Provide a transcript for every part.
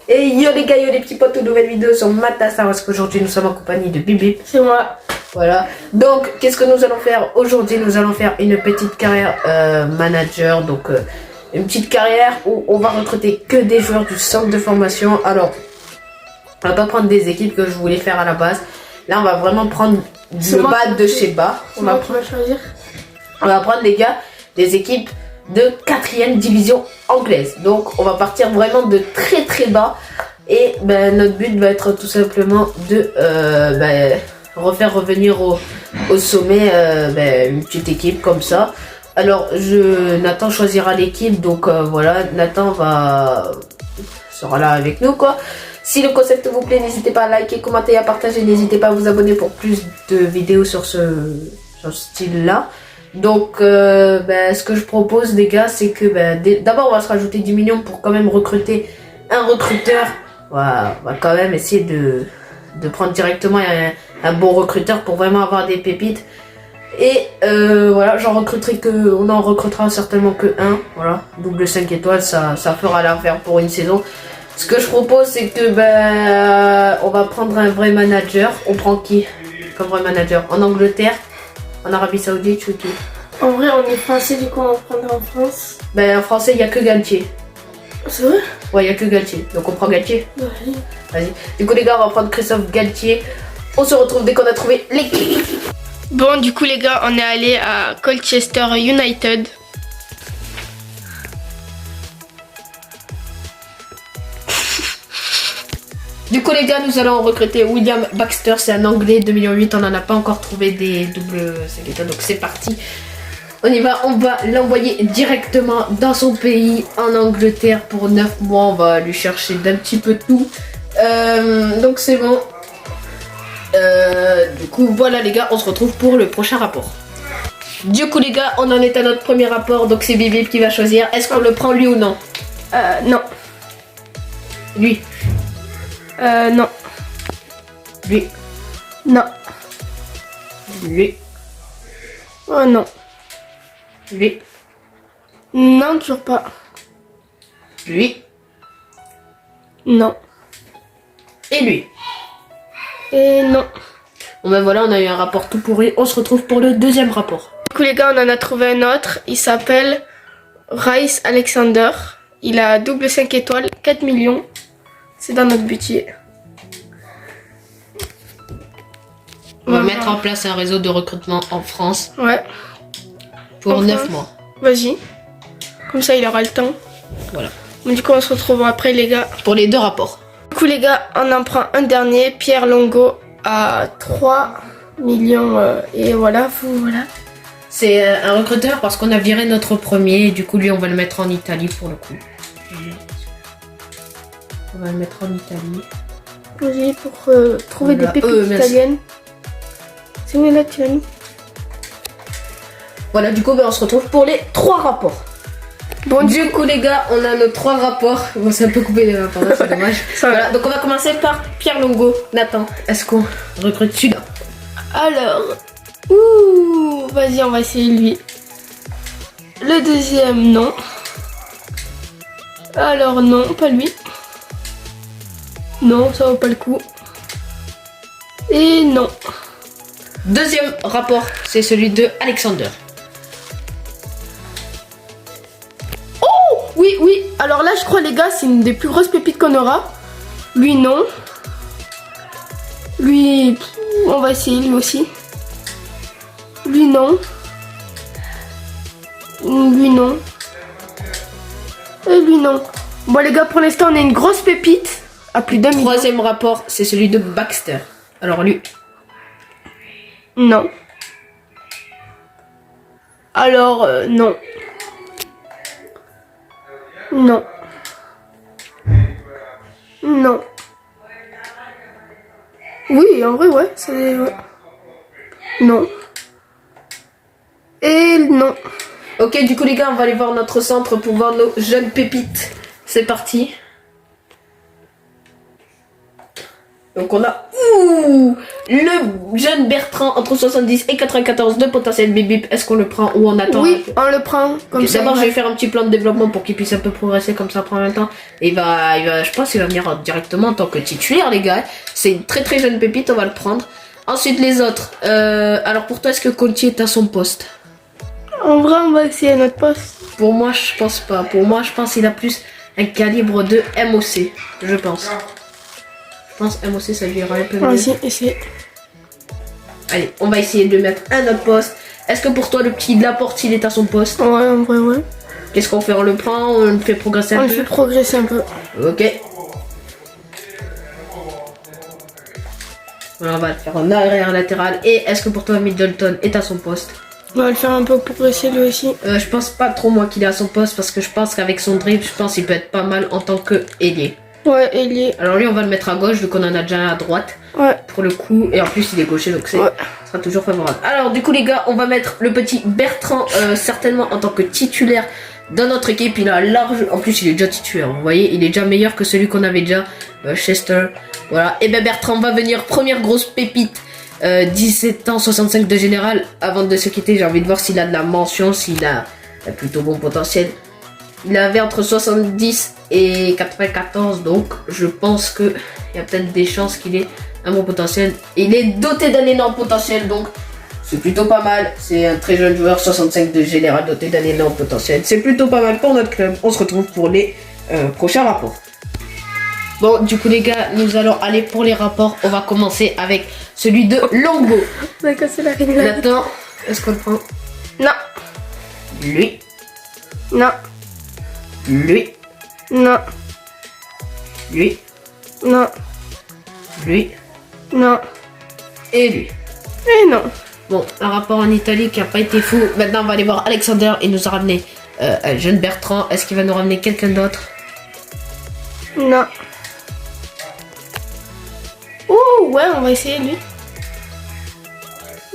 Et yo les gars, yo les petits potes, une nouvelle vidéo sur Matassa, parce qu'aujourd'hui nous sommes en compagnie de Bibip. C'est moi. Voilà. Donc, qu'est-ce que nous allons faire aujourd'hui? Nous allons faire une petite carrière manager, donc une petite carrière où on va recruter que des joueurs du centre de formation. Alors, on va pas prendre des équipes que je voulais faire à la base. Là, on va vraiment prendre le bas de chez bas. On va choisir. On va prendre les gars des équipes de 4e division anglaise. Donc on va partir vraiment de très très bas. Et ben, notre but va être tout simplement de refaire revenir au sommet une petite équipe comme ça. Alors Nathan choisira l'équipe. Donc voilà, Nathan sera là avec nous quoi. Si le concept vous plaît, n'hésitez pas à liker, commenter, à partager. N'hésitez pas à vous abonner pour plus de vidéos sur ce style là. Donc ce que je propose les gars, c'est que d'abord on va se rajouter 10 millions pour quand même recruter un recruteur. Voilà, on va quand même essayer de prendre directement un bon recruteur pour vraiment avoir des pépites. Et voilà, on en recrutera certainement que un. Voilà, double 5 étoiles, ça fera l'affaire pour une saison. Ce que je propose, c'est que on va prendre un vrai manager. On prend qui comme vrai manager? En Angleterre, en Arabie Saoudite, je qui? En vrai, on est français, du coup, on va prendre en France. En français, il n'y a que Galtier. C'est vrai? Ouais, il n'y a que Galtier. Donc on prend Galtier. Ouais. Vas-y. Du coup, les gars, on va prendre Christophe Galtier. On se retrouve dès qu'on a trouvé l'équipe. Bon, du coup, les gars, on est allé à Colchester United. Du coup, les gars, nous allons recruter William Baxter. C'est un anglais, 2,8 millions. On n'en a pas encore trouvé des doubles 5 étoiles. Donc c'est parti. On y va. On va l'envoyer directement dans son pays, en Angleterre, pour 9 mois. On va lui chercher d'un petit peu tout. Donc c'est bon. Du coup, voilà, les gars. On se retrouve pour le prochain rapport. Du coup, les gars, on en est à notre premier rapport. Donc c'est Bibip qui va choisir. Est-ce qu'on le prend lui ou non? Non. Lui. Non. Lui. Non. Lui. Oh non. Lui. Non, toujours pas. Lui. Non. Et lui. Et non. Bon ben voilà, on a eu un rapport tout pourri. On se retrouve pour le deuxième rapport. Du coup, les gars, on en a trouvé un autre. Il s'appelle Rice Alexander. Il a double 5 étoiles, 4 millions. C'est dans notre budget. On va mettre en place un réseau de recrutement en France. Ouais. Pour 9 mois. Vas-y. Comme ça, il aura le temps. Voilà. Mais du coup, on se retrouve après, les gars. Pour les deux rapports. Du coup, les gars, on en prend un dernier. Pierre Longo à 3 millions. Et voilà, voilà. C'est un recruteur parce qu'on a viré notre premier. Et du coup, lui, on va le mettre en Italie pour le coup. On va le mettre en Italie. Vas-y, pour trouver des pépites italiennes. C'est où là, tu l'as mis? Voilà, du coup, on se retrouve pour les 3 rapports. Bon, du coup, les gars, on a nos 3 rapports. Bon, c'est un peu coupé les rapports, c'est dommage. Voilà, donc on va commencer par Pierre Longo. Nathan, est-ce qu'on recrute celui-là? Alors, vas-y, on va essayer lui. Le deuxième, non. Alors, non, pas lui. Non, ça vaut pas le coup. Et non. Deuxième rapport, c'est celui de Alexander. Oh, oui. Alors là, je crois, les gars, c'est une des plus grosses pépites qu'on aura. Lui, non. Lui, on va essayer lui aussi. Lui, non. Lui, non. Et lui, non. Bon, les gars, pour l'instant, on a une grosse pépite. À plus d'un million. Troisième rapport, c'est celui de Baxter. Alors lui. Non. Alors, non. Non. Non. Oui, en vrai, ouais. Ouais. Non. Et non. Ok, du coup, les gars, on va aller voir notre centre pour voir nos jeunes pépites. C'est parti. Donc on a le jeune Bertrand entre 70 et 94 de potentiel bip bip. Est-ce qu'on le prend ou on attend? Oui, on le prend. Comme ça. D'abord, je vais faire un petit plan de développement pour qu'il puisse un peu progresser comme ça prend un temps. Et je pense qu'il va venir directement en tant que titulaire, les gars. C'est une très très jeune pépite, on va le prendre. Ensuite, les autres. Alors pour toi, est-ce que Conti est à son poste? En vrai, on va essayer notre poste. Pour moi, je pense pas. Pour moi, je pense qu'il a plus un calibre de MOC. Je pense. Je pense MOC, ça lui ira un peu mieux. Vas-y, essaye. Allez, on va essayer de mettre un autre poste. Est-ce que pour toi, le petit Laporte, il est à son poste? Ouais, en vrai, ouais. Qu'est-ce qu'on fait? On le prend, on le fait progresser un On peu? le fait progresser un peu. Ok. Voilà, on va le faire en arrière latéral. Et est-ce que pour toi, Middleton est à son poste? On va le faire un peu progresser lui aussi. Je pense pas trop, moi, qu'il est à son poste. Parce que je pense qu'avec son dribble, je pense qu'il peut être pas mal en tant que ailier. Ouais, il est. Alors lui, on va le mettre à gauche, vu qu'on en a déjà un à droite. Ouais. Pour le coup. Et en plus, il est gaucher, donc c'est... Ouais. Ça sera toujours favorable. Alors du coup les gars, on va mettre le petit Bertrand certainement en tant que titulaire dans notre équipe. Il a large, en plus il est déjà titulaire, vous voyez, il est déjà meilleur que celui qu'on avait déjà, Chester. Voilà, et ben Bertrand va venir, première grosse pépite, 17 ans, 65 de général. Avant de se quitter, j'ai envie de voir s'il a de la mention, s'il a un plutôt bon potentiel. Il avait entre 70 et 94, donc je pense que il y a peut-être des chances qu'il ait un bon potentiel. Il est doté d'un énorme potentiel, donc c'est plutôt pas mal. C'est un très jeune joueur, 65 de général, doté d'un énorme potentiel. C'est plutôt pas mal pour notre club. On se retrouve pour les prochains rapports. Bon, du coup les gars, nous allons aller pour les rapports. On va commencer avec celui de Longbo. On a cassé la règle. Maintenant, est-ce qu'on le prend? Non. Lui, Non. lui, Non. lui, Non. lui Non. et lui. Et non. Bon, un rapport en Italie qui a pas été fou. Maintenant, on va aller voir Alexander. Il nous a ramené un jeune Bertrand. Est-ce qu'il va nous ramener quelqu'un d'autre? Non. Ouh, ouais, on va essayer lui.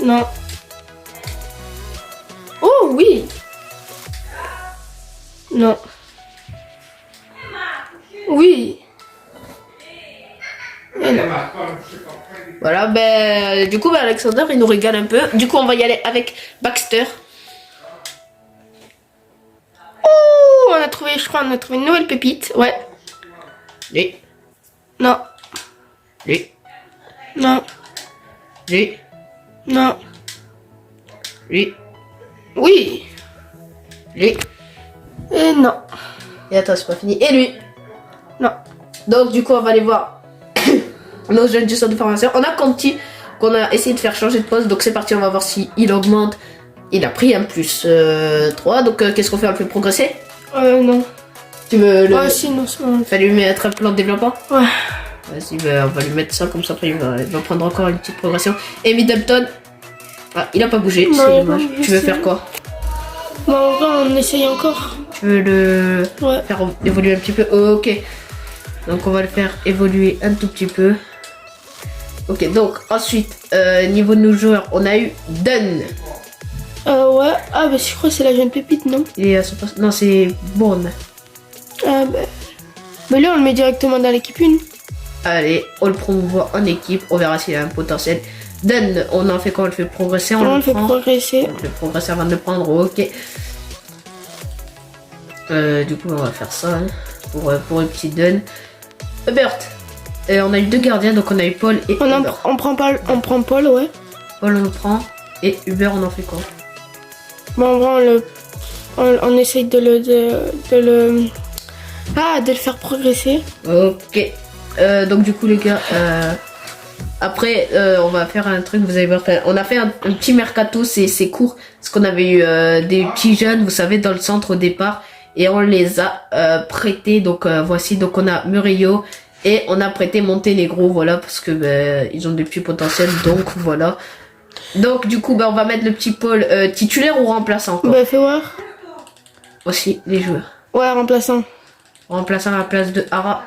Non. Oh, oui. Non. Oui. Et non. Voilà, ben, du coup, ben, Alexander, il nous régale un peu. Du coup, on va y aller avec Baxter. Oh, on a trouvé, je crois, on a trouvé une nouvelle pépite. Ouais. Lui, Non. lui, Non. lui, Non. lui, Oui. lui. Et non. Et attends, c'est pas fini. Et lui. Non. Donc, du coup, on va aller voir nos jeunes du centre de formation. On a Conti qu'on a essayé de faire changer de poste. Donc, c'est parti, on va voir si il augmente. Il a pris un plus 3. Donc, qu'est-ce qu'on fait? On le fait progresser? Non. Tu veux le... Ouais, si, non, c'est bon. Fallait lui mettre un plan de développement? Ouais. Vas-y, ben, on va lui mettre ça comme ça. Après, il va prendre encore une petite progression. Et Middleton. Ah, il a pas bougé. Non, C'est dommage. je Tu veux sais. faire quoi? Bon, en vrai, on essaye encore. Tu veux le Ouais. faire évoluer un petit peu? Ok. Donc on va le faire évoluer un tout petit peu. Ok, donc ensuite, niveau de nos joueurs, on a eu Dunn. Ouais. Ah, bah, je crois que c'est la jeune pépite, non? Il est à son poste. Non, c'est Bourne. Ah, bah. Mais là, on le met directement dans l'équipe 1. Allez, on le promouvoit en équipe. On verra s'il a un potentiel. Dunn, on en fait quoi? On le fait progresser. On le le fait prend. progresser. On le fait progresser avant de le prendre. Ok. Du coup, on va faire ça hein, pour le petit Dunn. Hubert. On a eu deux gardiens, donc on a eu Paul et Hubert. On prend Paul, ouais. Paul, on le prend. Et Hubert, on en fait quoi? Bon, en vrai, on essaye de le faire progresser. Ok. Donc du coup les gars, après on va faire un truc, vous allez voir. On a fait un petit mercato, c'est court, parce qu'on avait eu des petits jeunes, vous savez, dans le centre au départ, et on les a prêtés. Donc voici, donc on a Murillo et on a prêté Montenegro, voilà, parce que ils ont des petits potentiels, donc voilà. Donc du coup, on va mettre le petit Paul titulaire ou remplaçant quoi. Bah, fais voir. Aussi les joueurs. Ouais, remplaçant. Remplaçant à la place de Hara.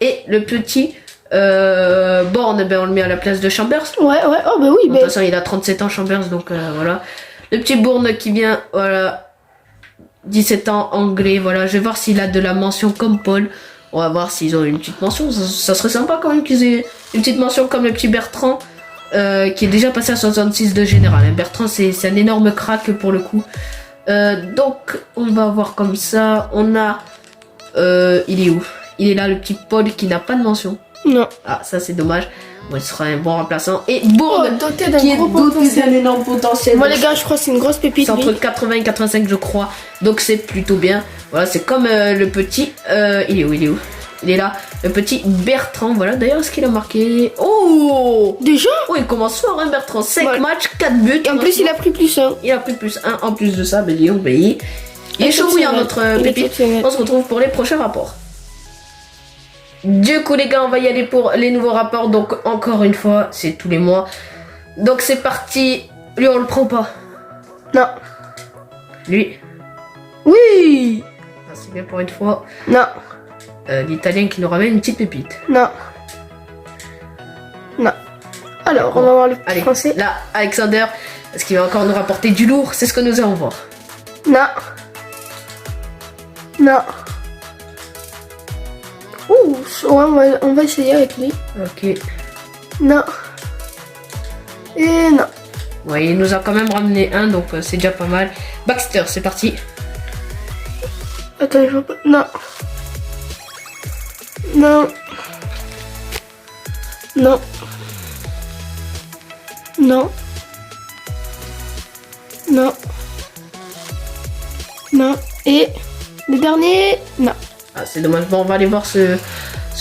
Et le petit Born, on le met à la place de Chambers. Ouais. Oh, bah oui. De toute façon, il a 37 ans, Chambers, donc voilà. Le petit Bourne qui vient, voilà. 17 ans, anglais, voilà. Je vais voir s'il a de la mention comme Paul. On va voir s'ils ont une petite mention. Ça serait sympa quand même qu'ils aient une petite mention comme le petit Bertrand. Qui est déjà passé à 66 de général. Bertrand, c'est un énorme crack pour le coup. Donc, on va voir comme ça. On a... il est où? Il est là, le petit Paul qui n'a pas de mention. Non. Ah, ça c'est dommage. Bon, il sera un bon remplaçant. Et Bourne, doté d'un qui est gros doté potentiel. d'un énorme potentiel. Moi les gars, je crois que c'est une grosse pépite. C'est entre lui. 80 et 85, je crois. Donc, c'est plutôt bien. Voilà, c'est comme le petit... il est où? Il est où? Il est là, le petit Bertrand. Voilà, d'ailleurs, est-ce qu'il a marqué? Oh! Déjà? Oh, il commence fort, hein, Bertrand. 5 Ouais. matchs, 4 buts. Et en plus, il a pris plus 1. Il a pris plus 1 en plus de ça. Ben, dis donc, ben, il est chaud bouillant, notre Il est pépite. exceptionnel. On se retrouve pour les prochains rapports. Du coup, les gars, on va y aller pour les nouveaux rapports. Donc, encore une fois, c'est tous les mois. Donc, c'est parti. Lui, on le prend pas. Non. Lui, Oui. ah, c'est bien pour une fois. Non. L'Italien qui nous ramène une petite pépite. Non. Non. Alors, on va voir le Allez, français. là, Alexander, est-ce qu'il va encore nous rapporter du lourd? C'est ce que nous allons voir. Non. Non. Ouh, ouais, on va essayer avec lui. Ok. Non. Et non. Ouais, il nous a quand même ramené un, donc c'est déjà pas mal. Baxter, c'est parti. Attends, je vois pas. Non. Non. Non. Non. Non. Non. Et le dernier, non. Ah, c'est dommage. Bon, on va aller voir ce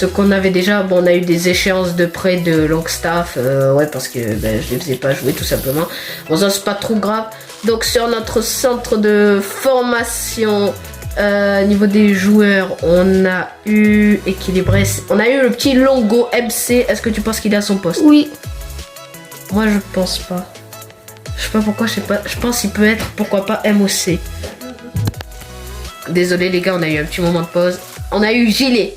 qu'on avait déjà. Bon, on a eu des échéances de prêt de Longstaff. Ouais, parce que ben, je les faisais pas jouer tout simplement. Bon, ça, c'est pas trop grave. Donc, sur notre centre de formation, niveau des joueurs, on a eu équilibré. On a eu le petit Longo MC. Est-ce que tu penses qu'il est à son poste? Oui. Moi, je pense pas. Je sais pas pourquoi, je sais pas. Je pense qu'il peut être, pourquoi pas, MOC. Désolé les gars, on a eu un petit moment de pause. On a eu Gilet.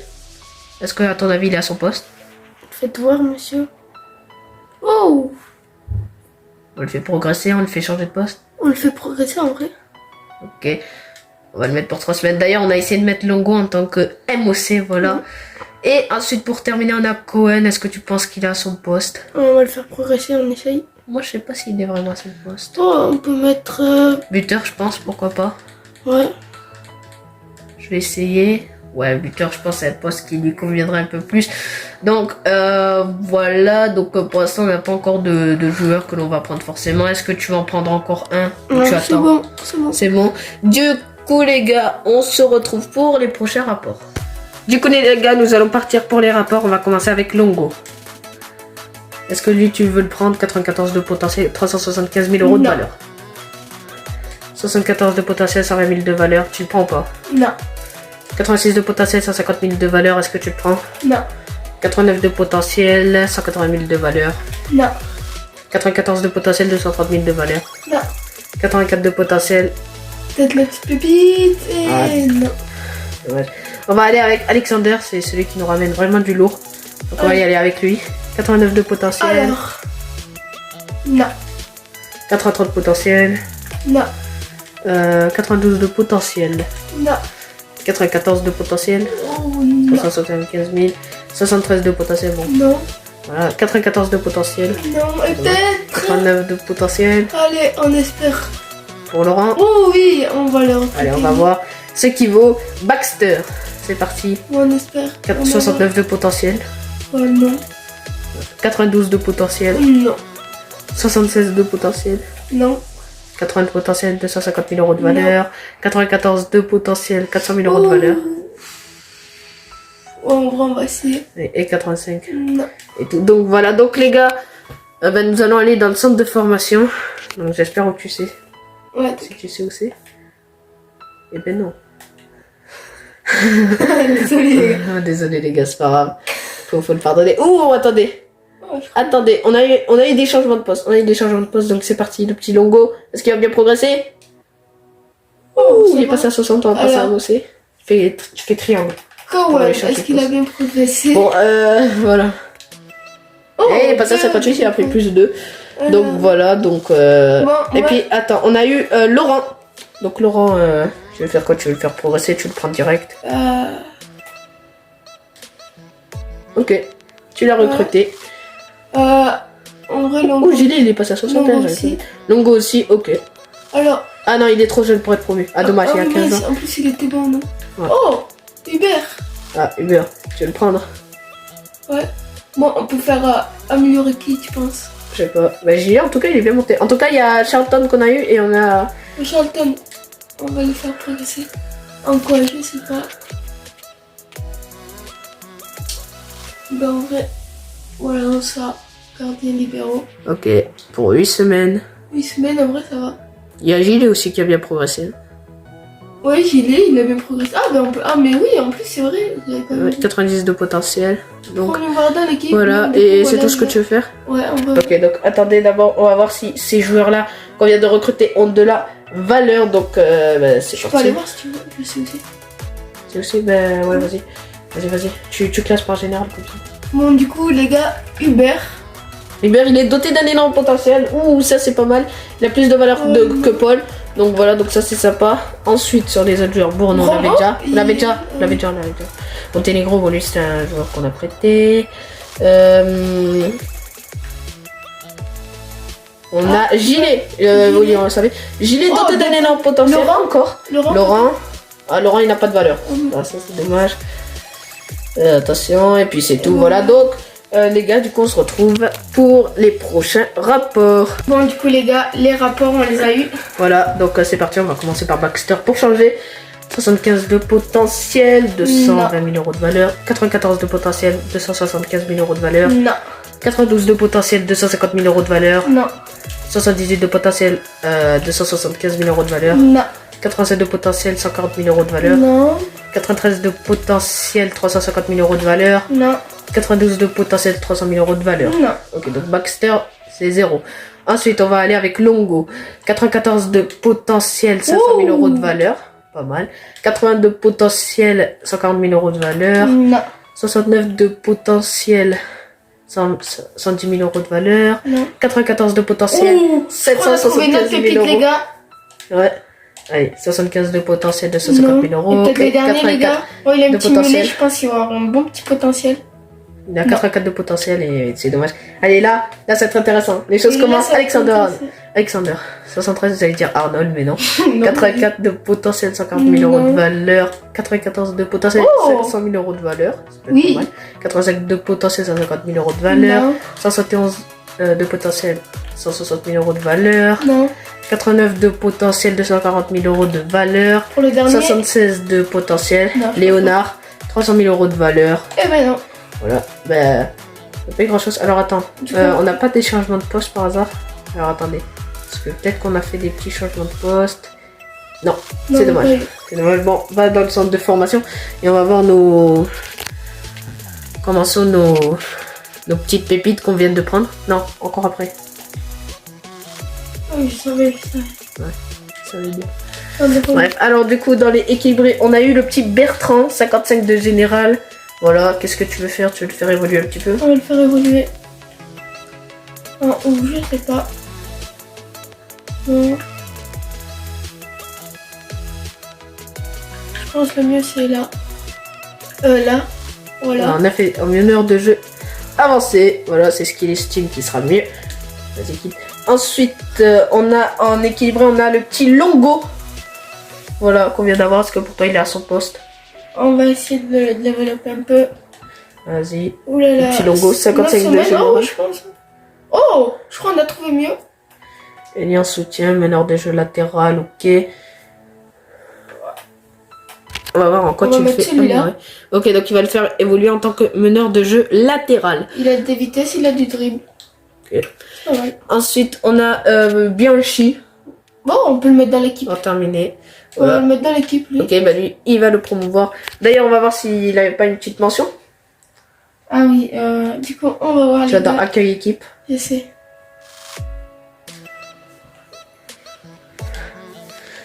Est-ce que à ton avis il est à son poste? Faites voir, monsieur. Oh. On le fait progresser, on le fait changer de poste. On le fait progresser en vrai. Ok. On va le mettre pour 3 semaines. D'ailleurs, on a essayé de mettre Longo en tant que MOC, voilà. Et ensuite, pour terminer, on a Cohen. Est-ce que tu penses qu'il est à son poste? On va le faire progresser, on essaye. Moi, je sais pas s'il est vraiment à son poste. Oh, on peut mettre... Buteur, je pense, pourquoi pas. Ouais. Je vais essayer. Ouais, buteur, je pense, c'est un poste qui lui conviendrait un peu plus. Donc, voilà. Donc, pour l'instant, on n'a pas encore de joueurs que l'on va prendre forcément. Est-ce que tu vas en prendre encore un? Ou Non, tu c'est attends? bon, c'est bon. C'est bon. Du coup, les gars, on se retrouve pour les prochains rapports. Du coup, les gars, nous allons partir pour les rapports. On va commencer avec Longo. Est-ce que lui, tu veux le prendre? 94 de potentiel, 375 000 euros de Non. valeur. 74 de potentiel, 120 000 de valeur. Tu le prends ou pas? Non. 86 de potentiel, 150 000 de valeur. Est-ce que tu le prends? Non. 89 de potentiel, 180 000 de valeur. Non. 94 de potentiel, 230 000 de valeur. Non. 84 de potentiel. Peut-être la petite pépite et Ah. non. Dommage. On va aller avec Alexander, c'est celui qui nous ramène vraiment du lourd. Donc on va y aller avec lui. 89 de potentiel. Alors. Non. 83 de potentiel. Non. 92 de potentiel. Non. 94 de potentiel. Oh non. 375 000. 73 de potentiel. Bon, Non. voilà. 94 de potentiel. Non. Et peut-être. 89 de potentiel. Allez, on espère. Pour Laurent. Oh oui, on va le Allez, on va voir ce qui vaut Baxter. C'est parti. On espère. 69 de potentiel. Oh non. 92 de potentiel. Non. 76 de potentiel. Non. 80 de potentiel, 250 000 euros de valeur. 94 de potentiel, 400 000 euros de valeur. Oh, en vrai, on va essayer. Et 85. Non. Et tout. Donc voilà, donc les gars, ben, nous allons aller dans le centre de formation. Donc j'espère que tu sais. Ouais. Si tu sais où c'est. Eh ben non. Désolé, les gars. Ah, désolé les gars, c'est pas grave. Faut le pardonner. Oh, attendez. Oh, Attendez, on a eu des changements de poste. On a eu des changements de poste, donc c'est parti. Le petit Longo, est-ce qu'il a bien progressé? Oh, Il est passé à 60, on va passer à Alors. AOC. Tu fais triangle. Quand On va ouais, aller chercher est-ce qu'il a plus. bien progressé? Bon, voilà. Oh, Et il est passé à 58, il a pris plus de 2. Donc voilà, donc... Bon, Et ouais. puis, attends, on a eu Laurent. Donc Laurent, tu veux faire quoi? Tu veux le faire progresser? Tu le prends direct? Ok. Tu l'as recruté. En vrai, Longo. Oh, Gilet, il est passé à 61. Longo aussi. Longo aussi, ok. Alors. Ah non, il est trop jeune pour être promu. Ah, dommage, il y a 15 ans. En plus, il était bon, non? Ouais. Oh, Hubert. Ah, Hubert, tu veux le prendre? Ouais. Bon, on peut faire améliorer qui, tu penses? Je sais pas. Bah, Gilet, en tout cas, il est bien monté. En tout cas, il y a Charlton qu'on a eu et on a. Charlton, on va le faire progresser. En quoi, je sais pas. Ben, en vrai, voilà, on sera gardien libéraux. Ok, pour 8 semaines. 8 semaines, en vrai, ça va. Il y a Gilet aussi qui a bien progressé. Ouais, Gilet, il a bien progressé. Ah, ben on peut. Ah, mais oui, en plus, c'est vrai. Il avait quand même... 90 de potentiel. Donc, on va dans l'équipe. voilà, et c'est tout ce que tu veux faire? Ouais, on va. Ok, donc attendez d'abord, on va voir si ces joueurs-là qu'on vient de recruter ont de la valeur. Donc, bah, c'est Je peux aller voir si tu veux, je sais aussi. Tu sais, ben ouais, vas-y. Vas-y. Tu classes par général comme ça. Bon, du coup, les gars, Hubert. Hubert, il est doté d'un énorme potentiel. Ouh, ça c'est pas mal. Il a plus de valeur que Paul. Donc voilà, donc ça c'est sympa. Ensuite, sur les autres joueurs, Bournon, on l'avait déjà. On l'avait déjà. Monténégro, bon, lui c'est un joueur qu'on a prêté. On a Gilet. Oui, on le savait. Gilet doté d'un énorme potentiel. Laurent encore. Laurent. Ah, Laurent, il n'a pas de valeur. Ah, ça c'est dommage. Attention, et puis c'est tout. Voilà, donc les gars, du coup, on se retrouve pour les prochains rapports. Bon, du coup, les gars, les rapports, on les a eu. Voilà, donc c'est parti. On va commencer par Baxter pour changer. 75 de potentiel, 220 000 euros de valeur. 94 de potentiel, 275 000 euros de valeur. Non. 92 de potentiel, 250 000 euros de valeur. Non. 78 de potentiel, 275 000 euros de valeur. Non. 87 de potentiel, 140 000 euros de valeur. Non. 93 de potentiel, 350 000 euros de valeur. Non. 92 de potentiel, 300 000 euros de valeur. Non. Ok, donc Baxter, c'est 0. Ensuite, on va aller avec Longo. 94 de potentiel, 500 000 euros de valeur. Pas mal. 80 de potentiel, 140 000 euros de valeur. Non. 69 de potentiel, 110 000 euros de valeur. Non. 94 de potentiel, 775 000 euros. Les gars. Ouais. Allez, 75 de potentiel, 250 000 euros. Et peut-être les derniers, les gars. Oh, il a un de petit potentiel. mulet, je pense qu'il va avoir un bon petit potentiel. Il a 84 de potentiel et c'est dommage. Allez, là c'est très intéressant. Les choses Et commencent. là, ça va Alexander. 73, j'allais dire Arnold, mais non. Non. 84 de potentiel, 50 000 euros de valeur. 94 de potentiel, Oh. 500 000 euros de valeur. Ça peut être Oui. pas mal. 85 de potentiel, 150 000 euros de valeur. Non. 171 de potentiel, 160 000 euros de valeur. Non. 89 de potentiel, 240 000 euros de valeur. Pour le dernier. 76 de potentiel, Non. Léonard. 300 000 euros de valeur. Eh ben non. Voilà, ben, pas grand chose. Alors attends, on n'a pas des changements de poste par hasard? Alors attendez, parce que peut-être qu'on a fait des petits changements de poste. Non, Non, c'est dommage. oui. C'est dommage. Bon, on va dans le centre de formation et on va voir nos. Commençons nos petites pépites qu'on vient de prendre. Non, encore après. Oh, je savais. Ouais, ça veut dire. Ah, d'accord. Bref, alors du coup, dans les équilibrés, on a eu le petit Bertrand, 55 de général. Voilà, qu'est-ce que tu veux faire? Tu veux le faire évoluer un petit peu? On va le faire évoluer. En haut, je sais pas. Non. Je pense que le mieux c'est là. Là. Voilà. Alors, on a fait en meneur de jeu avancé. Voilà, c'est ce qu'il estime qui sera mieux. Vas-y, quitte. Ensuite, on a en équilibré, on a le petit Longo. Voilà, qu'on vient d'avoir, parce que pour toi, il est à son poste. On va essayer de le développer un peu. Vas-y. Ouh là là. Le petit Longo, 55 de semaines, général. oh, je pense. Oh, je crois qu'on a trouvé mieux. Allié en soutien, meneur de jeu latéral, ok. On va voir en quoi On va tu le mettre fais. celui-là. améliorer. Ok, donc il va le faire évoluer en tant que meneur de jeu latéral. Il a des vitesses, il a du dribble. Ok. C'est pas mal. Ensuite, on a Bianchi. Bon, on peut le mettre dans l'équipe. On va terminer. On va Voilà. le mettre dans l'équipe, lui. Ok, bah lui, il va le promouvoir. D'ailleurs, on va voir s'il n'avait pas une petite mention. Ah oui, du coup, on va voir Tu les vas dans gars. accueil équipe. Je sais.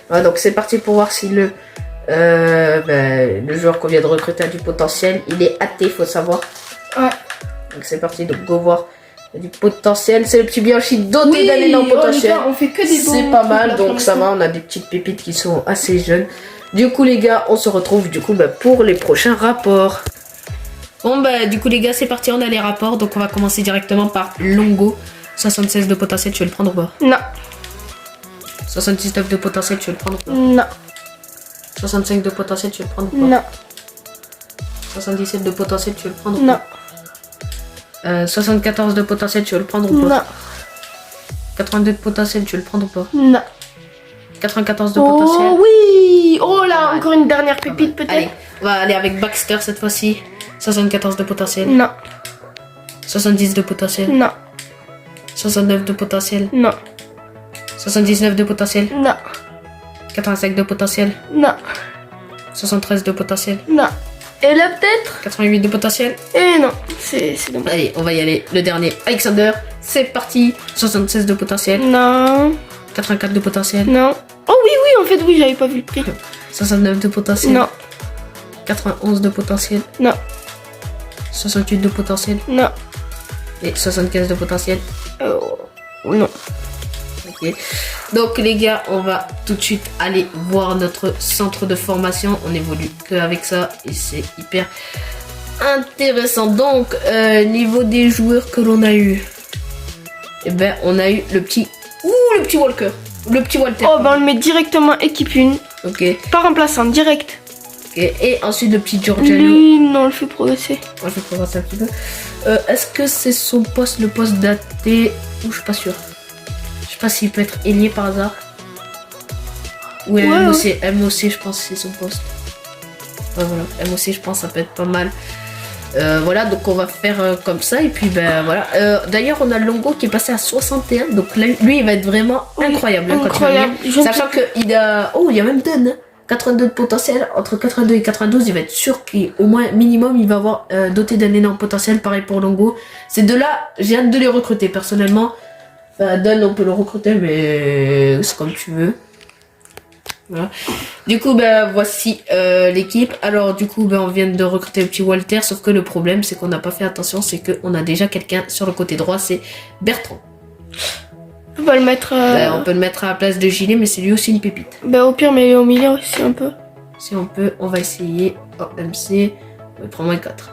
Voilà, donc c'est parti pour voir si le joueur qu'on vient de recruter a du potentiel. Il est athée, faut savoir. Ouais. Donc c'est parti, donc go voir. Il y a du potentiel. C'est le petit Bianchi doté d'un énorme oh, les potentiel. gars, on fait que des C'est bons pas trucs, mal, là, pour donc ça l'instant. va, on a des petites pépites qui sont assez jeunes. Du coup les gars, on se retrouve du coup pour les prochains rapports. Bon, bah, du coup, les gars, c'est parti. On a les rapports. Donc, on va commencer directement par Longo. 76 de potentiel, tu veux le prendre ou pas? Non. 79 de potentiel, tu veux le prendre ou pas? Non. 65 de potentiel, tu veux le prendre ou pas? Non. 77 de potentiel, tu veux le prendre ou Non. pas? 74 de potentiel, tu veux le prendre ou pas? Non. 82 de potentiel, tu veux le prendre ou pas? Non. 94 de potentiel. Oh oui. Oh là, Pas mal. encore une dernière pépite Allez, peut-être. on va aller avec Baxter cette fois-ci. 74 de potentiel. Non. 70 de potentiel. Non. 69 de potentiel. Non. 79 de potentiel. Non. 85 de potentiel. Non. 73 de potentiel. Non. Et là peut-être. 88 de potentiel. Et non. C'est dommage. Allez, on va y aller. Le dernier, Alexander. C'est parti. 76 de potentiel. Non. 84 de potentiel. Non. Oh oui, oui, en fait, oui, j'avais pas vu le prix. 69 de potentiel. Non. 91 de potentiel. Non. 68 de potentiel. Non. Et 75 de potentiel. Non. Ok. Donc les gars, on va tout de suite aller voir notre centre de formation. On évolue qu'avec ça et c'est hyper intéressant. Donc niveau des joueurs que l'on a eu, eh ben on a eu le petit Walker, le petit Walter. Oh, ben on le met directement équipe 1. Ok. Pas remplaçant, direct. Ok. Et ensuite le petit Giorgiano. Lui, non, on le fait progresser. On va progresser un petit peu. Est-ce que c'est son poste, le poste daté ou je suis pas sûr. Je sais pas s'il peut être ailier par hasard. Ou Ouais, MOC, MOC je pense que c'est son poste. Ouais voilà, MOC je pense que ça peut être pas mal. Voilà, donc on va faire comme ça et puis ben voilà. D'ailleurs on a Longo qui est passé à 61, donc là, lui il va être vraiment incroyable. Hein, incroyable. quand il va venir. Sachant qu'il a... Oh il y a même Dunn, hein. 82 de potentiel, entre 82 et 92 il va être sûr qu'au moins minimum il va avoir doté d'un énorme potentiel, pareil pour Longo. Ces deux là, j'ai hâte de les recruter personnellement. Enfin Dunn on peut le recruter mais c'est comme tu veux. Voilà. Du coup, ben voici l'équipe. Alors, du coup, ben on vient de recruter le petit Walter. Sauf que le problème, c'est qu'on n'a pas fait attention. C'est qu'on a déjà quelqu'un sur le côté droit. C'est Bertrand. On va le mettre. Ben, on peut le mettre à la place de Gilet, mais c'est lui aussi une pépite. Ben, au pire, mais au milieu aussi un peu. Si on peut, on va essayer. Oh, MC. On va prendre moins 4.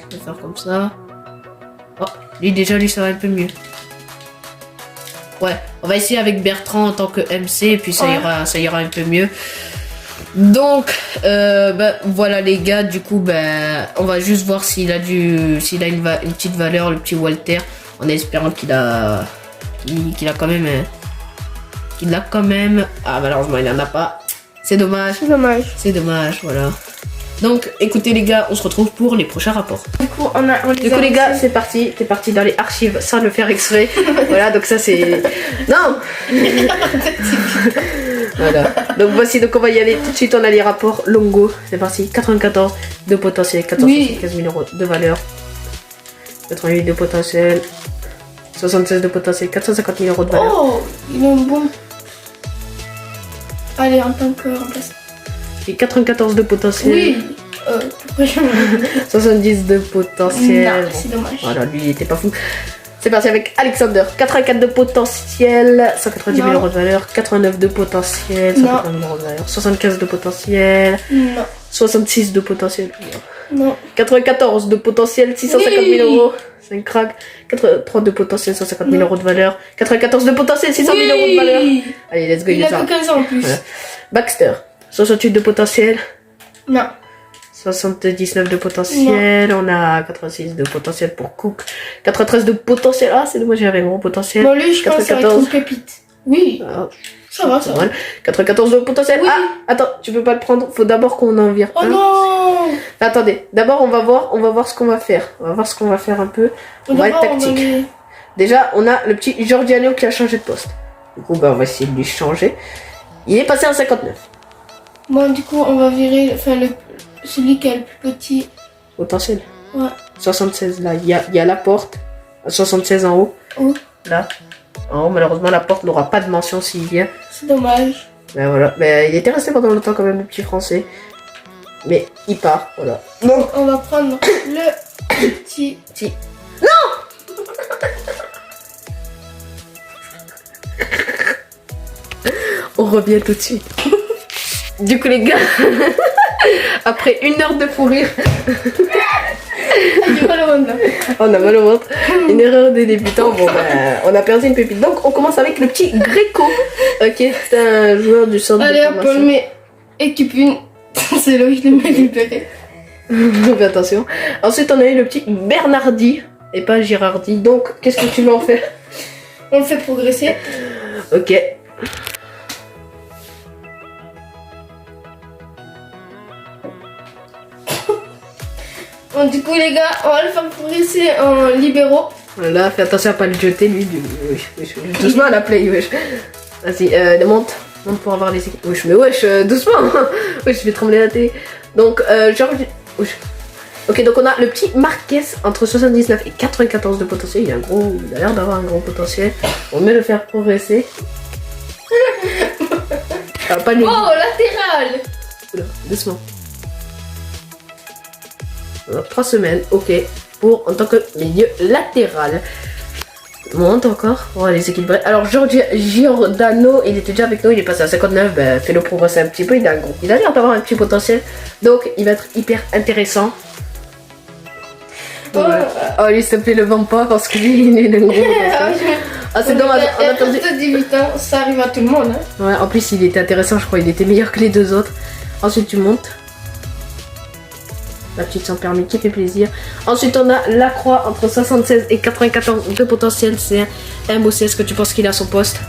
On va faire comme ça. Oh, lui, ça va un peu mieux. Ouais, on va essayer avec Bertrand en tant que MC et puis ça ira un peu mieux. Donc, voilà les gars, du coup, on va juste voir s'il a une petite valeur, le petit Walter, en espérant qu'il a quand même. Ah malheureusement il en a pas. C'est dommage. C'est dommage, voilà. Donc, écoutez les gars, on se retrouve pour les prochains rapports. Du coup, les gars, c'est parti. T'es parti dans les archives sans le faire exprès. Voilà, donc ça c'est... Non. Voilà. Donc voici, donc on va y aller tout de suite. On a les rapports Longo. C'est parti. 94 de potentiel, 475 000 euros de valeur. 88 de potentiel. 76 de potentiel, 450 000 euros de valeur. Oh, il est un bon. Allez, en tant que remplaçant. Et 94 de potentiel. Oui. Pourquoi je... 70 de potentiel. Non, c'est dommage. Voilà, lui il était pas fou. C'est parti avec Alexander. 84 de potentiel, 190 000 euros de valeur. 89 de potentiel, 180 000 euros de valeur. 75 de potentiel. Non. 66 de potentiel. Non. 94 de potentiel, 650 000 euros. C'est un crack. 30 de potentiel, 150 000 euros de valeur. 94 de potentiel, 600 000 euros de valeur. Allez, let's go. Il a que 15 ans en plus. Voilà. Baxter. 68 de potentiel. Non. 79 de potentiel. Non. On a 86 de potentiel pour Cook. 93 de potentiel. Ah, c'est dommage, j'avais un gros potentiel. Bon, lui, je pense que ça va être une pépite. Oui. Ah, ça va, ça va. 94 de potentiel. Oui. Ah, attends, tu peux pas le prendre. Faut d'abord qu'on en vire. Oh non. Attendez, d'abord on va voir ce qu'on va faire. On va voir ce qu'on va faire un peu. On va être tactique. Déjà, on a le petit Giorgiano qui a changé de poste. Du coup, on va essayer de lui changer. Il est passé à 59. Bon, du coup, on va virer celui qui a le plus petit. Potentiel. Ouais. 76 là. Il y a la porte. 76 en haut. Où? Là. En haut, malheureusement, la porte n'aura pas de mention s'il vient. C'est dommage. Ben voilà. Ben, il était resté pendant longtemps quand même, le petit français. Mais il part, voilà. Donc, on va prendre le petit. Non. On revient tout de suite. Du coup les gars, Après 1 heure de fou rire, J'ai pas le ventre, là. on a mal au ventre. Une erreur des débutants. Bon, ben, on a perdu une pépite. Donc, on commence avec le petit Greco. Ok, c'est un joueur du centre Allez de hop, on le formation. met équipe 1. C'est là où je l'ai mis libéré. Fais attention. Ensuite, on a eu le petit Bernardi et pas Girardi. Donc, qu'est-ce que tu veux en faire? On le fait progresser. Ok. Bon, du coup, les gars, on va le faire progresser en libéraux. Voilà, fais attention à pas le jeter, lui. Doucement à la play, wesh. Vas-y, monte. Monte pour avoir les équipes. Wesh, mais wesh, doucement. Wesh, je vais trembler la télé. Donc, wesh. Ok, donc on a le petit Marquez entre 79 et 94 de potentiel. Il a l'air d'avoir un gros potentiel. On met le faire progresser. Ah, pas lui. Oh, latéral. Oula, doucement. Voilà, 3 semaines, ok. Pour en tant que milieu latéral. Monte encore. On va les équilibrer. Alors Giordano, il était déjà avec nous, il est passé à 59. Ben, fais-le progresser un petit peu. Il a l'air d'avoir un petit potentiel. Donc il va être hyper intéressant. Oh, Oh, lui, s'il te plaît, le vends pas parce que lui, il est un gros potentiel. Ah, c'est dommage, on a perdu. De 18 ans, ça arrive à tout le monde. Hein. Ouais, en plus, il était intéressant, je crois. Il était meilleur que les deux autres. Ensuite, tu montes. La petite sans permis qui fait plaisir. Ensuite, on a Lacroix entre 76 et 94 de potentiel. C'est un MOC. Est-ce que tu penses qu'il est à son poste?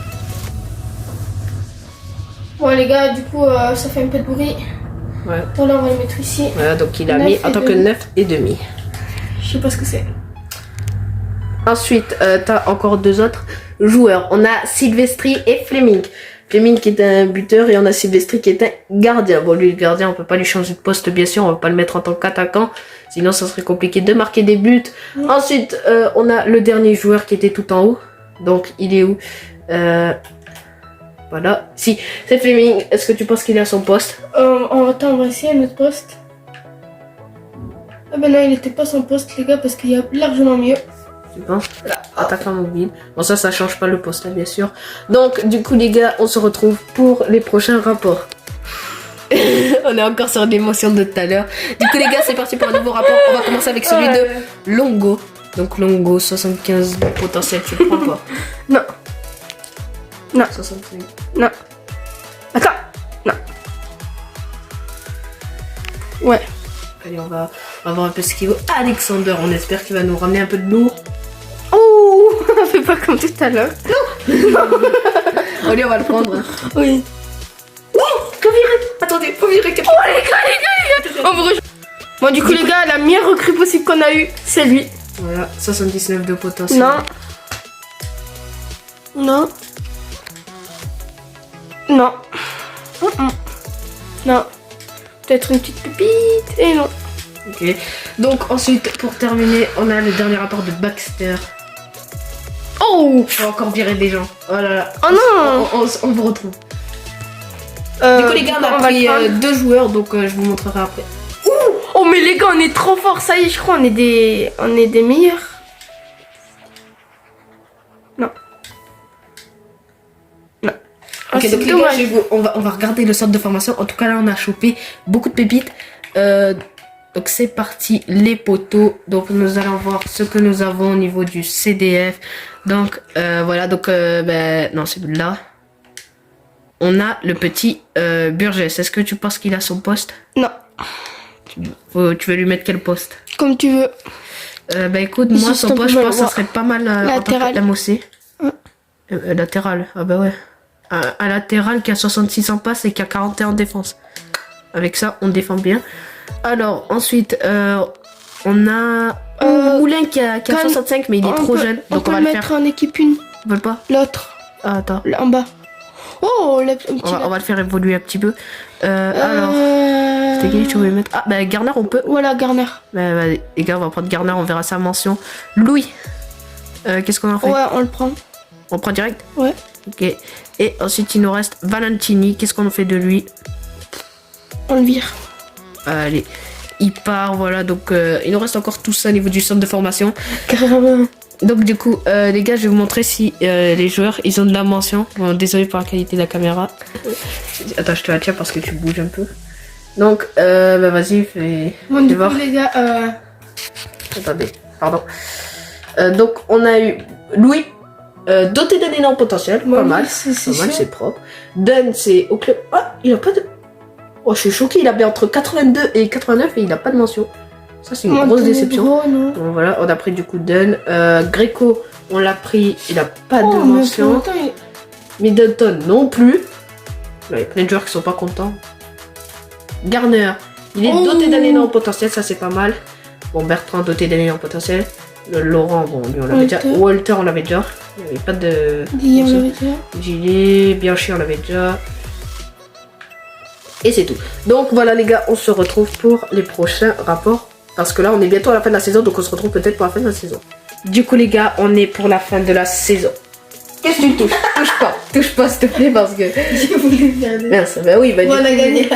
Bon, les gars, du coup, ça fait un peu de bruit. Ouais. Bon, là, on va le mettre ici. Voilà, donc il a 9 mis et en tant que demi. 9 et demi. Je sais pas ce que c'est. Ensuite, t'as encore deux autres joueurs. On a Silvestri et Fleming. Fleming qui est un buteur et on a Silvestri qui est un gardien. Bon, lui, le gardien, on peut pas lui changer de poste, bien sûr. On va pas le mettre en tant qu'attaquant. Sinon, ça serait compliqué de marquer des buts. Ensuite, on a le dernier joueur qui était tout en haut. Donc, il est où? Voilà. Si, c'est Fleming. Est-ce que tu penses qu'il est à son poste? Attends, on va essayer un autre poste. Ah ben non, il était pas son poste, les gars, parce qu'il y a largement mieux. Tu penses? Attaquant mobile. Bon, ça change pas le poste, là, bien sûr. Donc, du coup, les gars, on se retrouve pour les prochains rapports. On est encore sur l'émotion de tout à l'heure. Du coup, les gars, c'est parti pour un nouveau rapport. On va commencer avec celui de Longo. Donc, Longo, 75 de potentiel, tu le prends pas? Non. Non. 65. Non. Attends. Non. Ouais. Allez, on va voir un peu ce qu'il vaut. Alexander, on espère qu'il va nous ramener un peu de lourd. Oh, fais pas comme tout à l'heure. Allez, on va le prendre. Hein. Oui. Faut virer. Attendez, faut virer quelqu'un. Oh les gars. On vous rejoint. Bon, du coup, les gars, la meilleure recrue possible qu'on a eu, c'est lui. Voilà, 79 de potentiel. Non. Non. Non. Non. Peut-être une petite pépite. Et non. Ok. Donc ensuite, pour terminer, on a le dernier rapport de Baxter. Oh. On va encore virer des gens. Oh là là. Oh non. On vous retrouve. Du Du coup, les gars, on a pris deux joueurs, donc je vous montrerai après. Oh mais les gars, on est trop forts. Ça y est, je crois, on est des meilleurs. Non. Non. Ah, Ok, c'est donc les gars, dommage. on va regarder le centre de formation. En tout cas, là, on a chopé beaucoup de pépites. Donc c'est parti, les poteaux. Donc nous allons voir ce que nous avons au niveau du CDF. Donc voilà, donc non, c'est là. On a le petit Burgess. Est-ce que tu penses qu'il a son poste? Non. Tu veux lui mettre quel poste? Comme tu veux. Écoute, Ici, moi c'est son un peu poste, je mal, pense que ça ouais. serait pas mal Latéral. en tant que MOC. Latéral, ah bah ouais. Un latéral qui a 66 en passe et qui a 41 en défense. Avec ça, on défend bien. Alors, ensuite, on a Moulin qui a 65, mais il est trop jeune. On Donc peut on va le le mettre faire. en équipe 1. On veut pas? L'autre. Ah, attends. Là, en bas. Oh, un petit. On va le faire évoluer un petit peu. Alors, c'était qui tu voulais mettre? Ah, Garner, on peut. Voilà, Garner. Les gars, on va prendre Garner, on verra sa mention. Louis. Qu'est-ce qu'on en fait? Ouais, on le prend. On prend direct? Ouais. Ok. Et ensuite, il nous reste Valentini. Qu'est-ce qu'on en fait de lui? On le vire. Allez. Il part, voilà. Donc, il nous reste encore tout ça au niveau du centre de formation. Carrément. Donc, du coup, les gars, je vais vous montrer si les joueurs, ils ont de la mention. Bon, désolé pour la qualité de la caméra. Attends, je te la tiens parce que tu bouges un peu. Donc, bah vas-y, fais Bon, du voir. coup, les gars, Attendez, pardon. Donc, on a eu Louis, doté d'un énorme potentiel, pas mal. c'est Pas mal, sûr. c'est propre. Dunn, c'est au club. Ah, il a pas de. Oh, je suis choquée, il a bien entre 82 et 89 et il n'a pas de mention. Ça, c'est une grosse déception. Gros, non. Donc, voilà, on a pris du coup Dunn. Greco, on l'a pris, il a pas de Oh, mais pour mention. autant, il- Middleton non plus. Il y a plein de joueurs qui sont pas contents. Garner, il est doté d'un énorme potentiel, ça c'est pas mal. Bon, Bertrand doté d'un énorme potentiel. Laurent, bon, lui on l'avait déjà. Walter, on l'avait déjà. Il n'y avait pas de. Guillaume l'avait déjà. Gilet, Bianchi, on l'avait déjà. Et c'est tout. Donc voilà les gars, on se retrouve pour les prochains rapports. Parce que là, on est bientôt à la fin de la saison, donc on se retrouve peut-être pour la fin de la saison. Du coup les gars, on est pour la fin de la saison. Qu'est-ce que tu touches? Touche pas s'il te plaît parce que... J'ai voulu faire des... Mince, bah oui, bah Bon, on a gagné.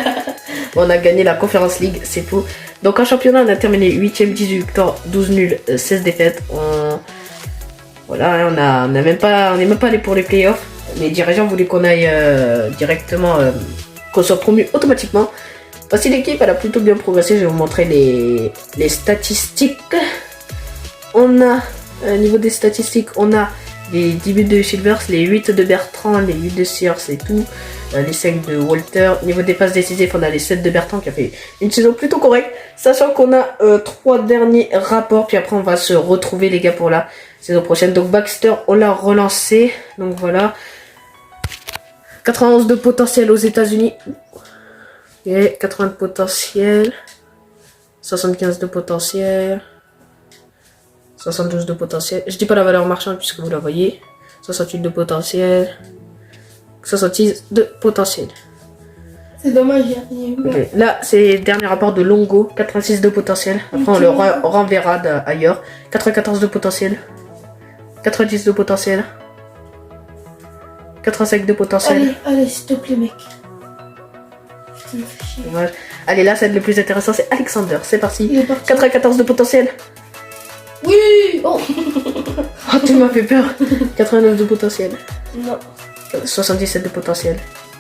On a gagné la Conference League, c'est fou. Donc en championnat, on a terminé 8ème, 18 victoires, 12 nuls, 16 défaites. Voilà, on n'est même pas allé pour les playoffs. Les dirigeants voulaient qu'on aille directement, qu'on soit promu automatiquement. Voici l'équipe, elle a plutôt bien progressé. Je vais vous montrer les statistiques. On a, au niveau des statistiques, on a les 10 buts de Silvers, les 8 de Bertrand, les 8 de Sears et tout. Les 5 de Walter. Au niveau des passes décisives, on a les 7 de Bertrand qui a fait une saison plutôt correcte. Sachant qu'on a 3 derniers rapports. Puis après, on va se retrouver les gars pour la saison prochaine. Donc Baxter, on l'a relancé. Donc voilà. 91 de potentiel aux États-Unis. Et 80 de potentiel. 75 de potentiel. 72 de potentiel. Je dis pas la valeur marchande puisque vous la voyez. 68 de potentiel. 66 de potentiel. C'est dommage, il y a eu... Okay. Là, c'est le dernier rapport de Longo. 86 de potentiel. Après, on le renverra ailleurs. 94 de potentiel. 90 de potentiel. 85 de potentiel. Allez, s'il te plaît, mec. Ça me fait chier. Dommage. Allez, là, celle le plus intéressant, c'est Alexander. C'est parti. Il est parti. 94 de potentiel. Oui. Oh. Oh, tu m'as fait peur. 89 de potentiel. Non. 77 de potentiel.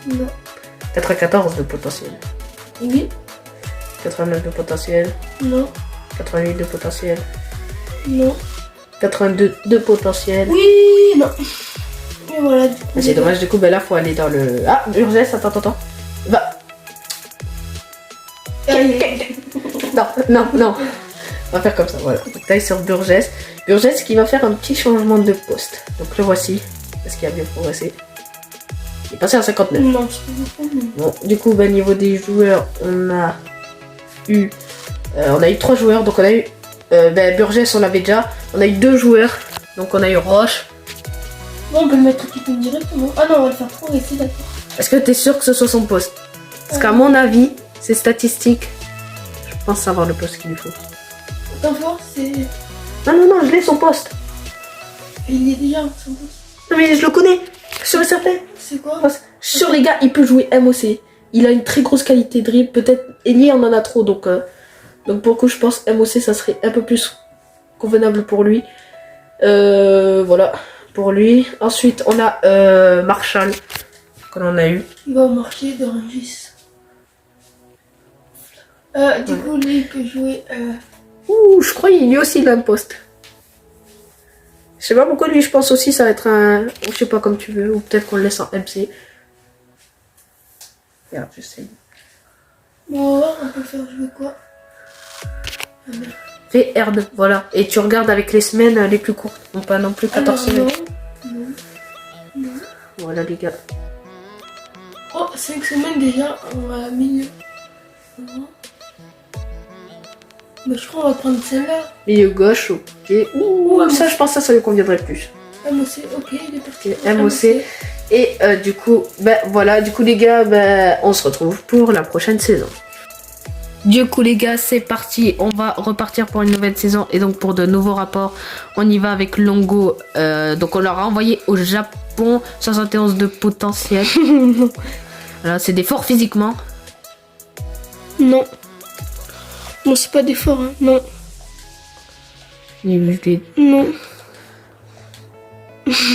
Non. 94 de potentiel. Oui. 89 de potentiel. Non. 88 de potentiel. Non. 82 de potentiel. Oui. Non. Et voilà. Du coup, C'est dommage, du coup, ben là, faut aller dans le... Ah, Burgess, attends. Va. Allez. Non. On va faire comme ça, voilà. Donc, taille sur Burgess. Burgess qui va faire un petit changement de poste. Donc le voici. Parce qu'il a bien progressé. Il est passé à 59. Non, je peux pas. Bon, du coup, ben, niveau des joueurs, on a eu 3 joueurs. Donc on a eu Burgess, on l'avait déjà. On a eu 2 joueurs. Donc on a eu Roche. Bon, on peut le mettre tout directement. Ah non, on va le faire progresser, d'accord. Est-ce que tu es sûr que ce soit son poste? Parce qu'à mon avis, ses statistiques, je pense savoir le poste qu'il lui faut. D'abord, c'est... Non, je l'ai son poste. Il est déjà son poste. Non mais je le connais, sûr et certain. C'est quoi? Sur les gars, il peut jouer MOC. Il a une très grosse qualité de dribble. Peut-être Elie on en a trop, donc pour le coup, je pense MOC, ça serait un peu plus convenable pour lui. Voilà, pour lui. Ensuite, on a Marshall, qu'on en a eu. Il va marcher de Rangis. Du coup, lui, il peut jouer... Ouh, je crois qu'il lui aussi il a un poste. Je sais pas pourquoi lui, je pense aussi ça va être un... Je sais pas comme tu veux, ou peut-être qu'on le laisse en MC. Regarde, je sais. Bon, on peut faire jouer quoi? Fais Herd, voilà. Et tu regardes avec les semaines les plus courtes. Non pas non plus 14 semaines. Non. Voilà les gars. Oh, 5 semaines déjà, on va à milieu. Mais je crois qu'on va prendre celle-là. Milieu gauche, ok. Ouh, ça je pense que ça lui conviendrait plus. MOC, ok, il est parti. Ok, MOC. Et du coup, ben voilà, du coup les gars, ben, on se retrouve pour la prochaine saison. Du coup les gars, c'est parti, on va repartir pour une nouvelle saison et donc pour de nouveaux rapports, on y va avec Longo. Donc on leur a envoyé au Japon 71 de potentiel. Voilà, c'est des forts physiquement. Non. Non, c'est pas des forts, hein. Non. Non.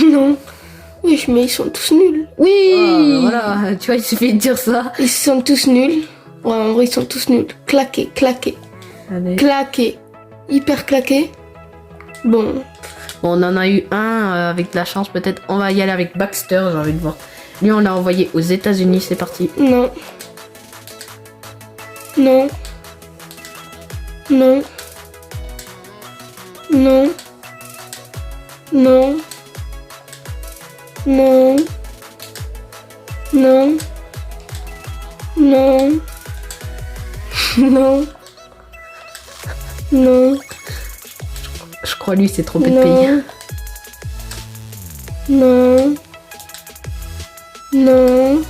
Non. Oui, mais ils sont tous nuls. Oui. Voilà, tu vois, il suffit de dire ça. Ils sont tous nuls. Ouais, en vrai, ils sont tous nuls. Claqués, claqués, Allez. claqués. Hyper claqués. Bon. Bon, on en a eu un avec de la chance, peut-être. On va y aller avec Baxter, j'ai envie de voir. Lui, on l'a envoyé aux États-Unis, c'est parti. Non. Non. Non. Non. Non. Non. Non. Non. Non. Non. Je crois lui, c'est trompé de Non. pays. Non. Non.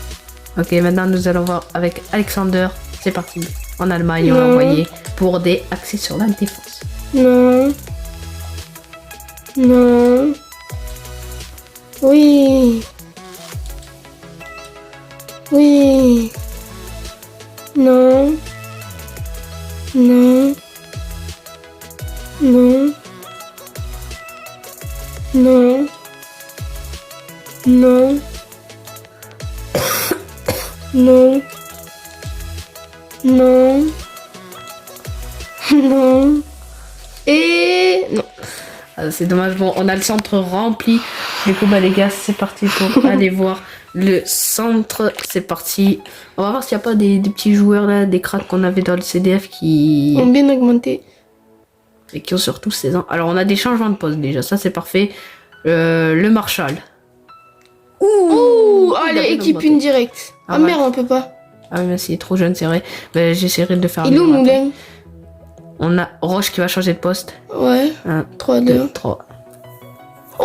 Ok, maintenant nous allons voir avec Alexander. C'est parti. En Allemagne, on l'a Non. envoyé pour des accès sur la défense. Non. Non. Oui. Oui. Non. Non. Non. Non. Non. Non. Non. Non. Et non. C'est dommage, bon, on a le centre rempli. Du coup, bah les gars, c'est parti pour aller voir le centre. C'est parti. On va voir s'il n'y a pas des petits joueurs là, des cracks qu'on avait dans le CDF qui... On bien augmenté. et qui ont surtout 16 ans. Alors, on a des changements de poste déjà, ça c'est parfait. Le Marshall. Ouh, il a allez, bien équipe augmenté. une direct. Ah Ah ouais. merde, on peut pas. Ah oui, mais s'il est trop jeune, c'est vrai. Bah, j'essaierai de le faire. Il est où, mieux, Moulin? On a Roche qui va changer de poste. Ouais. 1, 3, 2, 2. 3. Oh,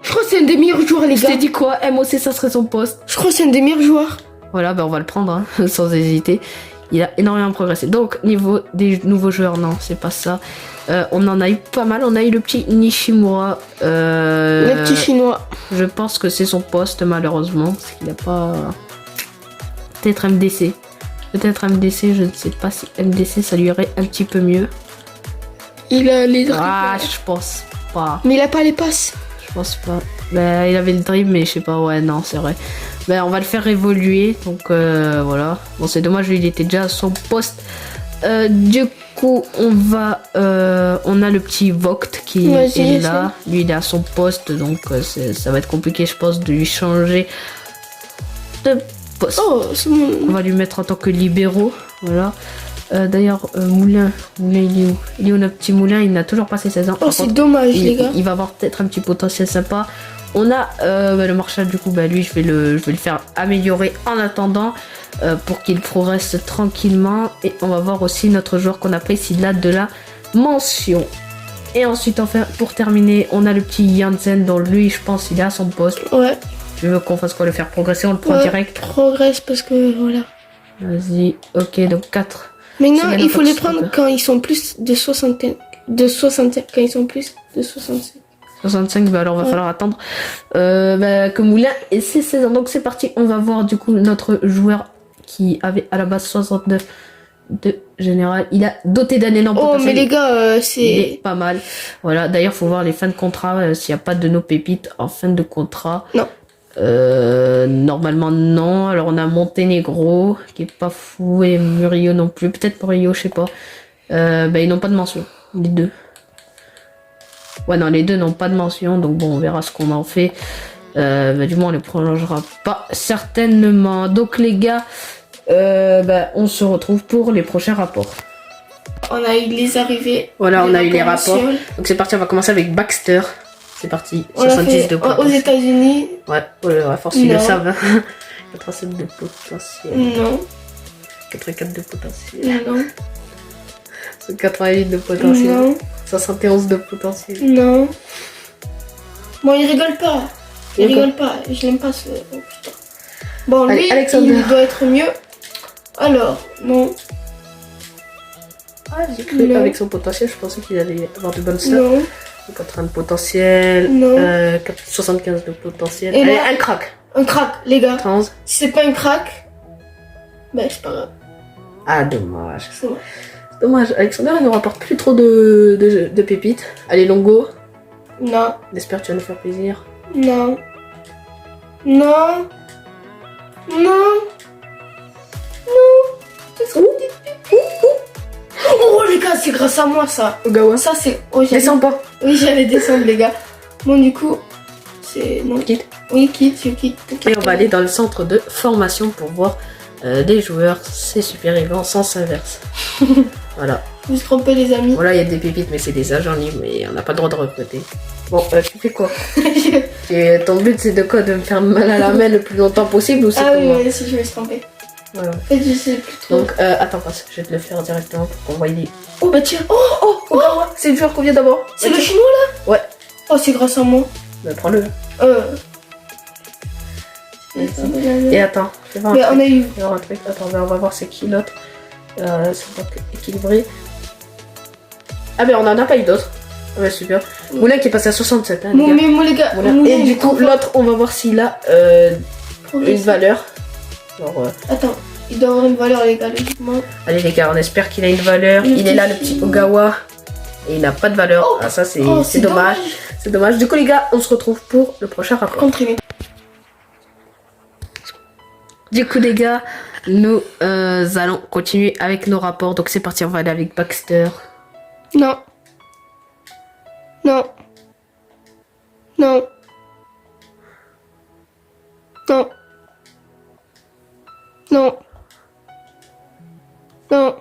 je crois que c'est un des meilleurs joueurs, les Je t'ai gars. dit quoi? MOC, ça serait son poste. Je crois que c'est un des meilleurs joueurs. Voilà, bah on va le prendre, hein, sans hésiter. Il a énormément progressé. Donc, niveau des nouveaux joueurs, non, c'est pas ça. On en a eu pas mal. On a eu le petit Nishimura. Le petit chinois. Je pense que c'est son poste, malheureusement. Parce qu'il a pas... Peut-être MDC. Peut-être MDC, je ne sais pas si MDC, ça lui irait un petit peu mieux. Il a les dribbles. Ah, je pense pas. Mais il a pas les passes. Je pense pas. Ben, il avait le dribble, mais je sais pas. Ouais, non, c'est vrai. Ben, on va le faire évoluer. Donc, voilà. Bon, c'est dommage, il était déjà à son poste. Du coup, on a le petit Vogt qui Vas-y, est essaie. là. Lui, il est à son poste. Donc, ça va être compliqué, je pense, de lui changer de poste. Oh, c'est On bon. va lui mettre en tant que libéraux. Voilà. D'ailleurs, Moulin, il est où? Il est où notre petit Moulin? Il n'a toujours pas ses 16 ans. Oh, Par c'est contre, dommage, les gars. il va avoir peut-être un petit potentiel sympa. On a le Marshall, du coup, bah, lui, je vais le faire améliorer en attendant pour qu'il progresse tranquillement. Et on va voir aussi notre joueur qu'on a pris, s'il a de la mention. Et ensuite, enfin, pour terminer, on a le petit Janssen, dont lui, je pense, il est à son poste. Ouais. Tu veux qu'on fasse quoi? Le faire progresser? On le prend Ouais, direct? progresse parce que voilà. Vas-y, ok, donc 4. Mais C'est non, bien il faut les parti, prendre quand ils sont plus de 65. Quand ils sont plus de 65. 65, bah alors va Ouais. falloir attendre que Moulin ait ses 16 ans. Donc c'est parti, on va voir du coup notre joueur qui avait à la base 69 de général. Il a doté d'un énorme Oh, potentiel. mais les gars, Il est c'est. pas mal. Voilà, d'ailleurs faut voir les fins de contrat, s'il n'y a pas de nos pépites en fin de contrat. Non. Normalement non. Alors on a Monténégro qui est pas fou et Murillo non plus. Peut-être Murillo, je sais pas. Ils n'ont pas de mention, les deux. Ouais, non, les deux n'ont pas de mention, donc bon, on verra ce qu'on en fait. Du moins, on les prolongera pas certainement. Donc, les gars, on se retrouve pour les prochains rapports. On a eu les arrivées. Voilà, on a eu les informations. rapports. Donc, c'est parti, on va commencer avec Baxter. C'est parti, On l'a 70 fait de aux potentiel. États-Unis. Ouais, à force, ils le Non. savent. 87 de potentiel. Non. 84 de potentiel. Non. 88 de potentiel. Non. 71 de potentiel. Non. Bon, il rigole pas. Il D'accord. rigole pas. Je l'aime pas ce. Oh, putain. Bon, Allez, lui, Alexander. il doit être mieux. Alors, non. Ah, j'ai cru Non. avec son potentiel, je pensais qu'il allait avoir de bonnes stats. Non. 80 de potentiel, Non. 75 de potentiel. Et Allez, là- un crack. Un crack, les gars. 30. Si c'est pas un crack, ben c'est pas grave. Ah, dommage. C'est bon. Dommage, Alexander, il nous rapporte plus trop de pépites. Allez, Longo. Non. J'espère que tu vas nous faire plaisir. Non. Non. Non. Oh les gars, c'est grâce à moi ça. Ogawa. Ça c'est. Oh, Descends pas. Oui, j'allais descendre les gars. Bon du coup, c'est. Non. Quitte. Oui, quitte, je quitte. Et on va aller dans le centre de formation pour voir des joueurs. C'est super, ils vont en sens inverse. Voilà. Vous vous trompez les amis. Voilà, il y a des pépites, mais c'est des agents libres, mais on n'a pas le droit de recruter. Bon, tu fais quoi? Et ton but c'est de quoi? De me faire mal à la main le plus longtemps possible ou c'est Ah oui, comment? oui, si je vais se tromper. Voilà. En fait, je sais plus trop. Donc, attends, passe, je vais te le faire directement pour qu'on voie les... Oh bah tiens. Oh, c'est le joueur qu'on vient d'abord. C'est le chinois là? Ouais. Oh, c'est grâce à moi. Bah, prends-le. Et attends, fais voir un Mais truc. on a eu. Fais voir un truc. Attends, on va voir c'est qui l'autre. C'est donc équilibré. Ah ben on en a pas eu d'autres. Ah ben super. Moulin qui est passé à 67 hein, les gars. Mais moi les gars. Moulin. Moulin, Et il du est coup trop fort. l'autre on va voir s'il a une valeur. Genre, Attends, il doit avoir une valeur les gars, logiquement. allez les gars, on espère qu'il a une valeur. Il est là le petit Ogawa. Et il n'a pas de valeur. Oh, ah ça c'est oh, c'est dommage. C'est dommage. Du coup les gars, on se retrouve pour le prochain rapport. Contribue. Du coup les gars, nous allons continuer avec nos rapports. Donc c'est parti, on va aller avec Baxter. Non. Non. Non. Non. Non. Non.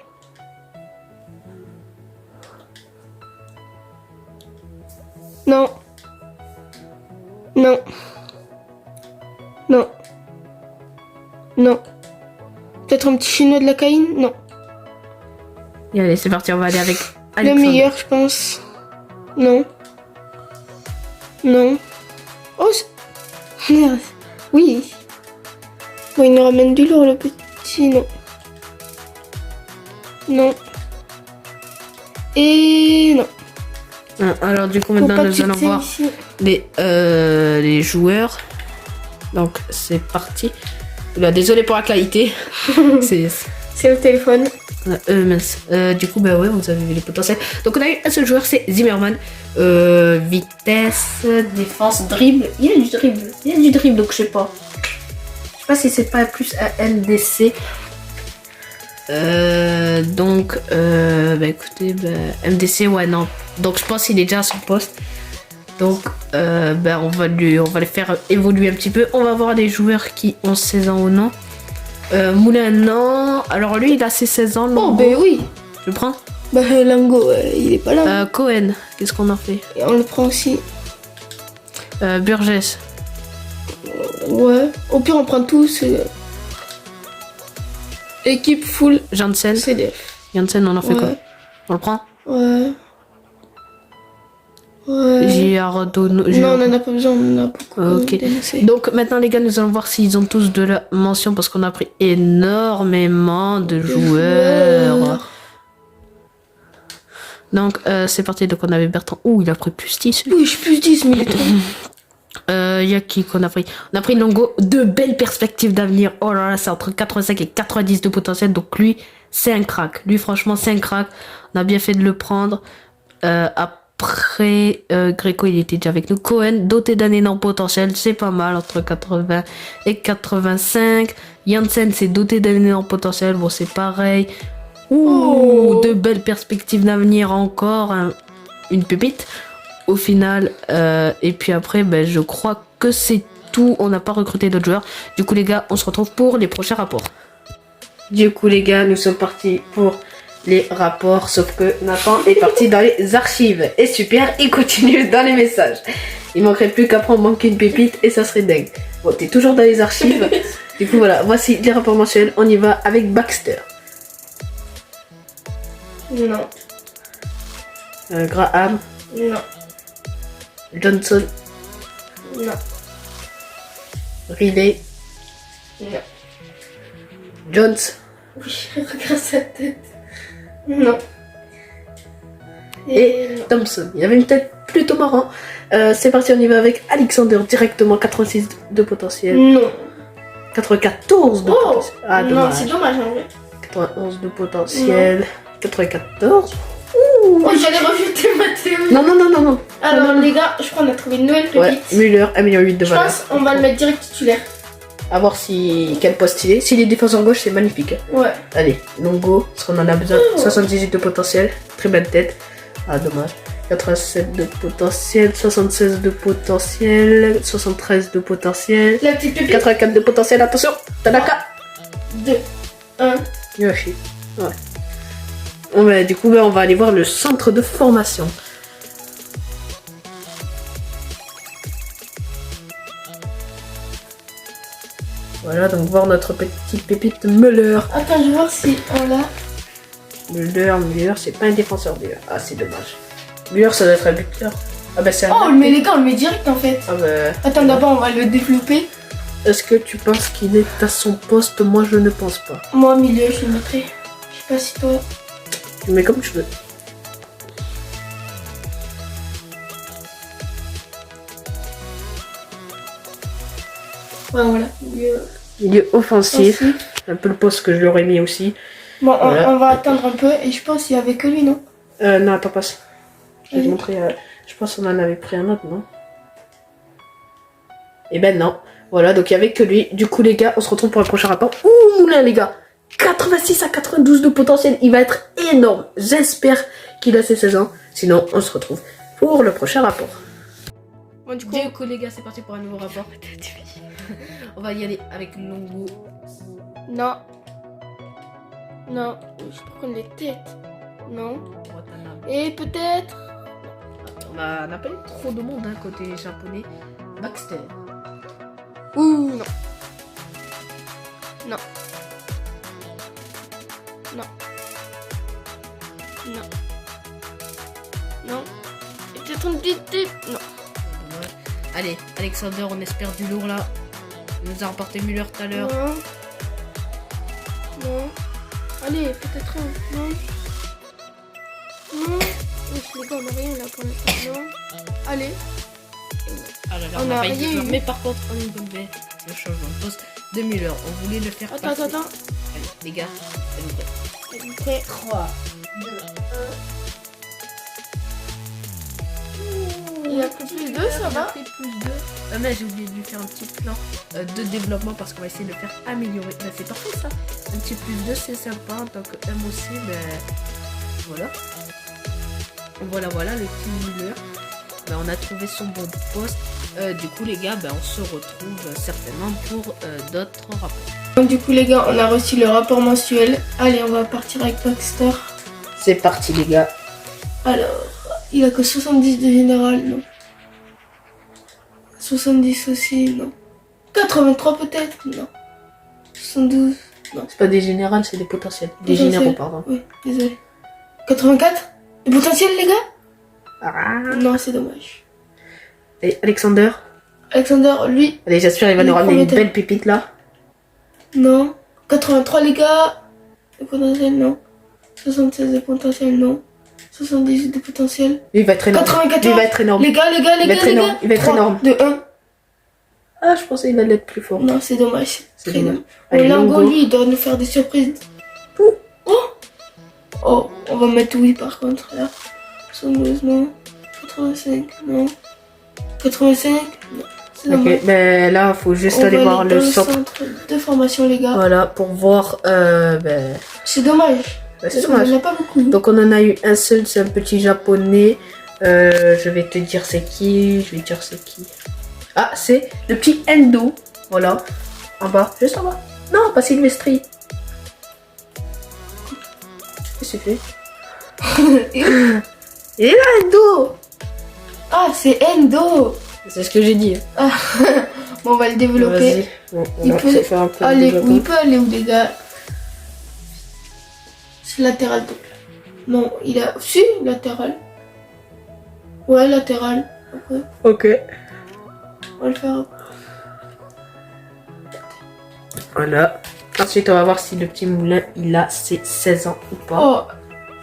Non. Non. Non. Non. Peut-être un petit chinois de la caïne? Non. Et allez, c'est parti, on va aller avec Le Alexandre. meilleur, je pense. Non. Non. Oh, merde. Oui. Bon, il nous ramène du lourd, le petit. Non. Non. Et non. Alors du coup Faut maintenant pas nous allons tilter voir ici. les joueurs. Donc c'est parti. Là, désolé pour la qualité. c'est C'est le téléphone. mince. Du coup bah ouais vous avez vu les potentiels. Donc on a eu un seul joueur, c'est Zimmerman. Vitesse, défense, dribble. Il y a du dribble. Il y a du dribble donc je sais pas. Je sais pas si c'est pas plus un MDC. Donc bah écoutez MDC ouais non. Donc je pense qu'il est déjà à son poste. Donc on va le faire évoluer un petit peu. On va voir des joueurs qui ont 16 ans ou non. Moulin non. Alors lui il a ses 16 ans. Oh, Longo. ben oui. Je le prends. Bah, Lango, il est pas là. Cohen, qu'est-ce qu'on en fait? Et on le prend aussi. Burgess. Ouais. Au pire, on prend tous. Équipe full Janssen. CDF. Janssen on en fait Ouais. quoi? On le prend? Ouais. Ouais. Girardot. Non, on en a pas besoin, on en a beaucoup. Ok. dénoncé. Donc maintenant les gars nous allons voir s'ils ont tous de la mention parce qu'on a pris énormément de joueurs. Donc c'est parti, donc on avait Bertrand. Ouh il a pris plus 10. Oui, je suis plus 10 minutes. Il y a qui qu'on a pris? On a pris Longo, de belles perspectives d'avenir. Oh là là, c'est entre 85 et 90 de potentiel. Donc lui, c'est un crack. Lui, franchement, c'est un crack. On a bien fait de le prendre. Après, Greco, il était déjà avec nous. Cohen, doté d'un énorme potentiel. C'est pas mal, entre 80 et 85. Janssen, c'est doté d'un énorme potentiel. Bon, c'est pareil. Ouh, Oh. de belles perspectives d'avenir encore. Une pépite. Au final, et puis après, je crois que c'est tout. On n'a pas recruté d'autres joueurs. Du coup, les gars, on se retrouve pour les prochains rapports. Du coup, les gars, nous sommes partis pour les rapports. Sauf que Nathan est parti dans les archives. Et super, il continue dans les messages. Il manquerait plus qu'après on manque une pépite et ça serait dingue. Bon, t'es toujours dans les archives. Du coup, voilà, voici les rapports mensuels. On y va avec Baxter. Non. Graham. Non. Johnson. Non. Riley. Non. Jones. Oui, regarde sa tête. Non. Et non. Thompson. Il avait une tête plutôt marrant. C'est parti, on y va avec Alexander directement. 86 de potentiel. Non. 94 de Oh potentiel. Ah, non, dommage. c'est dommage en vrai. 91 de potentiel. 94. Oh, j'allais rejeter ma théorie. Non, non, non, non, non. Alors, les gars, je crois qu'on a trouvé une nouvelle Ouais, pépite. Müller, 1,8 million de Je valeur. pense qu'on va le mettre direct titulaire. À voir si quel poste il est. S'il est défenseur gauche, c'est magnifique. Ouais. Allez, Longo, parce qu'on en a besoin. 78 de potentiel. Très belle tête. Ah, dommage. 87 de potentiel, 76 de potentiel, 73 de potentiel, La petite pépite. 84 de potentiel, attention, Tanaka. 2, 1. Yoshi. Ouais. Bon, bah, du coup, on va aller voir le centre de formation. Voilà, donc voir notre petite pépite Müller. Attends, je vais voir si on l'a. Müller, c'est pas un défenseur Müller. Ah, c'est dommage. Müller, ça doit être un buteur. Ah bah c'est un... Oh, mais les gars, on le met direct en fait. Ah bah... Attends, d'abord, on va le développer. Est-ce que tu penses qu'il est à son poste? Moi, je ne pense pas. Moi, milieu, je le mettrai. Je sais pas si toi. Tu mets comme tu veux. Ouais, voilà. Milieu. Milieu offensif. Aussi. Un peu le poste que je lui aurais mis aussi. Bon, Voilà. on va attendre un peu et je pense qu'il y avait que lui, non? Non, attends, passe. Je vais te Vas-y. montrer. Je pense qu'on en avait pris un autre, non? Eh ben non. Voilà, donc il n'y avait que lui. Du coup, les gars, on se retrouve pour le prochain rapport. Ouh, là, les gars. 86 à 92 de potentiel. Il va être énorme. J'espère qu'il a ses 16 ans. Sinon, on se retrouve pour le prochain rapport. Bon, du coup, les gars, c'est parti pour un nouveau rapport. On va y aller avec Longo. non. Non. Je peux prendre les têtes. Non. Et peut-être. On n'a pas eu trop de monde côté japonais. Baxter. Ouh, non. Non. Non. Non. Non. Et peut-être une petite tête. Non. Allez, Alexander, on espère du lourd là. Il nous a rapporté Müller tout à l'heure. Non. Non. Allez, peut-être un. Non. Non. Wesh, les gars, on a rien là pour l'instant. Non. Allez. Ah là là, On on n'a a pas eu de rien joueur. eu. Mais par contre, on a une bonne bête. Le changement de poste de Müller. On voulait le faire Attends, passer. attends, attends. Allez, les gars, s'il vous plaît. Allez, prêt. 3, 2, 1. Il a pris plus 2, ça va. Plus 2. Mais j'ai oublié de lui faire un petit plan de développement parce qu'on va essayer de le faire améliorer. Ben, c'est parfait ça. Un petit plus 2, c'est sympa. En tant que M aussi, ben voilà. Voilà le petit Müller. Ben, on a trouvé son bon poste. Du coup, les gars, ben, on se retrouve certainement pour d'autres rapports. Donc du coup les gars, on a reçu le rapport mensuel. Allez, on va partir avec Baxter. C'est parti, les gars. Alors, il a que 70 de général, non. 70 aussi, non. 83 peut-être, non. 72, non. C'est pas des générales, c'est des potentiels. Des Potentiel. généraux, pardon. Oui, désolé. 84 de potentiel les gars. Ah. Non, c'est dommage. Et Alexander. Alexander, lui, Allez, j'espère qu'il va Le nous ramener une premier belle pépite là. non. 83 les gars. De potentiel, non. 76 de potentiel, non. 78 de potentiel. Lui, il va être énorme. 94. Lui, il va être énorme. Les gars, Il va être énorme, il va être 3, énorme. 2, 1. Ah, je pensais qu'il allait être plus fort. Non, c'est dommage. C'est Très dommage. dommage. Allez, Lango, Longo. lui, il doit nous faire des surprises. Ouh. Oh, on va mettre oui par contre là. 72, non. 85, non. 85, non. C'est dommage. Ok, ben là, faut juste On aller va voir aller le dans centre. de formation, les gars. Voilà, pour voir. Ben, C'est dommage. c'est On dommage. en a pas beaucoup. Donc, on en a eu un seul, c'est un petit japonais. Je vais te dire c'est qui. Je vais te dire c'est qui. Ah, c'est le petit Endo. Voilà. En bas, juste en bas. Non, pas Sylvestri. Qu'est-ce que c'est fait? Il est là, Endo. Ah, c'est Endo. C'est ce que j'ai dit. Ah. Bon, on va le développer. Vas-y. Bon, on Il va peut faire un peu de aller où? développement. Il peut aller où, les gars? C'est latéral donc. Non, il a. Si, latéral. Ouais, latéral. Ok, Ok. on va le faire. Voilà. Ensuite, on va voir si le petit moulin, il a ses 16 ans ou pas. Oh,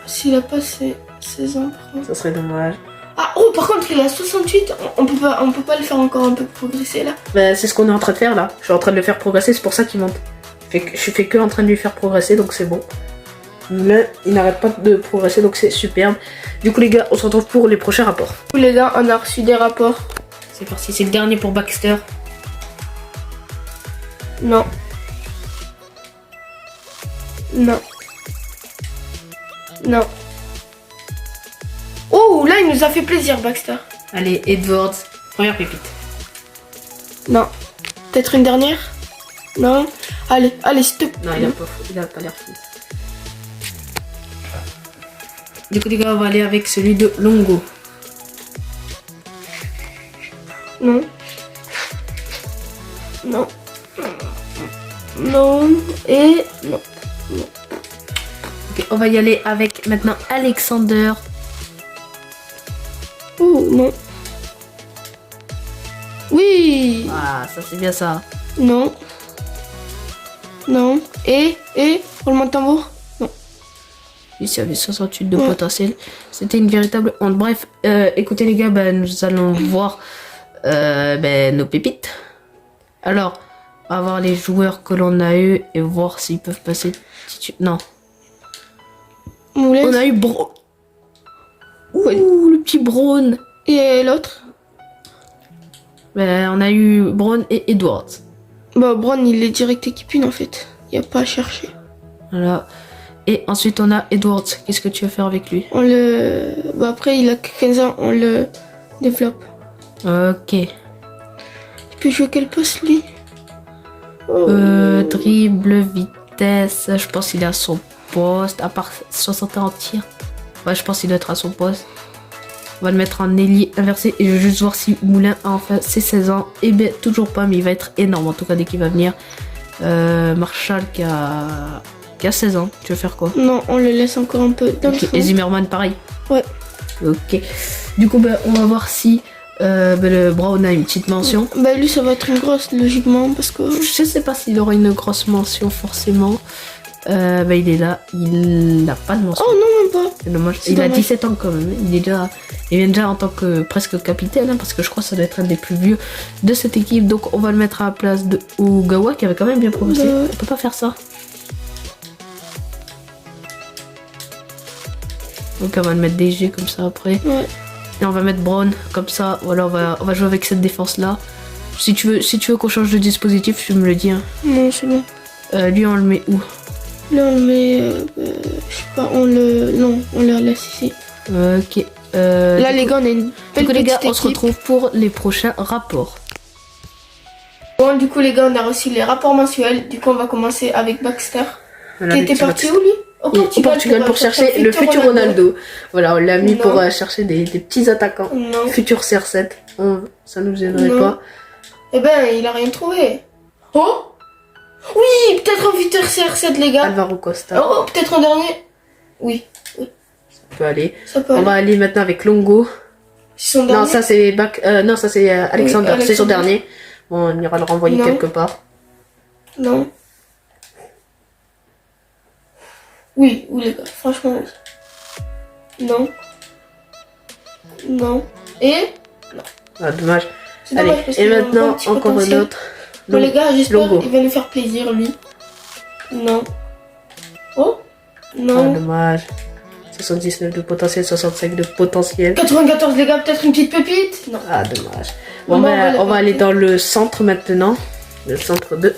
s'il a pas ses 16 ans, par contre. Ça serait dommage. Ah, oh, par contre, il a 68. On peut pas le faire encore un peu progresser là. Ben, c'est ce qu'on est en train de faire là. Je suis en train de le faire progresser, c'est pour ça qu'il monte. Je fais que en train de lui faire progresser, donc c'est bon. Moulin, il n'arrête pas de progresser, donc c'est superbe. Du coup, les gars, on se retrouve pour les prochains rapports. Du coup, les gars, on a reçu des rapports. C'est parti, c'est le dernier pour Baxter. Non. Non. Non. Oh, là, il nous a fait plaisir, Baxter. Allez, Edwards, première pépite. Non. Peut-être une dernière? Non. Allez, allez, s'il te plaît. Non, il a pas l'air fou. Du coup, les gars, on va aller avec celui de Longo. Non. Non. Non. Et non. Ok, on va y aller avec maintenant Alexander. Oh, non. Oui. Ah, ça c'est bien ça. Non. Non. Et roulement de tambour. Non. Lui, il avait 68 de Ouais. potentiel. C'était une véritable honte. Bref, écoutez les gars, nous allons voir nos pépites. Alors, on va voir les joueurs que l'on a eu et voir s'ils peuvent passer. Non. On laisse. On a eu Brown. Ouh, le petit Brown. Et l'autre? On a eu Brown et Edwards. Bah, Brown, il est direct équipe 1 en fait. Il n'y a pas à chercher. Voilà. Et ensuite, on a Edwards. Qu'est-ce que tu veux faire avec lui? On le. Bah, après, il a que 15 ans, on le développe. Ok. Il peut jouer quel poste lui? Dribble, vitesse. Je pense qu'il est à son poste. À part 61 en tir. Ouais, je pense qu'il doit être à son poste. On va le mettre en ailier inversé. Et je veux juste voir si Moulin a enfin ses 16 ans. Eh bien, toujours pas, mais il va être énorme. En tout cas, dès qu'il va venir. Marshall qui a 16 ans. Tu veux faire quoi? Non, on le laisse encore un peu dans le Ok. fond. Et Zimmerman, pareil. Ouais. Ok. Du coup, on va voir si le Brown a une petite mention. Bah, lui, ça va être une grosse, logiquement, parce que. Je sais pas s'il aura une grosse mention forcément. Il est là, il n'a pas de mention. Oh non, même pas. C'est dommage. c'est Il a dommage. 17 ans quand même. Il vient déjà en tant que presque capitaine, hein, parce que je crois que ça doit être un des plus vieux de cette équipe. Donc on va le mettre à la place de Ogawa qui avait quand même bien progressé. Ouais. On peut pas faire ça. Donc on va le mettre DG comme ça après. Ouais. Et on va mettre Brown comme ça. Voilà, on va jouer avec cette défense là. Si tu veux qu'on change de dispositif, tu me le dis. Hein. Non, c'est bon. Lui on le met où? Là, on le met. Je sais pas, on le. Non, on le laisse ici. Ok. Là, les gars, on a une Du belle coup, les gars, petite on se équipe. retrouve pour les prochains rapports. Bon, du coup, les gars, on a reçu les rapports mensuels. Du coup, on va commencer avec Baxter. Voilà, Qui le était petit parti Max. où lui? Au Au Portugal pour chercher le futur Ronaldo. Voilà, on l'a mis Non. pour chercher des petits attaquants. Non. Futur CR7. Ça nous gênerait Non. pas. Eh ben, il a rien trouvé. Oh? Oui, peut-être un futur CR7, les gars. Alvaro Costa, Oh, peut-être un dernier. Oui, ça peut aller. ça peut On aller. va aller maintenant avec Longo. C'est son Non, dernier. ça c'est Alexander. Oui, C'est son Alexander. dernier. Bon, on ira le renvoyer Non. quelque part. Non. Oui, les gars, franchement, oui. Non. Non. Et Ah, dommage. c'est Allez, dommage parce et qu'il a un bon maintenant, petit encore un potentiel. autre. Bon, les gars, j'espère Longo. qu'il va nous faire plaisir, lui. Non. Oh? Ah, Non. dommage. 79 de potentiel, 65 de potentiel. 94, les gars, peut-être une petite pépite? Non. Ah, dommage. Bon, Bon, on va on va aller dans le centre maintenant. Le centre de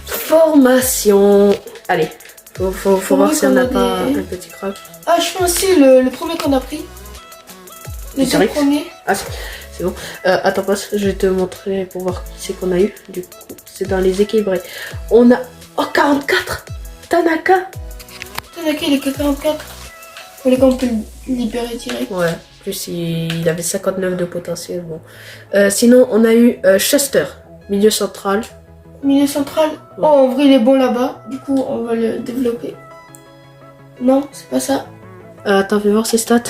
formation. Allez, faut voir si on n'a pas des- un petit crack. Ah, je pense aussi le premier qu'on a pris. Le deux Direct. premiers. Ah, c'est bon. Attends, passe, je vais te montrer pour voir qui c'est qu'on a eu. Du coup, c'est dans les équilibrés. On a. Oh, 44 Tanaka. Tanaka, il est que 44. Bon, les gars, on peut le libérer direct. Ouais, plus il avait 59 de potentiel. Bon. Sinon, on a eu Chester, milieu central. Milieu central. Ouais. Oh, en vrai, il est bon là-bas. Du coup, on va le développer. Non, c'est pas ça. Attends, fais voir ses stats.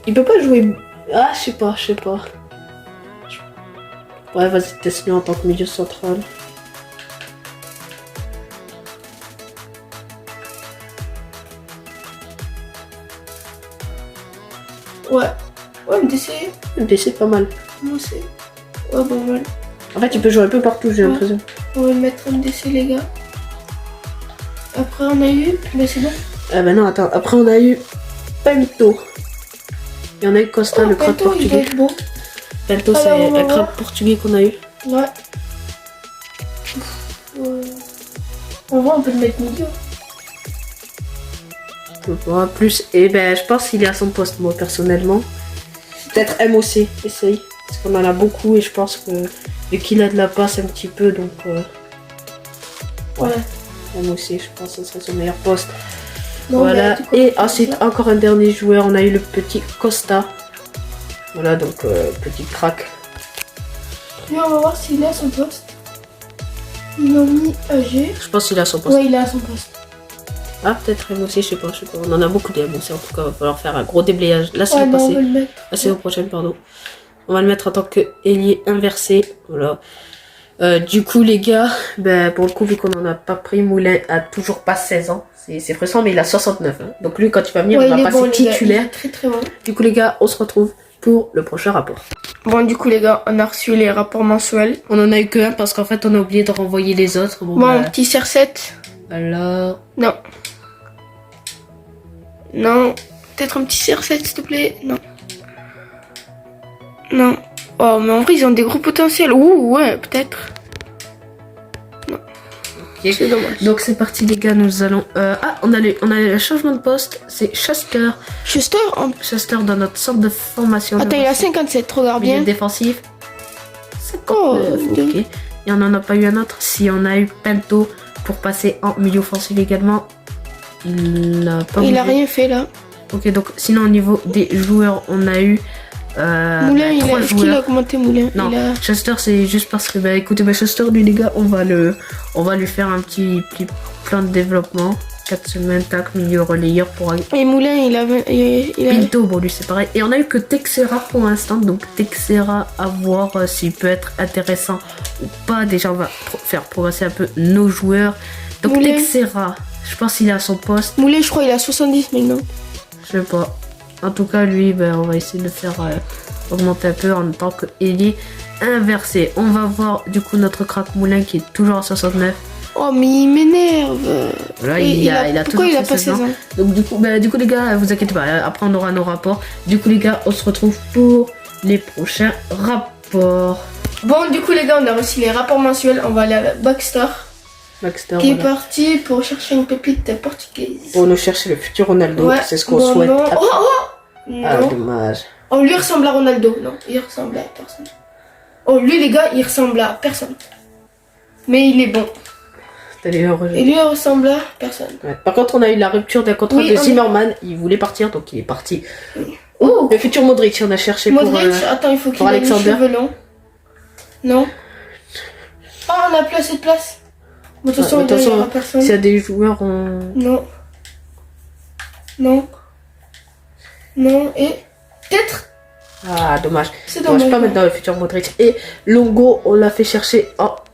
Il peut pas jouer. Ah, je sais pas. Ouais, vas-y, teste-le en tant que milieu central. Ouais. Ouais, MDC. C'est pas mal. Moi, c'est. Ouais, bon, mal. En fait, il peut jouer un peu partout, j'ai Ouais. l'impression. On va le mettre MDC, les gars. Après, on a eu. Mais c'est bon. Ah bah non, attends. Après, on a eu Pento. Et on a eu Costa, Oh, le crack Pinto, il doit portugais. être bon. Pento, Alors, c'est on va un voir. crack portugais qu'on a eu. Ouais. On voit, on peut le mettre milieu. Voilà, plus, et ben je pense qu'il est à son poste, moi personnellement. Peut-être MOC, essaye. Parce qu'on en a beaucoup et je pense que vu qu'il a de la passe un petit peu, donc Ouais. MOC, je pense que ce serait son meilleur poste. Bon, Voilà, bah, du coup, et on ensuite fait ça. encore un dernier joueur, on a eu le petit Costa. Voilà, donc petit crack. Lui, on va voir s'il est à son poste. Ils l'ont mis AG. Je pense qu'il est à son poste. Ouais, il est à son poste. Ah, peut-être MOC, je sais pas. On en a beaucoup des MOC, en tout cas, il va falloir faire un gros déblayage. Là, c'est Ouais, non, on passé. va le mettre. La saison prochaine, pardon. On va le mettre en tant que ailier inversé. Voilà. Du coup, les gars, ben, pour le coup, vu qu'on en a pas pris, Moulin a toujours pas 16 ans. C'est frustrant, mais il a 69. Hein. Donc lui, quand il va venir, Ouais, il va il est passer bon, les gars. Il titulaire. est très très bon. Du coup, les gars, on se retrouve pour le prochain rapport. Bon, du coup, les gars, on a reçu les rapports mensuels. On en a eu que un parce qu'en fait, on a oublié de renvoyer les autres. Bon, Bon, bah, petit CR7. alors... Non. Non. Peut-être un petit CR7, s'il te plaît. Non. Non. Oh, mais en vrai, ils ont des gros potentiels. Ouh, ouais, peut-être. Ok. C'est dommage. Donc c'est parti, les gars, nous allons... on a le changement de poste. C'est Schuster. Schuster, Schuster dans notre centre de formation. attends, il a 57, regarde Milieu bien. défensif. Oh, 59, ok. Et on n'en a pas eu un autre. Si on a eu Pinto pour passer en milieu offensif également. Il n'a pas Il a bougé. rien fait là. Ok, donc sinon au niveau des joueurs, on a eu Moulin, il trois a. Est-ce qu'il a joueurs. augmenté Moulin? Non, Il a... Chester c'est juste parce que écoutez, Chester lui les gars, on va lui faire un petit plan de développement. 4 semaines, tac, milieu relayeur pour Et Moulin, il a. Il a... Pinto, bon lui c'est pareil. Et on a eu que Texera pour l'instant, donc Texera à voir s'il peut être intéressant ou pas. Déjà on va faire progresser un peu nos joueurs. Donc Moulin. Texera, je pense qu'il est à son poste, Moulin, je crois, il a 70 maintenant. je sais pas. En tout cas lui, on va essayer de le faire augmenter un peu en tant que ailier inversé. On va voir du coup notre crack Moulin qui est toujours à 69. Oh, mais il m'énerve. Voilà, Et il a Pourquoi toujours il a ses pas 16 16 ans? Donc du coup les gars, vous inquiétez pas, après on aura nos rapports. Du coup les gars, on se retrouve pour les prochains rapports. Bon, du coup, les gars, on a reçu les rapports mensuels. On va aller à la Backstar, Baxter, qui est voilà. parti pour chercher une pépite portugaise. Pour nous chercher le futur Ronaldo, Ouais, c'est ce qu'on bon, souhaite. non. Oh, oh Ah, non. dommage. Oh, lui il ressemble à Ronaldo. Non, il ressemble à personne. Oh, lui, les gars, il ressemble à personne. Mais il est bon. T'as les Et lui, il ressemble à personne. Ouais. Par contre, on a eu la rupture d'un contrat Oui, de on est- Zimmerman. Il voulait partir, donc il est parti. Oh, Le futur Modric, on a cherché Modric, attends, il faut qu'il pour ait les Alexander. cheveux longs. Non. Oh, on a plus assez de place. Bon, de toute façon, de toute il y aura façon, personne. s'il y a des joueurs, on... Non. Non. Non. Et peut-être. Ah, dommage. C'est Bon, je dommage. peux pas mettre dans le futur Modric. Et Longo, on l'a fait chercher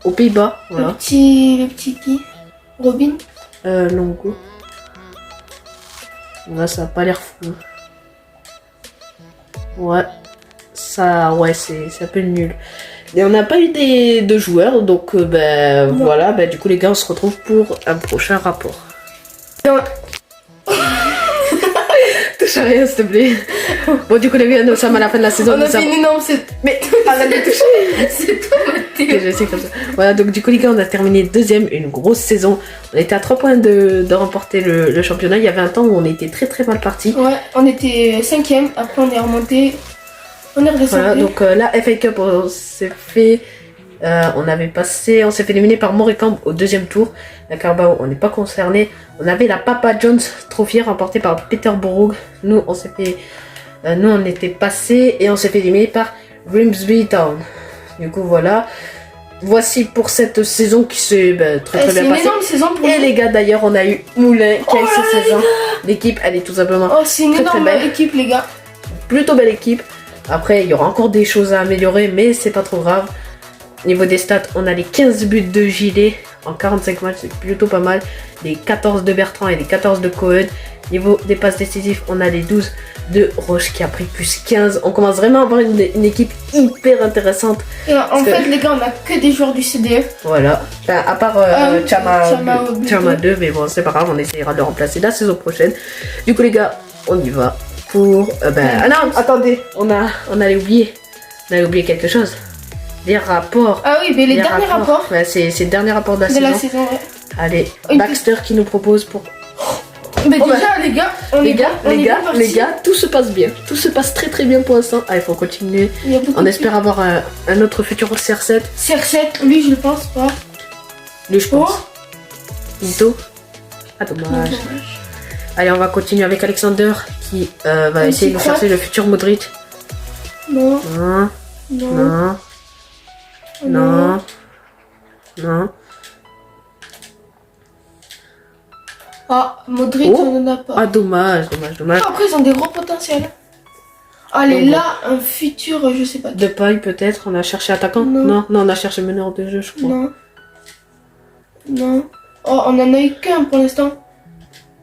aux Pays-Bas. Voilà. Le petit qui? Robin. Longo. Là, ça a pas l'air fou. Ouais. Ça, ouais, c'est un peu nul. Et on n'a pas eu de joueurs, donc Non. voilà. Du coup, les gars, on se retrouve pour un prochain rapport. Non. Touche à rien, s'il te plaît. Bon, du coup, les gars, nous sommes à la fin de la saison. On a Nous fait avons- une énorme. Mais Arrête de toucher. c'est tout, Mathéo. Ok, je sais comme ça. Voilà, donc du coup les gars, on a terminé deuxième, une grosse saison. On était à 3 points de remporter le championnat. Il y avait un temps où on était très très mal parti. Ouais, on était 5ème. Après, on est remonté. On est redescendu. Voilà, donc la FA Cup, on s'est fait... on s'est fait éliminer par Morecambe au deuxième tour. La Carabao, on n'est pas concerné. On avait la Papa John's Trophy remportée par Peterborough. Nous, on s'est fait... nous, on était passé et on s'est fait éliminer par Grimsby Town. Du coup, voilà. Voici pour cette saison qui s'est très Eh, très c'est bien une passée. énorme saison pour Et nous. les gars, d'ailleurs, on a eu Moulin qui a eu Oh ses là 16 ans. L'équipe, elle est tout simplement Oh, c'est une très, très énorme belle. équipe, les gars. plutôt belle équipe. Après, il y aura encore des choses à améliorer, mais c'est pas trop grave. Niveau des stats, on a les 15 buts de Gilet en 45 matchs, c'est plutôt pas mal. Les 14 de Bertrand et les 14 de Cohen. Niveau des passes décisives, on a les 12 de Roche qui a pris plus 15. On commence vraiment à avoir une équipe hyper intéressante. Et en Parce que- fait, les gars, on a que des joueurs du CDF. Voilà. Enfin, à part Chama Chama 2, mais bon, c'est pas grave, on essayera de le remplacer la saison prochaine. Du coup, les gars, on y va pour. Ah non, attendez, on allait oublier. On allait oublier quelque chose. Les rapports. Ah oui, mais les derniers rapports Ouais, c'est le dernier rapport de la de saison. la saison, ouais. Allez, Une Baxter qui nous propose pour... Mais Oh, déjà, les gars, on est bien partis. tout se passe bien. Tout se passe très très bien pour l'instant. Allez, faut continuer. Il y a beaucoup On de espère avoir un autre futur CR7. CR7, lui, je le pense pas. Lui, je pense. Oh. Nito. Ah, dommage. Dommage. Allez, on va continuer avec Alexander qui va Un essayer de petit chercher le futur Modric. Non, Non, non, non, non, non. Ah, Modric, Oh. on en a pas. Ah, dommage, dommage, dommage. Après, ils ont des gros potentiels. Allez, Bon, là, un futur, je sais pas. De paille peut-être, on a cherché attaquant. Non. Non, on a cherché meneur de jeu, je crois. Non. Non. Oh, on en a eu qu'un pour l'instant.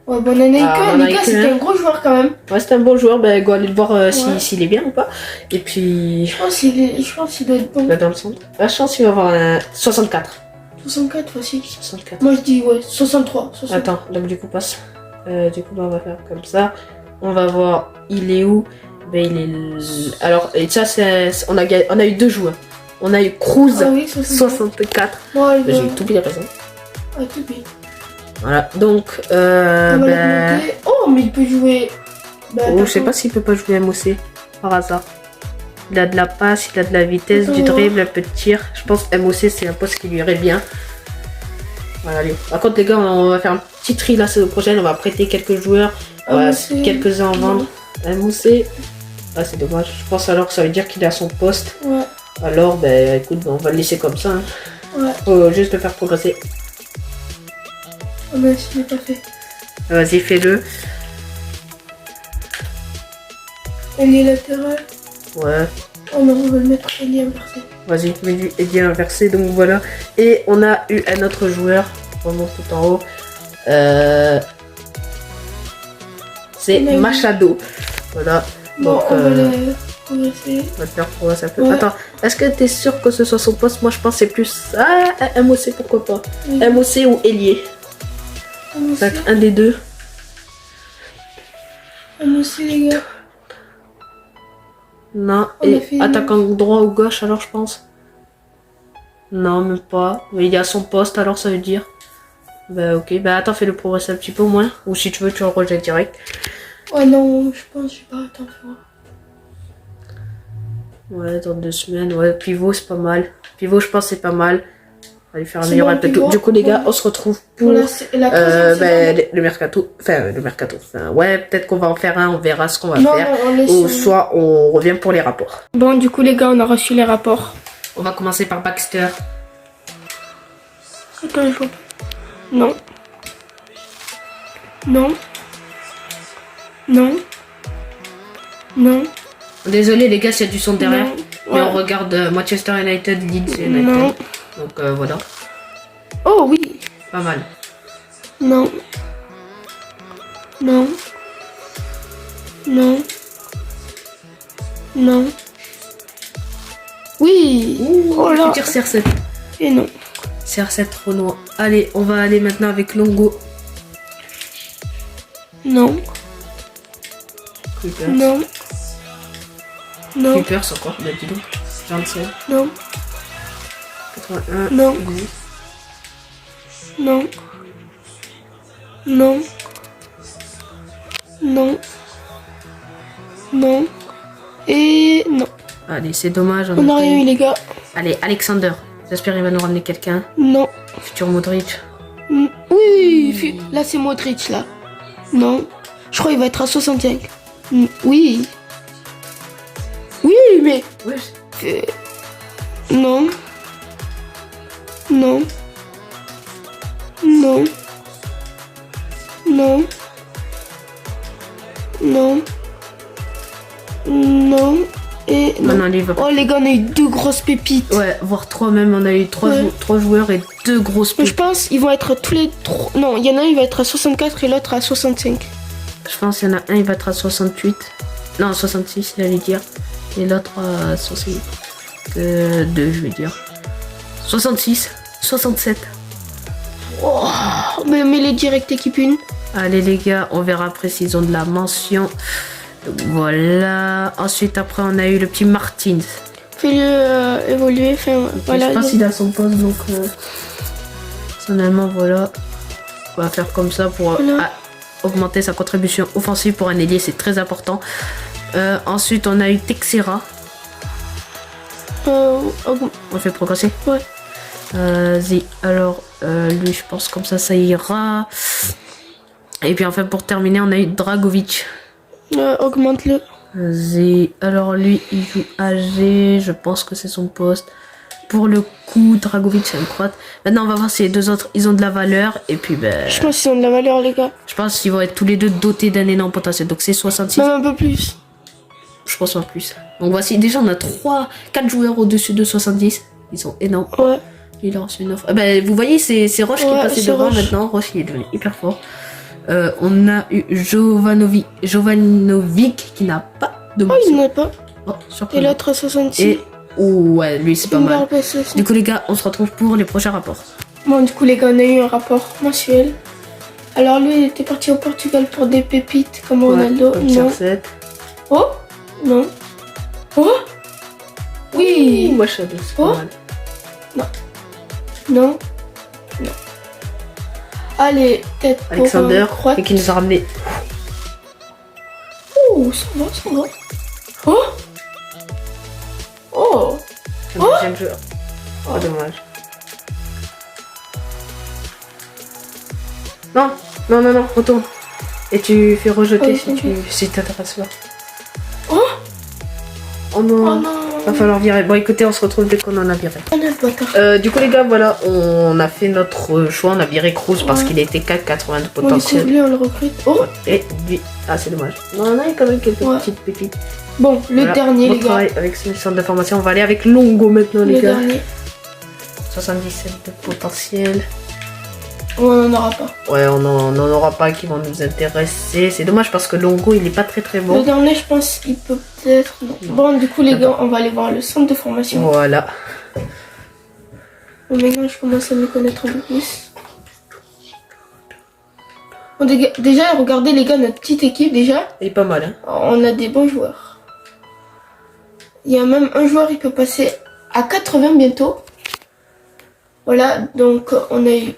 Ouais, bon, on en a eu Ah, qu'un. on en a Les eu gars, qu'un. c'était un gros joueur quand même. Ouais, c'est un bon joueur, ben go aller le voir Ouais. s'il est bien ou pas. Et puis, Je pense qu'il doit être bon. là dans le centre. La chance, il va avoir un 64. 64 facile. 64. Moi, je dis, ouais, 63. 63. Attends, donc du coup, passe. Du coup, ben, on va faire comme ça. On va voir, il est où? Ben, il est. Alors, et ça, on a eu deux joueurs. On a eu Cruz, Ah oui, 64. 64. Ouais, J'ai tout bien raison. Ah, tout bien. Voilà, donc, On va le ben. monter. Oh, mais il peut jouer. Bah, Oh, je sais pas s'il peut pas jouer MOC par hasard. Il a de la passe, il a de la vitesse, du Attends. dribble, un peu de tir. Je pense que MOC c'est un poste qui lui irait bien. Voilà, allez. Par contre, les gars, on va faire un petit tri la saison prochaine. On va prêter quelques joueurs, voilà, MOC. quelques-uns en vendre. MOC, ah, c'est dommage. Je pense alors que ça veut dire qu'il est à son poste. Ouais, Alors, ben écoute, on va le laisser comme ça. Hein. ouais. Faut juste le faire progresser. Oh, mais je l'ai pas fait. Vas-y, fais-le. Ailier latéral. Ouais. Oh non, on va le mettre ailier inversé. Vas-y, mets-lui ailier inversé, donc voilà. Et on a eu un autre joueur, on monte tout en haut. C'est On a eu- Machado. Voilà. Bon, Donc, on va le progresser. on va le faire progresser un peu. Ouais. Attends, est-ce que t'es sûr que ce soit son poste? Moi je pense que c'est plus. Ah, un MOC, pourquoi pas. Oui. MOC ou ailier. Ça va être un des deux. MOC, les gars. Non, On a et fait- attaquant droit ou gauche alors je pense. Non, même pas. Mais il y a son poste alors ça veut dire. Bah ok, bah attends, fais-le progresser un petit peu au moins. Ou si tu veux, tu le rejettes direct. Oh non, je pense, je sais pas, attends, tu vois. Ouais, dans 2 semaines. Ouais, pivot c'est pas mal. Pivot, je pense c'est pas mal. On va lui faire C'est améliorer bon, un peu pivot. tout. Du coup, les gars, Ouais. on se retrouve pour Voilà, c'est la troisième saison. le mercato. Enfin, le mercato. Enfin, ouais, peut-être qu'on va en faire un, on verra ce qu'on va Non, faire. non, on laisse. Ou soit on revient pour les rapports. Bon, du coup, les gars, on a reçu les rapports. On va commencer par Baxter. Attends, je vois pas. Non. Non. Non. Non. Désolé les gars s'il y a du son derrière. Non. Mais Ouais. on regarde Manchester United, Leeds United. Non. Donc voilà, Oh oui. pas mal. Non. Non. Non. Non. Oui. Oh là. Futur CR7. Et non. CR7 Renoir. Allez, on va aller maintenant avec Longo. Non. Creepers. Non. Non. Creepers encore, bah dis donc. 27, Non. 81. Non. 10. Non. Non. Non. Non. Et non. Allez, c'est dommage. On n'a rien eu, les gars. Allez, Alexander. J'espère qu'il va nous ramener quelqu'un. Non. Futur Modric. Oui, là c'est Modric là. Non. Je crois qu'il va être à 65. Oui. Oui, mais. Oui. Non. Non. Non. Non. Non. Non. Et non. Maintenant, lui, il va. Oh les gars, on a eu 2 grosses pépites. Ouais, voire 3 même. On a eu 3 Ouais. joueurs et 2 grosses Mais je pipes. pense qu'ils vont être tous les 3. Non, il y en a un, il va être à 64 et l'autre à 65. Je pense qu'il y en a un, il va être à 68. Non, 66, il allait dire. Et l'autre à 62, je vais dire. 66, 67. Oh, mais les direct équipe 1. Allez les gars, on verra après s'ils ont de la mention. Donc, voilà. Ensuite, après, on a eu le petit Martins. Fais-le évoluer. Enfin, voilà. Je sais pas s'il a son poste, donc Personnellement, voilà. On va faire comme ça pour augmenter sa contribution offensive pour un ailier. C'est très important. Ensuite, on a eu Texera. On fait progresser. Ouais. Alors, lui, je pense comme ça ira. Et puis enfin, pour terminer, on a eu Dragovic. Augmente-le. Alors lui, il joue AG. Je pense que c'est son poste. Pour le coup, Dragovic, c'est une croate. Maintenant, on va voir si les deux autres, ils ont de la valeur. Et puis, ben... Je pense qu'ils ont de la valeur, les gars. Je pense qu'ils vont être tous les deux dotés d'un énorme potentiel. Donc, c'est 66. Même un peu plus. Je pense en plus. Donc, voici. Déjà, on a 4 joueurs au-dessus de 70. Ils sont énormes. Ouais. Il a reçu une offre. Vous voyez, c'est Roche qui est passé devant Roche. maintenant. Roche, il est devenu hyper fort. On a eu Jovanovic qui n'a pas de Oh, il n'en a pas. Oh, Et surprenant. l'autre 66. Et ouais, lui, c'est pas mal. Aussi. Du coup, les gars, on se retrouve pour les prochains rapports. Bon, du coup, les gars, on a eu un rapport mensuel. Alors, lui, il était parti au Portugal pour des pépites comme Ronaldo. Comme Non. CR7. Oh non. Oh oui. Moi, Shadow, c'est pas Oh. mal. Non. Non. Allez, tête pour Alexander, croate. et qui nous a ramené. Oh, ça va, ça va. Oh oh Un deuxième joueur. Oh, dommage. Non, non, non, non, retourne. Et tu fais rejeter si t'intéresses pas. Oh Oh non. Oh non. Va falloir virer. Bon, écoutez, on se retrouve dès qu'on en a viré. Oh non, bâtard. Du coup, les gars, voilà, on a fait notre choix. On a viré Cruz parce qu'il était 4,80 de Bon, du coup, potentiel. lui, on le recrute. Oh Et lui, ah, c'est dommage. Non, on a quand même quelques petites pépites. bon, le Voilà, dernier, bon les gars. travail avec ce centre de formation. On va aller avec Longo maintenant, les Le gars. dernier. 77 de potentiel. On n'en aura pas. Ouais, on n'en aura pas qui vont nous intéresser. C'est dommage parce que Longo, il est pas très très Le bon. dernier, je pense qu'il peut peut-être. Non. Bon, du coup, les gars, on va aller voir le centre de formation. Voilà. Bon, maintenant, je commence à me connaître un peu plus. Bon, déjà, regardez, les gars, notre petite équipe, déjà, Il est pas mal, hein. on a des bons joueurs. Il y a même un joueur, il peut passer à 80 bientôt. Voilà, donc on a eu.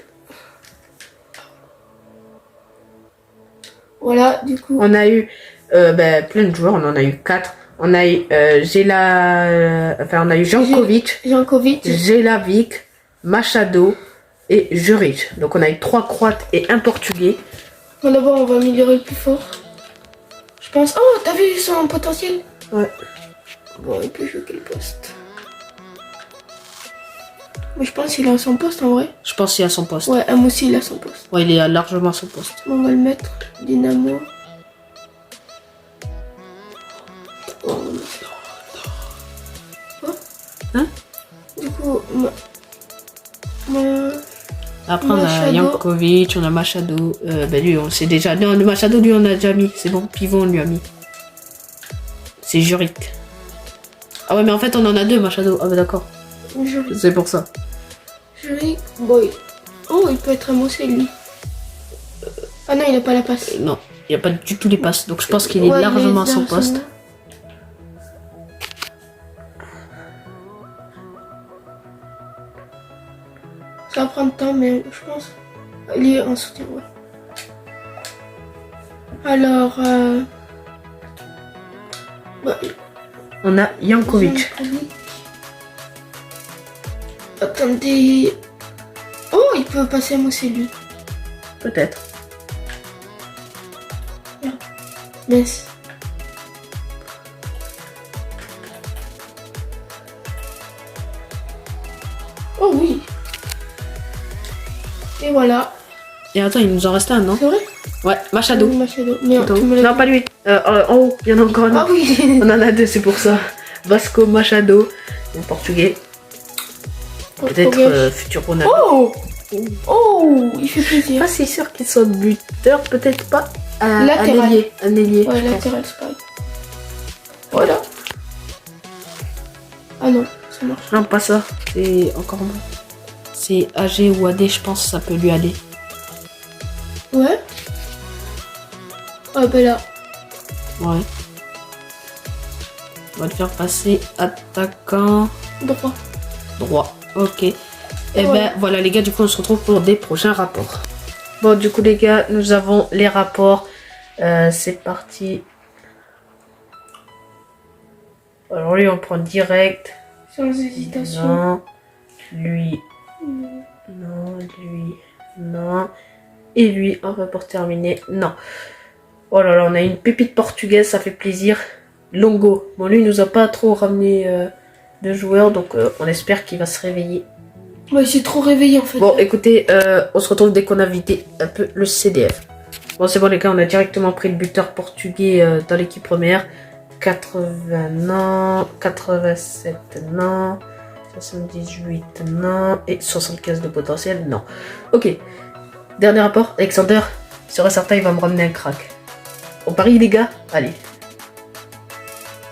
Voilà, du coup. On a eu plein de joueurs, on en a eu 4. On a eu on a eu Jankovic, Jankovic. Jelavic, Machado et Juric. Donc on a eu 3 Croates et un Portugais. Bon, d'abord, on va améliorer le plus fort. Je pense. Oh, t'as vu son potentiel? Ouais. Bon, il peut jouer quel poste? Moi, je pense qu'il a son poste en vrai. Je pense qu'il a son poste. Ouais, Am aussi, il a son poste. Ouais, il est largement à son poste. Bon, on va le mettre. Dynamo. Oh, Hein? Du coup, Après, on a Machado. Jankovic, on a Machado. Lui, on sait déjà. Non, le Machado, lui, on a déjà mis. C'est bon, pivot, on lui a mis. C'est Juric. Ah ouais, mais en fait, on en a 2, Machado. Ah bah d'accord. Juric. C'est pour ça. Juric. Boy. Oh, il peut être amossé, lui. Ah non, il n'a pas la passe. Non, il n'y a pas du tout les passes. Donc je pense qu'il est Ouais, largement à il est son largement. poste. Ça va prendre temps, mais je pense. Il est en soutien, ouais. Alors, On a Jankovic. Attendez. Oh, il peut passer à Mossé, lui. Peut-être. Mince. Oh oui. Et voilà. Et attends, il nous en reste un, non? C'est vrai? Ouais, Machado. Machado. Mais Attends. tu me l'as Non, dit. pas lui. En haut, il y en a encore un. Ah oui. On en a 2, c'est pour ça. Vasco Machado, en portugais. Peut-être futur Ronaldo. Oh. Oh, il fait plaisir. Pas si sûr qu'il soit buteur, peut-être pas. Un Latéral. ailier. Un ailier. Ouais, je pense. latéral, c'est pareil. Voilà. Ah non, ça marche. Non, pas ça. C'est encore moins. C'est AG ou AD, je pense que ça peut lui aller. Ouais. Ah ben là. Ouais. On va le faire passer attaquant Droit. droit. Ok. Et ben voilà les gars, du coup on se retrouve pour des prochains rapports. Bon du coup les gars, nous avons les rapports. C'est parti. Alors lui on prend direct. Sans hésitation. Non. Lui. Non. Lui. Non. Et lui, on va pour terminer. Non. Oh là là, on a une pépite portugaise, ça fait plaisir. Longo. Bon lui il nous a pas trop ramené de joueurs, donc on espère qu'il va se réveiller. Ouais, j'ai trop réveillé en fait. Bon, écoutez, on se retrouve dès qu'on a vidé un peu le CDF. Bon, c'est bon les gars, on a directement pris le buteur portugais dans l'équipe première. 80 non, 87 non, 78 non, et 75 de potentiel non. Ok, dernier rapport, Alexander, sûr et certain il va me ramener un crack. On parie les gars? Allez.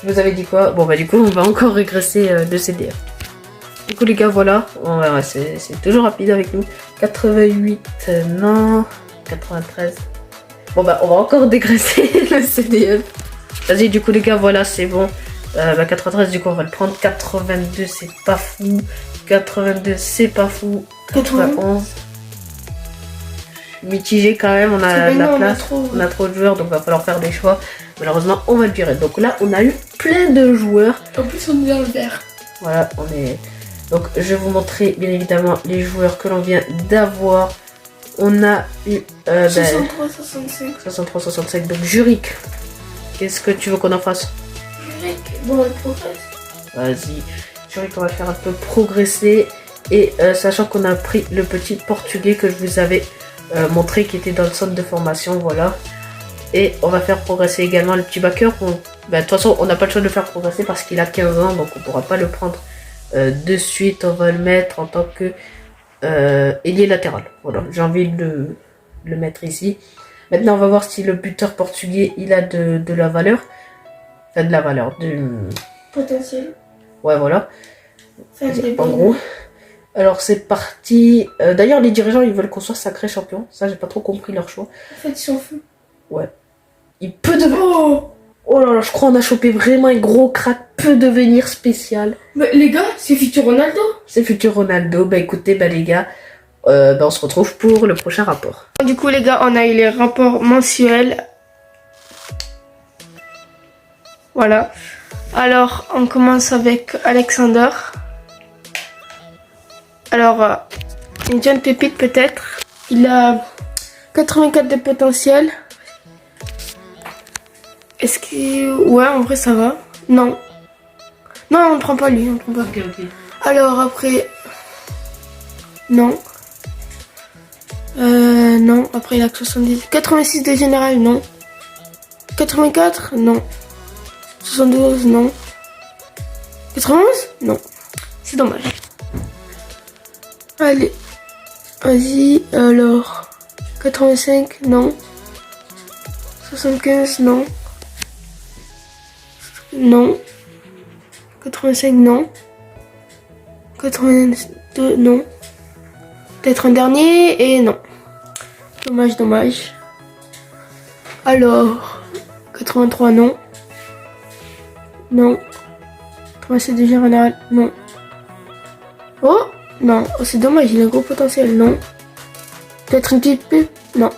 Je vous avais dit quoi? Bon bah du coup on va encore régresser de CDF. Du coup les gars voilà, ouais, c'est toujours rapide avec nous. 88 non, 93. Bon bah on va encore dégraisser le CDF. Vas-y du coup les gars voilà c'est bon. 93 du coup on va le prendre. 82 c'est pas fou. 82 c'est pas fou. 91. Mitigé quand même, on a de la place, on a trop de joueurs donc va falloir faire des choix. Malheureusement on va le virer. Donc là on a eu plein de joueurs. En plus on est dans le vert. Voilà on est... Donc je vais vous montrer bien évidemment les joueurs que l'on vient d'avoir. On a eu 63-65. 63-65. Donc Zurich. Qu'est-ce que tu veux qu'on en fasse? Zurich, bon elle progresse. Vas-y. Zurich on va faire un peu progresser. Et sachant qu'on a pris le petit portugais que je vous avais montré qui était dans le centre de formation. Voilà. Et on va faire progresser également le petit backer. De toute façon on n'a pas le choix de le faire progresser parce qu'il a 15 ans. Donc on ne pourra pas le prendre. De suite on va le mettre en tant que ailier latéral. Voilà, j'ai envie de le mettre ici. Maintenant on va voir si le buteur portugais il a de la valeur. Enfin de la valeur, de potentiel. Ouais voilà. Enfin, En gros. Alors c'est parti. D'ailleurs les dirigeants ils veulent qu'on soit sacré champion. Ça j'ai pas trop compris leur choix. En fait ils s'en foutent. Ouais. Il peut devenir... Oh là là, je crois qu'on a chopé vraiment un gros crack, peut devenir spécial. Mais les gars, c'est futur Ronaldo. C'est futur Ronaldo. Bah écoutez, bah les gars, on se retrouve pour le prochain rapport. Du coup les gars, on a eu les rapports mensuels. Voilà. Alors, on commence avec Alexander. Alors, une jeune pépite peut-être. Il a 84 de potentiel. Est-ce que... Ouais, en vrai, ça va. Non. Non, on ne prend pas lui. On prend pas. Ok. Alors, après... Non. Non. Après, il a que 70. 86 de général, non. 84, non. 72, non. 91, non. C'est dommage. Allez. Vas-y, alors. 85, non. 75, non. Non. 85, non. 82, non. Peut-être un dernier, et non. Dommage, dommage. Alors, 83, non. Non. 87 de général, non. Oh, non. Oh, c'est dommage, il a un gros potentiel, non. Peut-être une petite pub, non.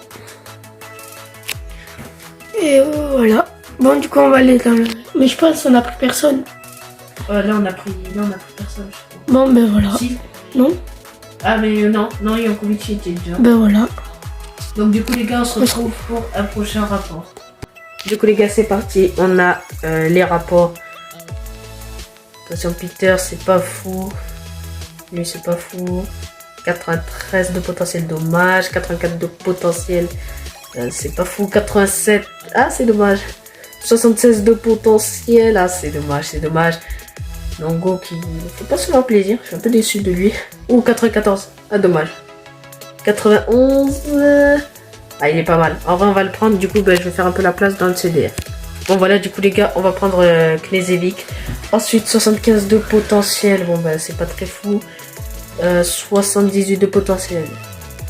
Et voilà. Bon, du coup, on va aller dans le... Mais je pense qu'on a pris personne. Là, on a pris personne, je crois. Bon, ben voilà. Si. Non. Ah, mais non, Jankovic était déjà. Ben voilà. Donc, du coup, les gars, on se retrouve pour un prochain rapport. Du coup, les gars, c'est parti. On a les rapports. Attention, Peter, c'est pas fou. Lui, c'est pas fou. 93 de potentiel, dommage. 84 de potentiel, c'est pas fou. 87, ah, c'est dommage. 76 de potentiel, ah, c'est dommage. Longo qui ne fait pas souvent plaisir. Je suis un peu déçu de lui. Ou 94, ah, dommage. 91, ah, il est pas mal. En vrai, on va le prendre. Du coup, je vais faire un peu la place dans le CDF. Bon, voilà, du coup, les gars, on va prendre Knezevic. Ensuite, 75 de potentiel. Bon, c'est pas très fou. 78 de potentiel.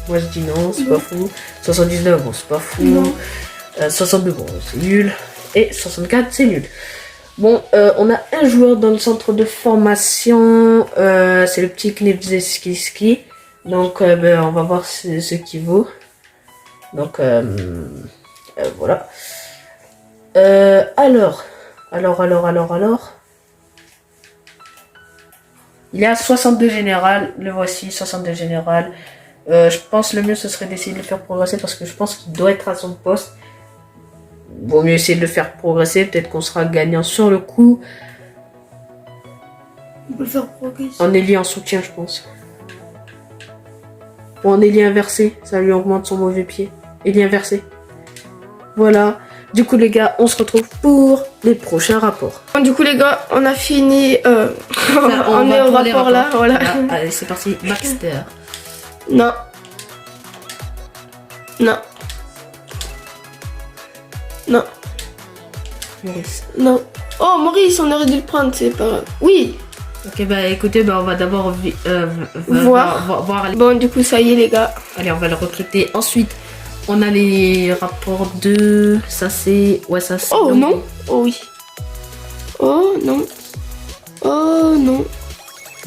Moi, je dis non, c'est pas fou. 79, bon, c'est pas fou. 62, bon, c'est nul. Et 64, c'est nul. Bon, on a un joueur dans le centre de formation. C'est le petit Knevzeski. Donc, ben, on va voir ce qu'il vaut. Donc, voilà. Alors. Il y a 62 général. Le voici, 62 général. Je pense le mieux ce serait d'essayer de le faire progresser parce que je pense qu'il doit être à son poste. Vaut mieux essayer de le faire progresser. Peut-être qu'on sera gagnant sur le coup. On peut le faire progresser. En ailier en soutien, je pense. Ou en ailier inversé. Ça lui augmente son mauvais pied. Ailier inversé. Voilà. Du coup, les gars, on se retrouve pour les prochains rapports. Bon, du coup, les gars, on a fini. On est au rapport là. Voilà. Allez, c'est parti. Baxter. Non. Non. Non. Maurice. Non. Oh, Maurice, on aurait dû le prendre, c'est pas grave. Oui. Ok, bah écoutez, bah, on va d'abord voir. Bon, du coup, ça y est, les gars. Allez, on va le recruter. Ensuite, on a les rapports de... Ça, c'est... Ouais, ça, c'est... Oh, non. Oh, oui. Oh, non. Oh, non.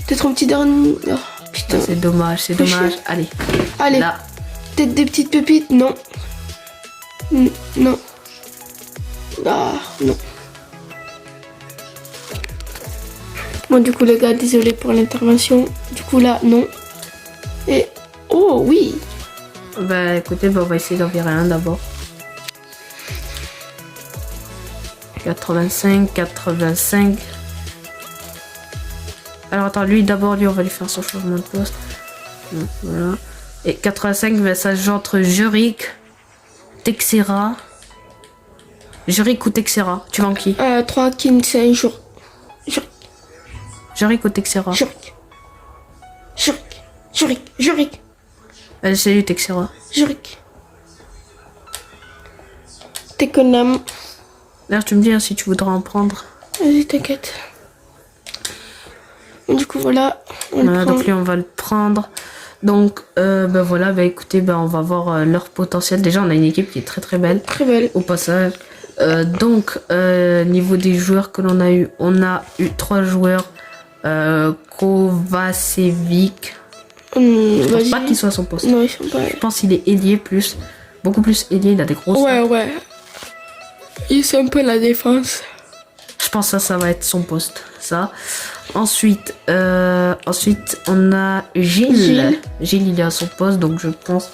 Peut-être un petit dernier... Oh, putain. C'est dommage, c'est dommage. Allez. Allez. Là. Peut-être des petites pépites. Non. Non. Ah, non. Bon, du coup, les gars, désolé pour l'intervention. Du coup, là, non. Et... Oh, oui. Bah écoutez, bah, on va essayer d'en virer un d'abord. 85. Alors attends, lui d'abord, lui on va lui faire son changement de poste. Donc, voilà. Et 85, bah, ça joue entre Juric, Texera. Juric ou Texera, tu vends qui? 3 King, c'est un jour. Juric ou Texera? Juric. Allez, salut Texera. Juric. Tekonam. D'ailleurs, tu me dis hein, si tu voudras en prendre. Vas-y, t'inquiète. Du coup, voilà. Voilà, donc lui, on va le prendre. Donc, bah voilà, bah écoutez, bah, on va voir leur potentiel. Déjà, on a une équipe qui est très très belle. Très belle. Au passage. Donc, niveau des joueurs que l'on a eu, on a eu 3 joueurs. Kovacevic. Je pense pas qu'il soit à son poste. Non, ils sont pas. Je pense qu'il est ailier plus. Beaucoup plus ailier, il a des grosses. Ouais. Il c'est un peu la défense. Je pense que ça va être son poste. Ça. Ensuite, on a Gilles. Gilles, il est à son poste, donc je pense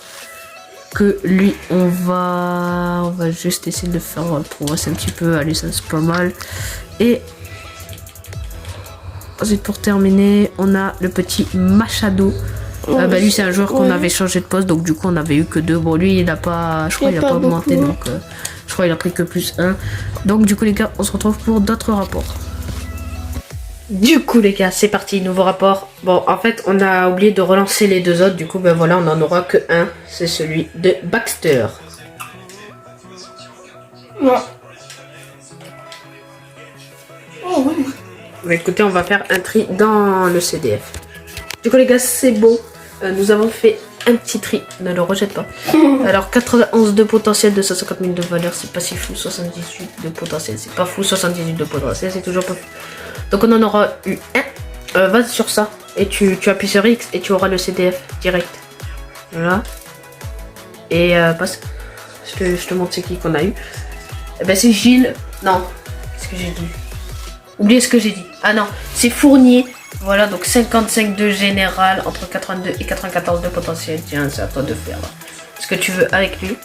que lui, on va juste essayer de le faire progresser un petit peu. Allez, ça c'est pas mal. Et ensuite, pour terminer, on a le petit Machado. Lui, c'est un joueur qu'on avait changé de poste, donc du coup, on avait eu que 2. Bon, lui, il a pas, je crois, il a pas augmenté, donc je crois il a pris que plus 1. Donc, du coup, les gars, on se retrouve pour d'autres rapports. Du coup, les gars, c'est parti, nouveau rapport. Bon, en fait, on a oublié de relancer les 2 autres, du coup, ben voilà, on en aura que 1. C'est celui de Baxter. Ouais. Oh, oui. Bah, écoutez, on va faire un tri dans le CDF. Du coup, les gars, c'est bon. Nous avons fait un petit tri. Ne le rejette pas. Alors, 91 de potentiel, 250 000 de valeur. C'est pas si fou. 78 de potentiel. C'est pas fou. 78 de potentiel. C'est toujours pas fou. Donc, on en aura eu un. Va sur ça. Et tu appuies sur X et tu auras le CDF direct. Voilà. Et passe. Je te montre c'est qui qu'on a eu. Eh ben, c'est Gilles. Non. Qu'est-ce que j'ai dit? Oubliez ce que j'ai dit. Ah non, c'est Fournier. Voilà, donc 55 de général, entre 82 et 94 de potentiel. Tiens, c'est à toi de faire ce que tu veux avec lui.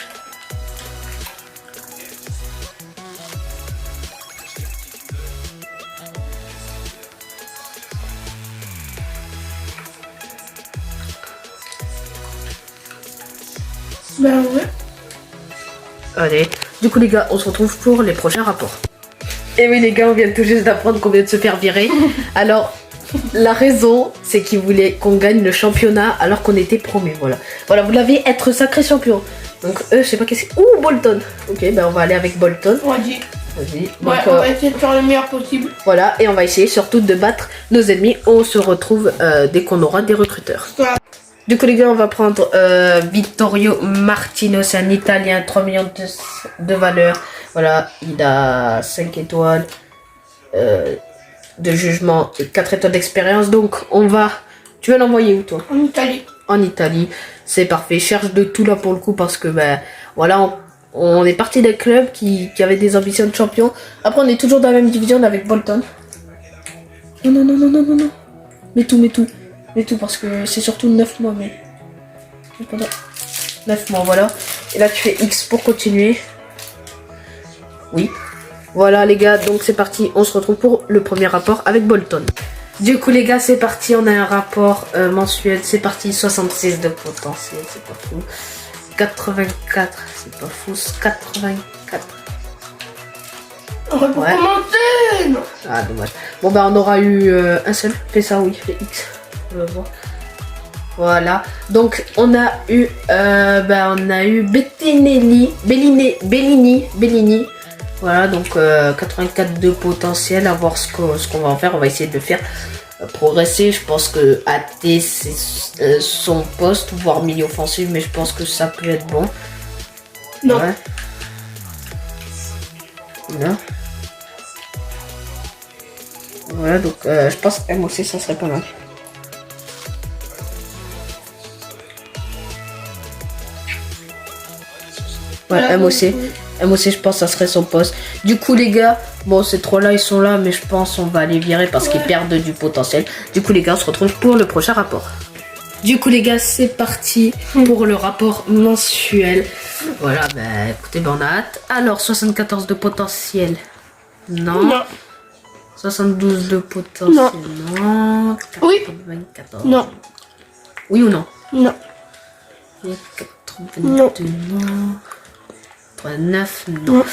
Ben ouais. Allez, du coup les gars, on se retrouve pour les prochains rapports. Et oui les gars, on vient tout juste d'apprendre qu'on vient de se faire virer. Alors, la raison, c'est qu'ils voulaient qu'on gagne le championnat alors qu'on était promu, voilà. Voilà, vous l'avez, être sacré champion. Donc eux, je sais pas qu'est-ce que... Ouh, Bolton. Ok, ben on va aller avec Bolton. Vas-y. Vas-y. Ouais, on va essayer de faire le meilleur possible. Voilà, et on va essayer surtout de battre nos ennemis. On se retrouve dès qu'on aura des recruteurs. Ouais. Du coup les gars, on va prendre Vittorio Martino, c'est un Italien, 3 millions de valeur. Voilà, il a 5 étoiles. de jugement et 4 étoiles d'expérience. Donc on va... Tu vas l'envoyer où toi? En Italie. En Italie. C'est parfait. Cherche de tout là pour le coup parce que ben voilà, on est parti des clubs qui avaient des ambitions de champion. Après on est toujours dans la même division avec Bolton. Non, non, non, non, non, non, non. Mets tout, mets tout. Mets tout parce que c'est surtout 9 mois, mais... 9 mois, voilà. Et là tu fais X pour continuer. Oui. Voilà les gars, donc c'est parti. On se retrouve pour le premier rapport avec Bolton. Du coup les gars, c'est parti. On a un rapport mensuel. C'est parti. 66 de potentiel, c'est pas fou. 84, c'est pas fou. 84. On va pour Ouais. commenter. Non. Ah dommage. Bon bah on aura eu un seul. Fais ça, oui, fais X. On va voir. Voilà. Donc on a eu Bettinelli, Bellini. Voilà, donc 84 de potentiel. À voir ce qu'on va en faire. On va essayer de le faire progresser. Je pense que AT c'est son poste, voire milieu offensif, mais je pense que ça peut être bon. Non. Ouais. Non. Voilà, donc je pense MOC ça serait pas mal. Ouais, MOC. MOC, je pense que ça serait son poste. Du coup, les gars, bon, ces trois-là, ils sont là, mais je pense on va les virer parce qu'ils perdent du potentiel. Du coup, les gars, on se retrouve pour le prochain rapport. Du coup, les gars, c'est parti pour le rapport mensuel. Voilà, bah écoutez, ben, on a hâte. Alors, 74 de potentiel. Non. Non. 72 de potentiel. Non. Oui. 94. Non. Oui ou non? Non. 82, Non. non. 9, non.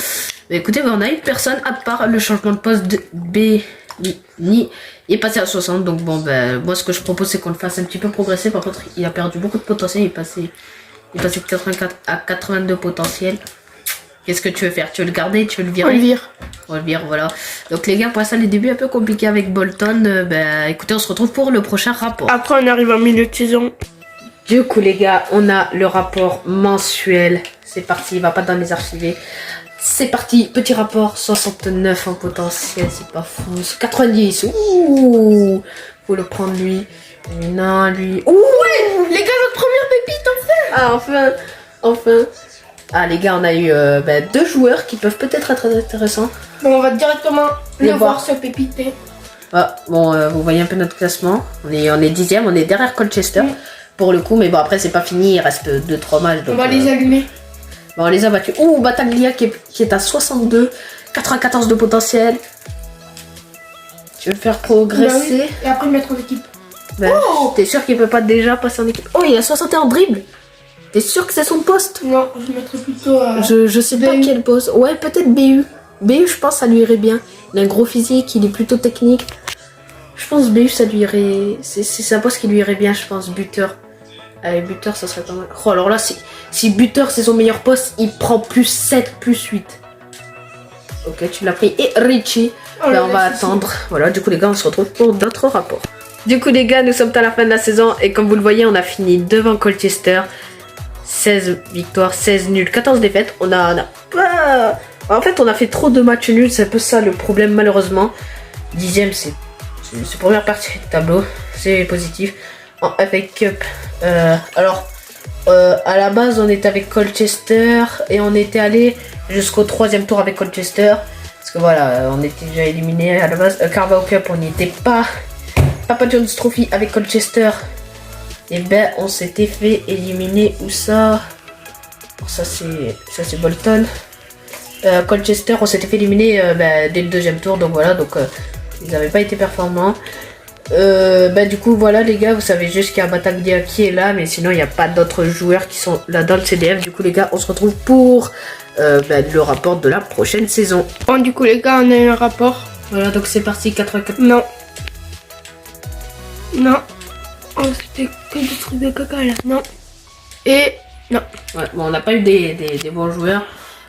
Mais écoutez, on a une personne à part le changement de poste de Bellini. Il est passé à 60. Donc bon, ben moi ce que je propose c'est qu'on le fasse un petit peu progresser. Par contre, il a perdu beaucoup de potentiel. Il est passé de 84 à 82 potentiel. Qu'est-ce que tu veux faire? Tu veux le garder? Tu veux le virer? On le vire. On le vire, voilà. Donc les gars, pour ça les débuts un peu compliqués avec Bolton. Ben écoutez, on se retrouve pour le prochain rapport. Après, on arrive en milieu de saison. Du coup les gars, on a le rapport mensuel. C'est parti, il va pas dans les archivés. C'est parti, petit rapport, 69 en potentiel, c'est pas fou. 90, ouh, faut le prendre lui. Non, lui. Ouh, Ouais, les gars, notre première pépite, enfin. ah, enfin. Ah les gars, on a eu deux joueurs qui peuvent peut-être être intéressants. Bon, on va directement Le le voir voir. se pépiter. Ah, bon, vous voyez un peu notre classement. On est 10e, on est derrière Colchester. Pour le coup, mais bon, après, c'est pas fini, il reste 2-3 matchs. Donc, On va les allumer. bon, on les a battus. Ouh, Battaglia qui est à 62, 94 de potentiel. Tu veux le faire progresser? Bah oui. Et après, le mettre en équipe. Ben, Oh! t'es sûr qu'il peut pas déjà passer en équipe? Oh, il a 61 dribble. T'es sûr que c'est son poste? Non, je mettrais plutôt à... Je sais pas BU. quel poste. Ouais, peut-être BU. BU, je pense, ça lui irait bien. Il a un gros physique, il est plutôt technique. Je pense BU, ça lui irait... C'est un poste qui lui irait bien, je pense, buteur. Allez, buteur, ça serait pas mal. Oh, alors là, si buteur, c'est son meilleur poste, il prend plus 7, plus 8. Ok, tu l'as pris. Et Richie, Oh, ben, le on va laisse ici. attendre. Voilà, du coup, les gars, on se retrouve pour d'autres rapports. Du coup, les gars, nous sommes à la fin de la saison. Et comme vous le voyez, on a fini devant Colchester. 16 victoires, 16 nuls, 14 défaites. On a pas... En fait, on a fait trop de matchs nuls. C'est un peu ça le problème, malheureusement. 10e, c'est première partie du tableau. C'est positif. En FA Cup, à la base, on était avec Colchester. Et on était allé jusqu'au 3e tour avec Colchester. Parce que voilà, on était déjà éliminé à la base. Carabao Cup, on n'y était pas. Papa John's Trophy avec Colchester. Et ben on s'était fait éliminer. Où ça? Bon, ça c'est Bolton. Colchester, on s'était fait éliminer dès le 2e tour. Donc voilà, donc ils n'avaient pas été performants. Du coup voilà les gars, vous savez juste qu'il y a Battaglia qui est là, mais sinon il n'y a pas d'autres joueurs qui sont là dans le CDF. Du coup les gars, on se retrouve pour le rapport de la prochaine saison. Bon, du coup, les gars, on a eu un rapport. Voilà, donc c'est parti. 84. Non. Non. Oh, c'était que du truc de caca, là. Non. Et... non. Ouais, bon, on n'a pas eu des bons joueurs.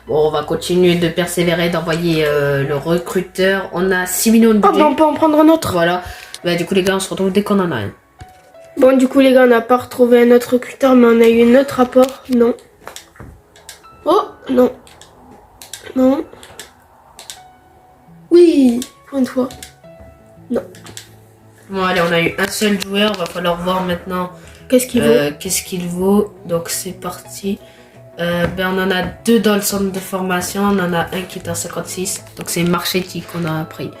Bon, on va continuer de persévérer, d'envoyer le recruteur. On a 6 millions de Oh, budget. bah, on peut en prendre un autre. Voilà. Du coup les gars, on se retrouve dès qu'on en a un. Bon, du coup, les gars, on n'a pas retrouvé un autre recruteur, mais on a eu un autre rapport. Non. Oh, non. Non. Oui. Pour une fois. Bon, allez, on a eu un seul joueur. Va falloir voir maintenant Qu'est-ce qu'il vaut? qu'est-ce qu'il vaut. Donc, c'est parti. On en a deux dans le centre de formation. On en a un qui est à 56. Donc, c'est Marchetti qu'on a pris.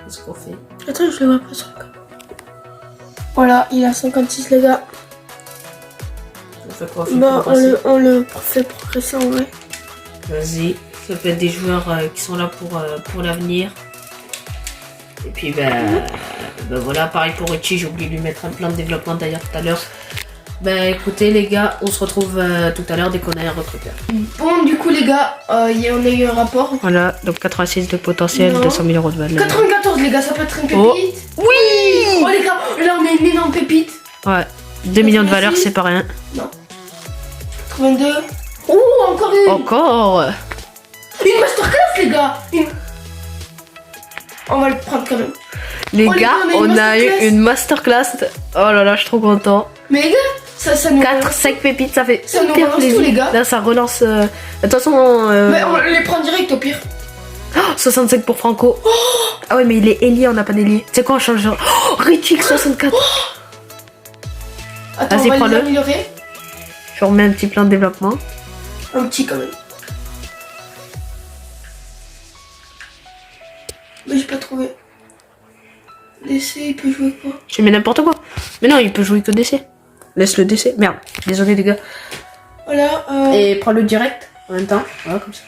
Qu'est-ce qu'on fait? Attends, je le vois pas sur le cas. Voilà, il a 56 les gars. On fait quoi? Bah, on le fait progresser en vrai. Vas-y. Ça peut être des joueurs qui sont là pour l'avenir. Et puis, voilà, pareil pour Richie. J'ai oublié de lui mettre un plan de développement d'ailleurs tout à l'heure. Écoutez les gars, on se retrouve tout à l'heure dès qu'on a un recruteur. Bon, du coup les gars, on a eu un rapport. Voilà, donc 86 de potentiel, Non. 200 000 euros de valeur. 94 les gars, ça peut être une pépite. Oh. Oui. Oh les gars, là on a une énorme pépite. Ouais, 2 millions de valeur, c'est pas rien. Non. 82. Oh, encore une. Encore Une masterclass les gars. On va le prendre quand même. Les Oh, les gars, gars, on a une on a eu masterclass. une masterclass. Oh là là, je suis trop content. Mais les gars, ça nous 4, 5 pépites, ça fait Ça nous hyper relance plaisir. tout, les gars. Là, ça relance. De toute façon, Mais on les prend direct au pire. 65 pour Franco. Ah ouais, mais il est ailier, on n'a pas d'ailier. C'est quoi, on change? Richie 64. Attends, Vas-y, on va prends-le. les améliorer. Je remets un petit plan de développement. Un petit quand même. Mais j'ai pas trouvé. DC, il peut jouer quoi? Tu mets n'importe quoi. Mais non, il peut jouer que DC. Laisse le DC. Merde, désolé les gars. Voilà. Et prends le direct en même temps. Voilà, comme ça.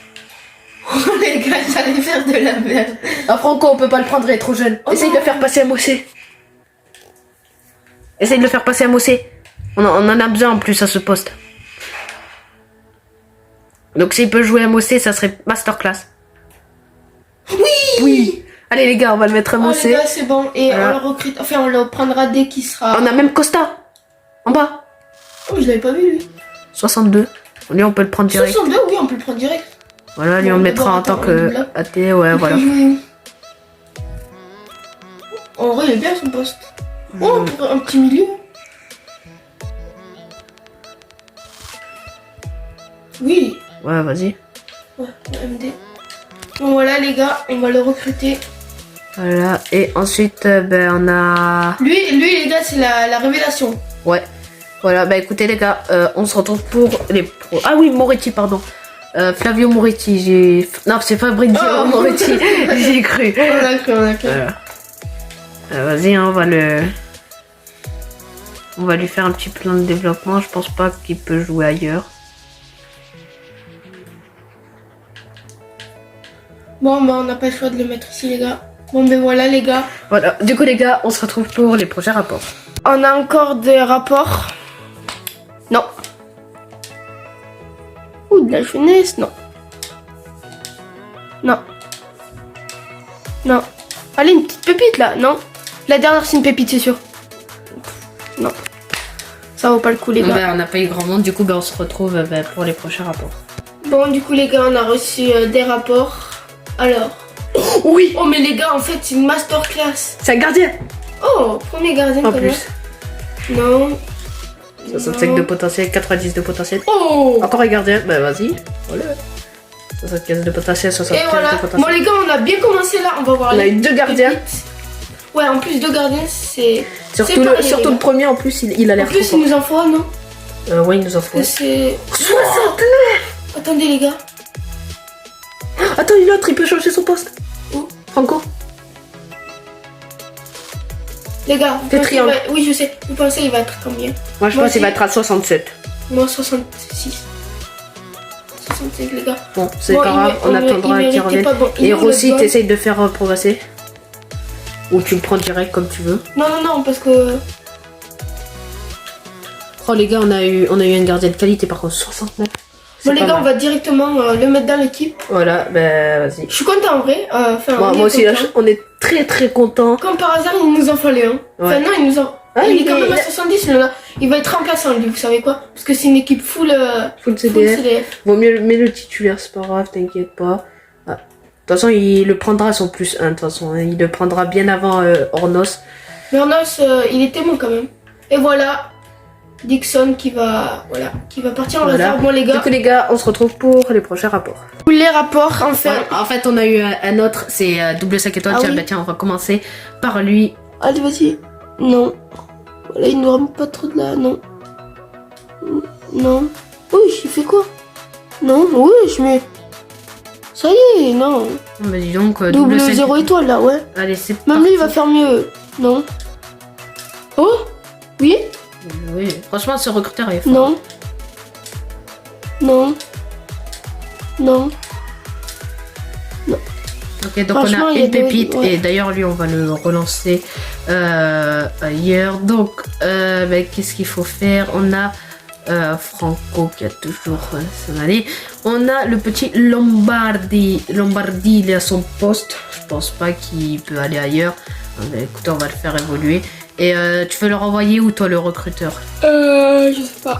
Les gars, j'allais faire de la merde. Ah, Franco, on peut pas le prendre, il est trop jeune. Oh Essaye non. de le faire passer à Mossé. Essaye de le faire passer à Mossé. On en a besoin en plus à ce poste. Donc s'il peut jouer à Mossé, ça serait masterclass. Oui. Allez les gars, on va le mettre à Oh, les Mossé. gars, c'est bon. Et Voilà. on le recrute. Enfin, on le prendra dès qu'il sera. On a même Costa. En bas. Oh, je l'avais pas vu lui. 62. Lui, on peut le prendre direct. 62, oui, on peut le prendre direct. Voilà, lui, Bon, on le mettra en attends, tant on que le bloque. AT. Ouais, voilà. Il peut jouer où? En vrai, il est bien son poste. Oh, pour un petit milieu. Oui. Ouais, vas-y. Ouais, MD. Bon, voilà, les gars, on va le recruter. Voilà. Et ensuite, on a... Lui les gars, c'est la révélation. Ouais. Voilà, écoutez les gars, on se retrouve pour les pros. Ah oui, Moretti, pardon. Flavio Moretti, j'ai... Non, c'est Fabrizio Oh. Moretti, j'ai cru. On a cru. Voilà. Vas-y, hein, on va lui faire un petit plan de développement. Je pense pas qu'il peut jouer ailleurs. Bon, bah, on n'a pas le choix de le mettre ici, les gars. Bon, ben voilà, les gars. Voilà, du coup les gars, on se retrouve pour les prochains rapports. On a encore des rapports. Non. Ou de la jeunesse, non. Non. Non. Allez, une petite pépite là, non. La dernière, c'est une pépite, c'est sûr. Non. Ça vaut pas le coup, les gars. On n'a pas eu grand monde, du coup on se retrouve pour les prochains rapports. Bon, du coup, les gars, on a reçu des rapports. Alors. Oui, Oh, mais les gars, en fait, c'est une masterclass. c'est un gardien Oh, premier gardien en quand même. plus. Non. 65 de potentiel, 90 de potentiel. Oh. Encore un gardien, vas-y. Voilà. 75 de potentiel, 75 Et voilà. de potentiel. Bon, les gars, on a bien commencé là. On va voir On a les eu deux gardiens. pépites. Ouais, en plus, deux gardiens, c'est. Surtout, c'est pareil, surtout les le gars. premier en plus, il a En l'air plus, trop il nous en faut un, non? fort. Ouais, il nous en faut. C'est. 69. Attendez, les gars. Attends, l'autre, il peut changer son poste. Où? Franco. Les gars, vous Des pensez triangles. Oui, je sais. Vous pensez il va être combien? Moi, je Moi pense qu'il aussi. va être à 67. Moi, 66. 65, les gars. Bon, c'est Bon, pas grave, on attendra qu'il revienne. Pas bon. Il Et nous le Rossi, donne. t'essayes de faire progresser. Ou tu le prends direct comme tu veux. Non, parce que. Oh les gars, on a eu un gardien de qualité par contre, 69. Bon, les gars, on va directement le mettre dans l'équipe. Voilà, vas-y. Je suis content en vrai. Enfin, on est Moi aussi, là, content. on est très très content. Comme par hasard, il nous en fallait un. Enfin, Ouais. non, il nous en. Ah, il est il quand est- même à 70, là. Il va être remplaçant, lui, vous savez quoi? Parce que c'est une équipe full Full full CDF. CDF. Vaut mieux mettre le titulaire, c'est pas grave, t'inquiète pas. Ah. De toute façon, il le prendra son plus 1, de toute façon. Hein. Il le prendra bien avant Ornos. Mais Ornos, il était bon quand même. Et voilà. Dixon qui va, voilà, qui va partir en Voilà. réserve. Bon les Du gars, coup les gars, on se retrouve pour les prochains rapports. les rapports, enfin. En fait, on a eu un autre, c'est double 5 étoiles. Ah Tiens, oui. bah, tiens, on va commencer par lui. Allez, vas-y. Non. Voilà, il nous ramène pas trop de là, non. Non. Oui, il fait quoi? Non, oui, mais... Ça y est, non. Bah, dis donc, Double 5 0 étoile là, ouais. Allez, c'est Même parti. lui, il va faire mieux. Non. Oh. Oui. Oui, franchement, ce recruteur est fort. Non. Non. Non. Ok, donc on Franchement, a il y a une des- pépite ouais. et d'ailleurs lui on va le relancer ailleurs. Donc bah, qu'est-ce qu'il faut faire? On a Franco qui a toujours son année. On a le petit Lombardi. Lombardi il est à son poste. Je pense pas qu'il peut aller ailleurs. Bah, écoute, on va le faire évoluer. Et tu veux le renvoyer où toi le recruteur? Je sais pas.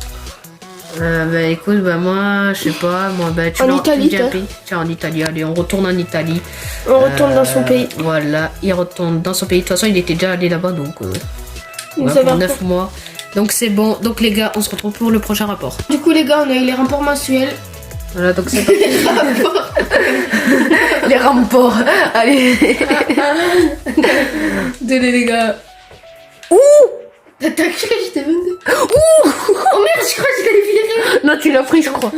Bah écoute, bah moi je sais pas, moi bah tu En l'as- Italie, déjà toi. payé. Tiens, en Italie, allez on retourne en Italie. On retourne dans son pays. Voilà, il retourne dans son pays. De toute façon, il était déjà allé là-bas, donc Donc ouais, ça pour va 9 mois. Donc c'est bon. Donc les gars, on se retrouve pour le prochain rapport. Du coup, les gars, on a eu les rapports mensuels. Voilà, donc c'est parti. Les rapports. Allez. Désolé les gars. T'as cru que j'étais venue. Oh merde, je crois que je l'ai viré. Non, tu l'as pris, je crois.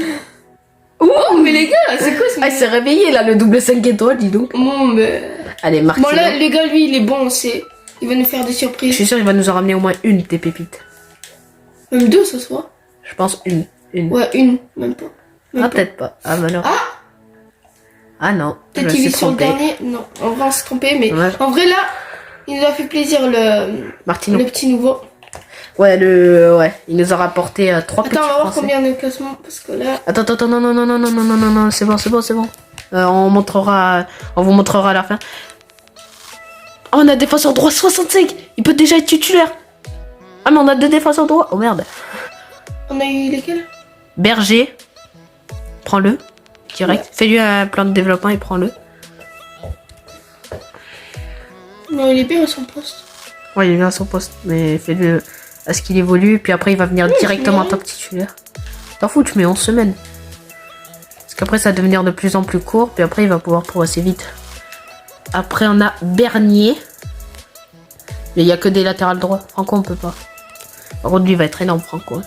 Oh, mais les gars, c'est quoi ce Ah, il s'est réveillé là, le double 5 étoiles, dis donc. Bon, mais... Allez, Martino. Bon, là, les gars, lui, il est bon, c'est... Il va nous faire des Je surprises. suis sûr il va nous en ramener au moins une des pépites. Même deux, ce soir. Je pense une. Ouais, une, même pas. Même Ah, pas. peut-être pas. Ah, bah non. Ah non. Je me Peut-être qu'il suis est sur le trompé. dernier. Non, en vrai, on s'est trompé, mais... Ouais. En vrai, là, il nous a fait plaisir, Martino. le petit nouveau. Ouais, il nous a rapporté 3 petits Attends, on va voir Français. combien de classements, parce que là... Attends, non, c'est bon. On vous montrera à la fin. Oh, on a défenseur droit 65. Il peut déjà être titulaire. Ah, mais on a 2 défenseurs droit. Oh merde. On a eu lesquels? Berger. Prends-le. Direct. Fais-lui un plan de développement et prends-le. Non, il est bien à son poste. Ouais, il est bien à son poste. Mais fais-le à ce qu'il évolue. Puis après, il va venir directement en tant que titulaire. T'en fous, tu mets 11 semaines. Parce qu'après, ça va devenir de plus en plus court. Puis après, il va pouvoir progresser vite. Après, on a Bernier. Mais il n'y a que des latérales droits. Franco, on peut pas. Par contre, lui, il va être énorme, Franco.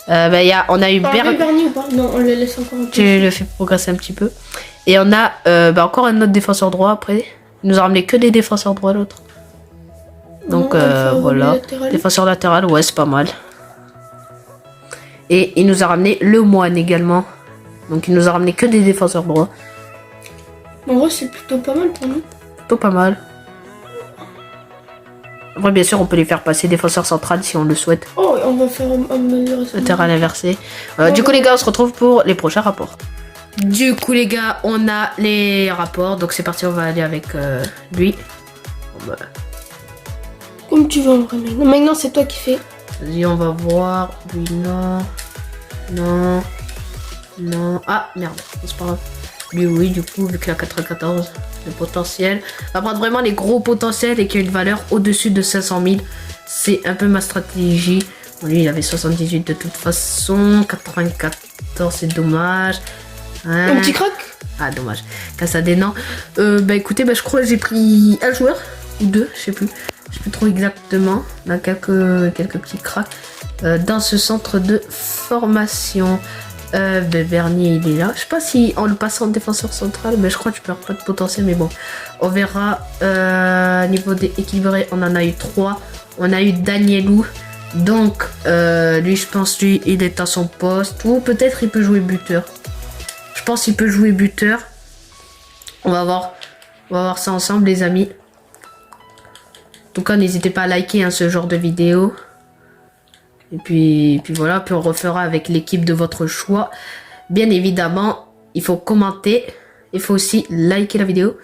On a eu T'as enlevé Bernier ou pas? Non, on le laisse encore un peu. Tu le fais progresser un petit peu. Et on a encore un autre défenseur droit après. Il nous a ramené que des défenseurs droits l'autre. Donc Non, on fait voilà. latéral. Défenseur latéral, ouais, c'est pas mal. Et il nous a ramené le moine également. Donc il nous a ramené que des défenseurs droits. En vrai, c'est plutôt pas mal pour nous. Plutôt pas mal. Après, bien sûr, on peut les faire passer défenseur central si on le souhaite. Oh, on va faire améliorer ça. Latéral inversé. Du coup, les gars, on se retrouve pour les prochains rapports. Du coup, les gars, on a les rapports. Donc, c'est parti, on va aller avec lui. Bon, bah, Comme tu veux en vrai. Mais maintenant, c'est toi qui fais. vas-y, on va voir. Lui, non. Non. Non. Ah, merde. C'est pas grave. Lui, oui, du coup, vu qu'il a 94, le potentiel. On va prendre vraiment les gros potentiels et qui a une valeur au-dessus de 500 000. C'est un peu ma stratégie. Bon, lui, il avait 78 de toute façon. 94, c'est dommage. Hein. Un petit crack. Ah, dommage. Casse à des dents. Bah, écoutez, bah, je crois que j'ai pris un joueur. Ou deux, je sais plus. Je sais plus trop exactement. On a quelques petits cracks. Dans ce centre de formation. Bernier il est là. Je sais pas si en le passant en défenseur central, mais je crois que tu perds pas de potentiel, mais bon. On verra. Niveau des équilibrés, on en a eu 3. On a eu Danielou. Donc lui je pense lui il est à son poste. Ou peut-être il peut jouer buteur. Je pense qu'il peut jouer buteur. On va voir ça ensemble les amis. En tout cas n'hésitez pas à liker hein, ce genre de vidéo. Et puis voilà, puis on refera avec l'équipe de votre choix. Bien évidemment, il faut commenter. Il faut aussi liker la vidéo.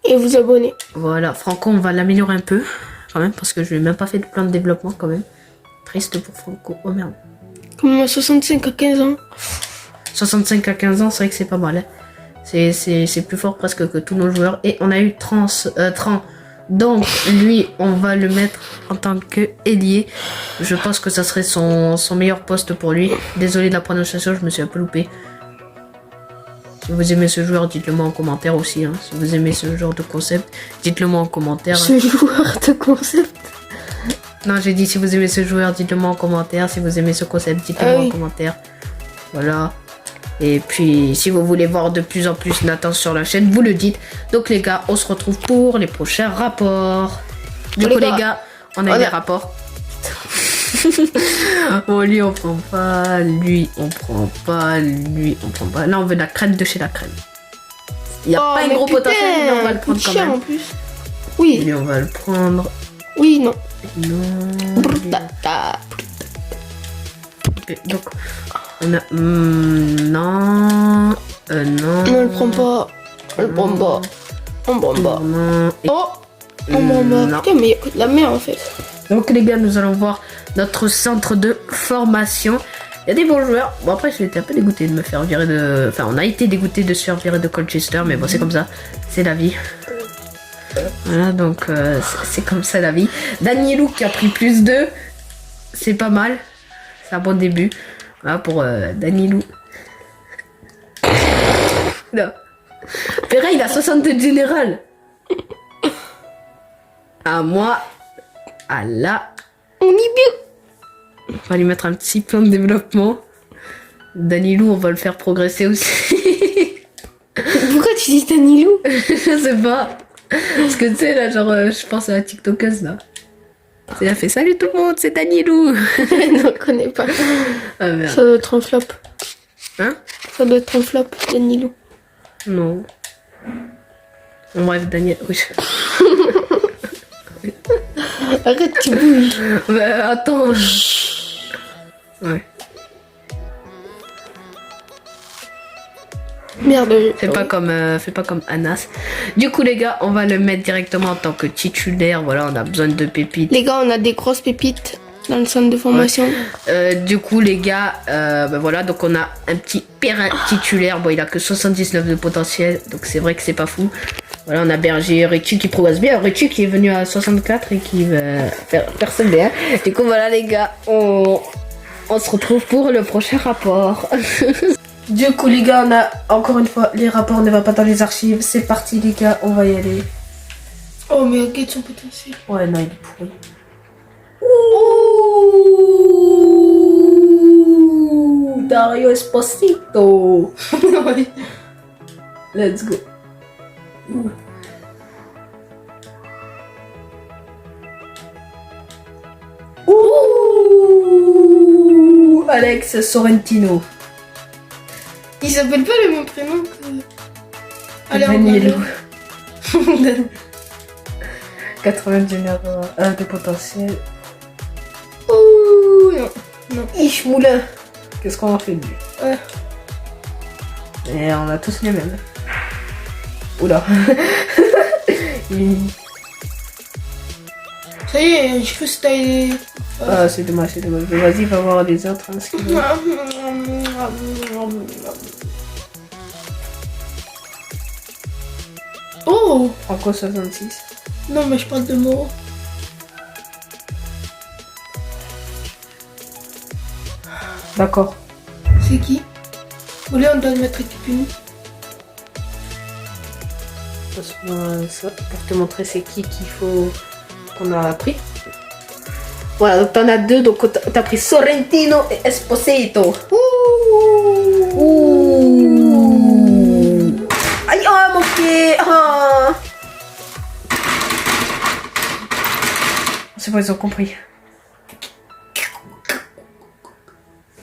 Et vous abonner. Voilà, Franco, on va l'améliorer un peu. Quand même, parce que je n'ai même pas fait de plan de développement quand même. Triste pour Franco. Oh merde. Comme à 65 à 15 ans. 65 à 15 ans, c'est vrai que c'est pas mal. Hein. C'est plus fort presque que tous nos joueurs. Et on a eu Tran Donc, lui, on va le mettre en tant que ailier. Je pense que ça serait son meilleur poste pour lui. Désolé de la prononciation, je me suis un peu loupé. Si vous aimez ce joueur, dites-le moi en commentaire aussi. Hein. Si vous aimez ce genre de concept, dites-le moi en commentaire. Ce joueur de concept. Non, j'ai dit si vous aimez ce joueur, dites-le moi en commentaire. Si vous aimez ce concept, dites-le moi en commentaire. Voilà. Et puis, si vous voulez voir de plus en plus Nathan sur la chaîne, vous le dites. Donc, les gars, on se retrouve pour les prochains rapports. Du coup, les gars, on a des rapports. Bon, lui, on prend pas. Lui, on prend pas. Lui, on prend pas. Là, on veut la crème de chez la crème. Il n'y a pas un gros potentiel, mais on va le prendre quand même. En plus. Oui. Lui, on va le prendre. Oui, non. Non. Okay, donc, on a. Non. Non. On le prend pas. On le prend pas. On le prend pas. Non. Oh! On m'en va. Putain, mais il y a que de la merde en fait. Donc, les gars, nous allons voir notre centre de formation. Il y a des bons joueurs. Bon, après, j'ai été un peu dégoûté de me faire virer de. Enfin, on a été dégoûté de se faire virer de Colchester, mais bon, c'est comme ça. C'est la vie. Voilà, donc, c'est comme ça la vie. Danielou qui a pris plus 2. C'est pas mal. C'est un bon début. Voilà pour Danielou. Non. Perret, il a 62 de général. À moi. À là. On y bien. On va lui mettre un petit plan de développement. Danilou, on va le faire progresser aussi. Pourquoi tu dis Danilou? Je sais pas. Parce que tu sais, là, genre, je pense à la TikTokeuse, là. Elle a fait salut tout le monde, c'est Danilou. Non, je connais pas. Ah merde. Ça doit être un flop. Hein? Ça doit être un flop, Danilou. Non. Bon, bref, Daniel. Oui. Arrête, tu bouges. Mais attends. Ouais. Merde. Fais pas comme Anas. Du coup, les gars, on va le mettre directement en tant que titulaire. Voilà, on a besoin de pépites. Les gars, on a des grosses pépites dans le centre de formation. Du coup, les gars, ben voilà, donc on a un petit Perrin titulaire. Bon, il a que 79 de potentiel, donc c'est vrai que c'est pas fou. Voilà, on a Berger, Ritu qui progresse bien. Ritu qui est venu à 64 et qui va faire ça bien. Du coup, voilà, les gars, on se retrouve pour le prochain rapport. Du coup, les gars, on a encore une fois les rapports, on ne va pas dans les archives. C'est parti, les gars, on va y aller. Oh, mais regarde son potentiel. Ouais, non, il est pourri. Ouh, Dario Esposito. Let's go. Ouh, Alex Sorrentino. Il s'appelle pas le même prénom que... Allez, Danielou. 80 généraux de potentiel. Ouh, non. Non. Ishmoulin. Qu'est-ce qu'on en fait de lui? Ouais. Et on a tous les mêmes. Oula. Ça y est, je peux styler. Ah, c'est dommage, c'est dommage. Vas-y, va voir les autres. Hein, Oh! Franco 66. Non, mais je parle de Moro. D'accord. C'est qui? Ou là, on doit le mettre équipe unie. Ça, pour te montrer c'est qui qu'il faut qu'on a pris. Voilà, donc t'en as deux, donc t'as pris Sorrentino et Esposito. Ouh. Aïe, oh mon pied. Oh. C'est bon, ils ont compris.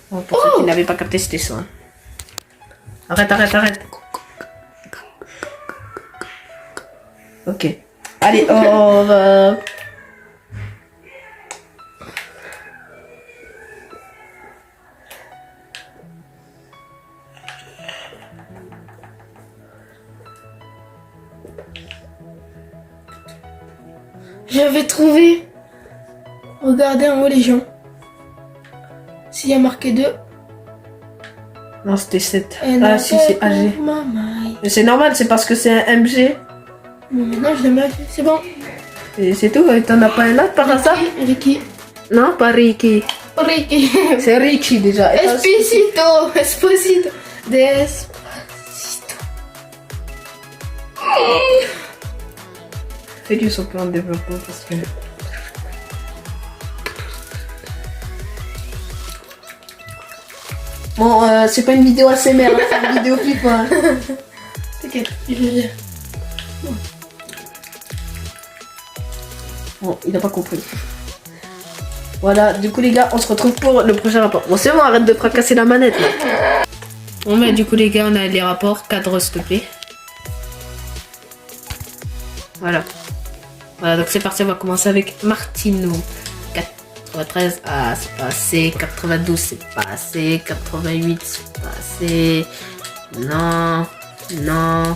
Bon, pour ceux qui n'avaient pas capté, c'était ça. Arrête, arrête, arrête. Ok. Allez, on va... J'avais trouvé. Regardez en haut les gens. S'il y a marqué 2. Non, c'était 7. Ah si, c'est AG. Mais c'est normal, c'est parce que c'est un MG. Bon, maintenant je le mets. C'est bon. Et c'est tout, t'en as pas un autre par hasard? Ricky. Non, pas Ricky. Ricky. C'est Richie déjà. Esposito. Esposito. Despacito. Fais du son plan de développement parce que... Bon, c'est pas une vidéo ASMR, hein, c'est une vidéo clip. Hein. T'inquiète, je vais dire. Bon, il a pas compris. Voilà, du coup les gars, on se retrouve pour le prochain rapport. Bon, c'est bon, arrête de fracasser la manette là. Bon, mais du coup les gars, on a les rapports. Cadre s'il te plaît. Voilà. Voilà, donc c'est parti, on va commencer avec Martino. 93, ah c'est pas assez. 92, c'est pas assez. 88, c'est pas assez. Non, non.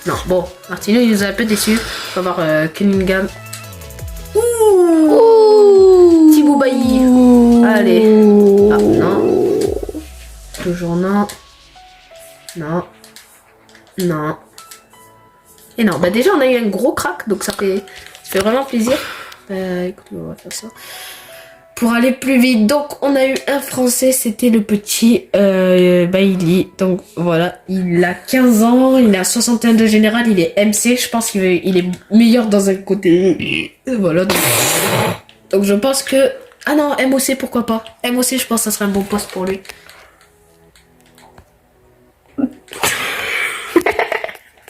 Non, bon, Martino il nous a un peu déçus. On va voir Cunningham. Ouh, Thibaut Bailly. Allez. Ah, non. Toujours non. Non. Non. Et non, bah déjà on a eu un gros crack, donc ça fait vraiment plaisir. Écoute, on va faire ça. Pour aller plus vite, donc on a eu un français, c'était le petit Bailly. Donc voilà, il a 15 ans, il a 61 de général, il est MC, je pense qu'il est meilleur dans un côté. Voilà, donc je pense que... Ah non, MOC, pourquoi pas. MOC, je pense que ça serait un bon poste pour lui.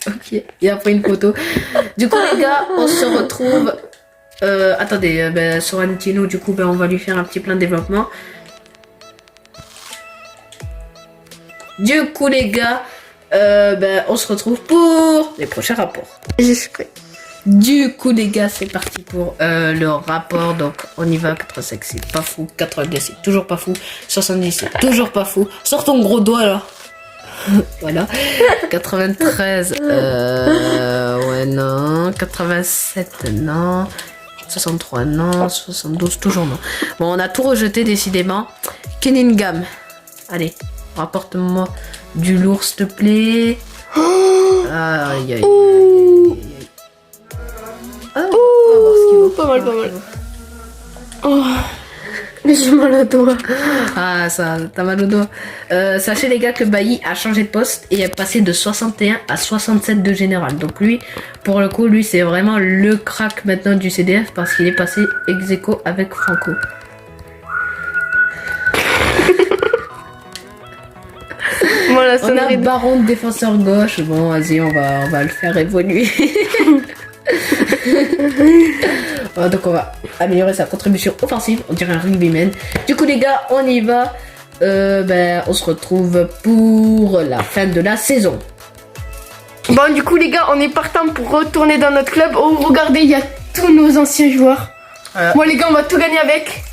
Ok, et après une photo. Du coup les gars, on se retrouve... attendez, sur Antino, du coup, on va lui faire un petit plan de développement. Du coup les gars, on se retrouve pour les prochains rapports. Je suis prêt. Du coup les gars, c'est parti pour le rapport. Donc on y va. 85 c'est pas fou, 82 c'est toujours pas fou, 70 c'est toujours pas fou. Sors ton gros doigt là. Voilà. 93 ouais non. 87 non. 63 non. 72 toujours non. Bon, on a tout rejeté décidément. Cunningham, allez, rapporte-moi du lourd s'il te plaît. Aïe aïe aïe. Ah, on va voir ce qu'il vaut. Pas mal, pas mal. Oh, j'ai mal au doigt. Ah, ça, t'as mal au doigt. Sachez les gars que Bailly a changé de poste et est passé de 61 à 67 de général. Donc lui, pour le coup, lui c'est vraiment le crack maintenant du CDF parce qu'il est passé ex aequo avec Franco. Voilà, On a Baron de défenseur gauche. Bon, vas-y, on va le faire évoluer. Donc on va améliorer sa contribution offensive. On dirait un rugbyman. Du coup les gars, on y va. On se retrouve pour la fin de la saison. Bon, du coup, les gars, on est partant pour retourner dans notre club. Oh, regardez, il y a tous nos anciens joueurs. Bon, les gars, on va tout gagner avec.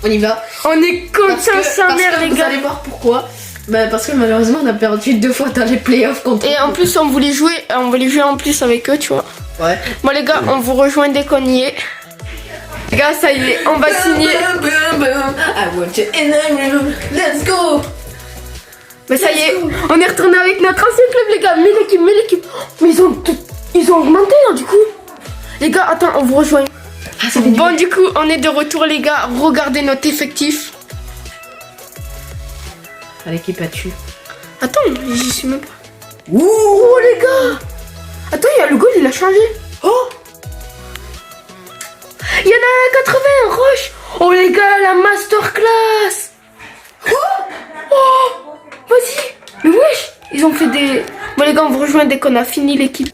On y va. On est contents sa mère, les vous gars. allez voir pourquoi. Parce que malheureusement, on a perdu 2 fois dans les playoffs contre. Et en plus, on voulait jouer en plus avec eux, tu vois. Ouais. Bon, les gars, on vous rejoint dès qu'on y est. Les gars, ça y est, on va signer. I want you in the room. Let's go. Mais ça y est, on est retourné avec notre ancien club, les gars. Mais l'équipe. Mais ils ont augmenté, là, du coup. Les gars, attends, on vous rejoint. Bon, du coup, on est de retour, les gars. Regardez notre effectif. L'équipe a tué. Attends, j'y suis même pas. Ouh, les gars. Attends, il y a le goal, il a changé. Oh. Il y en a un à 80, Roche. Oh, les gars, la masterclass. Oh. Vas-y. Mais wesh, ils ont fait des... Bon, les gars, on vous rejoint dès qu'on a fini l'équipe.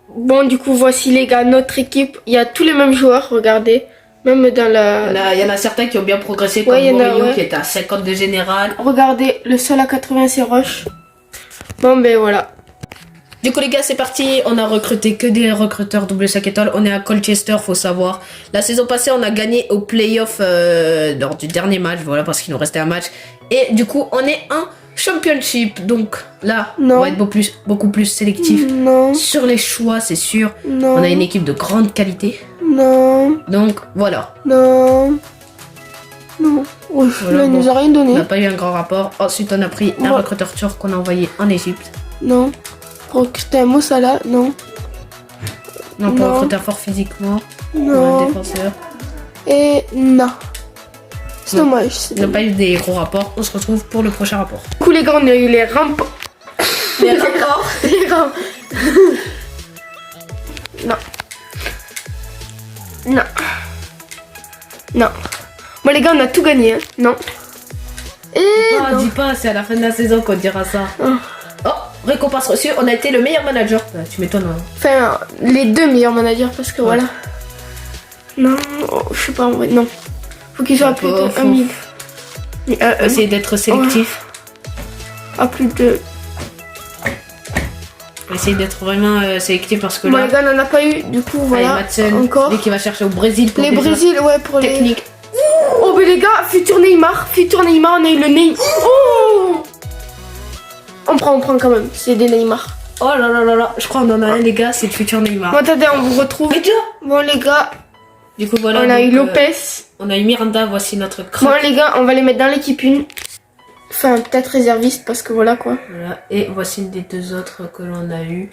Bon, du coup, voici, les gars, notre équipe. Il y a tous les mêmes joueurs, regardez. Même dans la... Il y en a certains qui ont bien progressé, comme Morillo qui est à 50 de général. Regardez, le seul à 80, c'est Roche. Bon, ben voilà. Du coup les gars, c'est parti. On a recruté que des recruteurs double 5 étoiles. On est à Colchester, faut savoir. La saison passée, on a gagné au playoff lors du dernier match. Voilà, parce qu'il nous restait un match. Et du coup, on est en championship. Donc là, on va être beaucoup plus sélectif. Non. Sur les choix, c'est sûr. Non. On a une équipe de grande qualité. Non. Donc voilà. Non. Non. Oui, Voilà, là, il nous a rien donné. On n'a pas eu un grand rapport. Ensuite, on a pris un recruteur turc qu'on a envoyé en Égypte. Non. Recruter un Mossala, non. Non, pour Non. recruter fort physiquement. Un Non. défenseur. Et non. C'est Non. dommage. On n'a pas eu des gros rapports. On se retrouve pour le prochain rapport. Du coup, les gars, on a eu les rapports. Les rapports. Les rapports. Non. Non. Non. Bon, les gars, on a tout gagné. Hein. Non. Et Ah, non. dis pas, c'est à la fin de la saison qu'on dira ça. Oh. Oh, récompense reçue, on a été le meilleur manager. Bah, tu m'étonnes. Hein. Enfin, les deux meilleurs managers parce que Ouais. voilà. Non, oh, je sais pas en vrai, non. Faut qu'ils soient à plus de Faut- 1000. Mais, Essayer d'être sélectif. à plus de. Essayer d'être vraiment sélectif parce que Bon, là, les gars, on en a pas eu, du coup, voilà. allez, Madsen, encore. lui qui va chercher au Brésil pour Les des Brésil, ouais, pour les. techniques. Oh, mais les gars, futur Neymar, on a eu le Neymar. Oh on prend quand même, c'est des Neymar. Oh là là là là, je crois qu'on en a un, les gars, c'est le futur Neymar. Bon, attendez, on vous retrouve. Mais déjà Bon, les gars, Du coup, voilà. on a donc, eu Lopez. on a eu Miranda, voici notre Bon, crack. les gars, on va les mettre dans l'équipe 1. Enfin, peut-être réserviste parce que voilà quoi. Voilà. Et voici les deux autres que l'on a eu.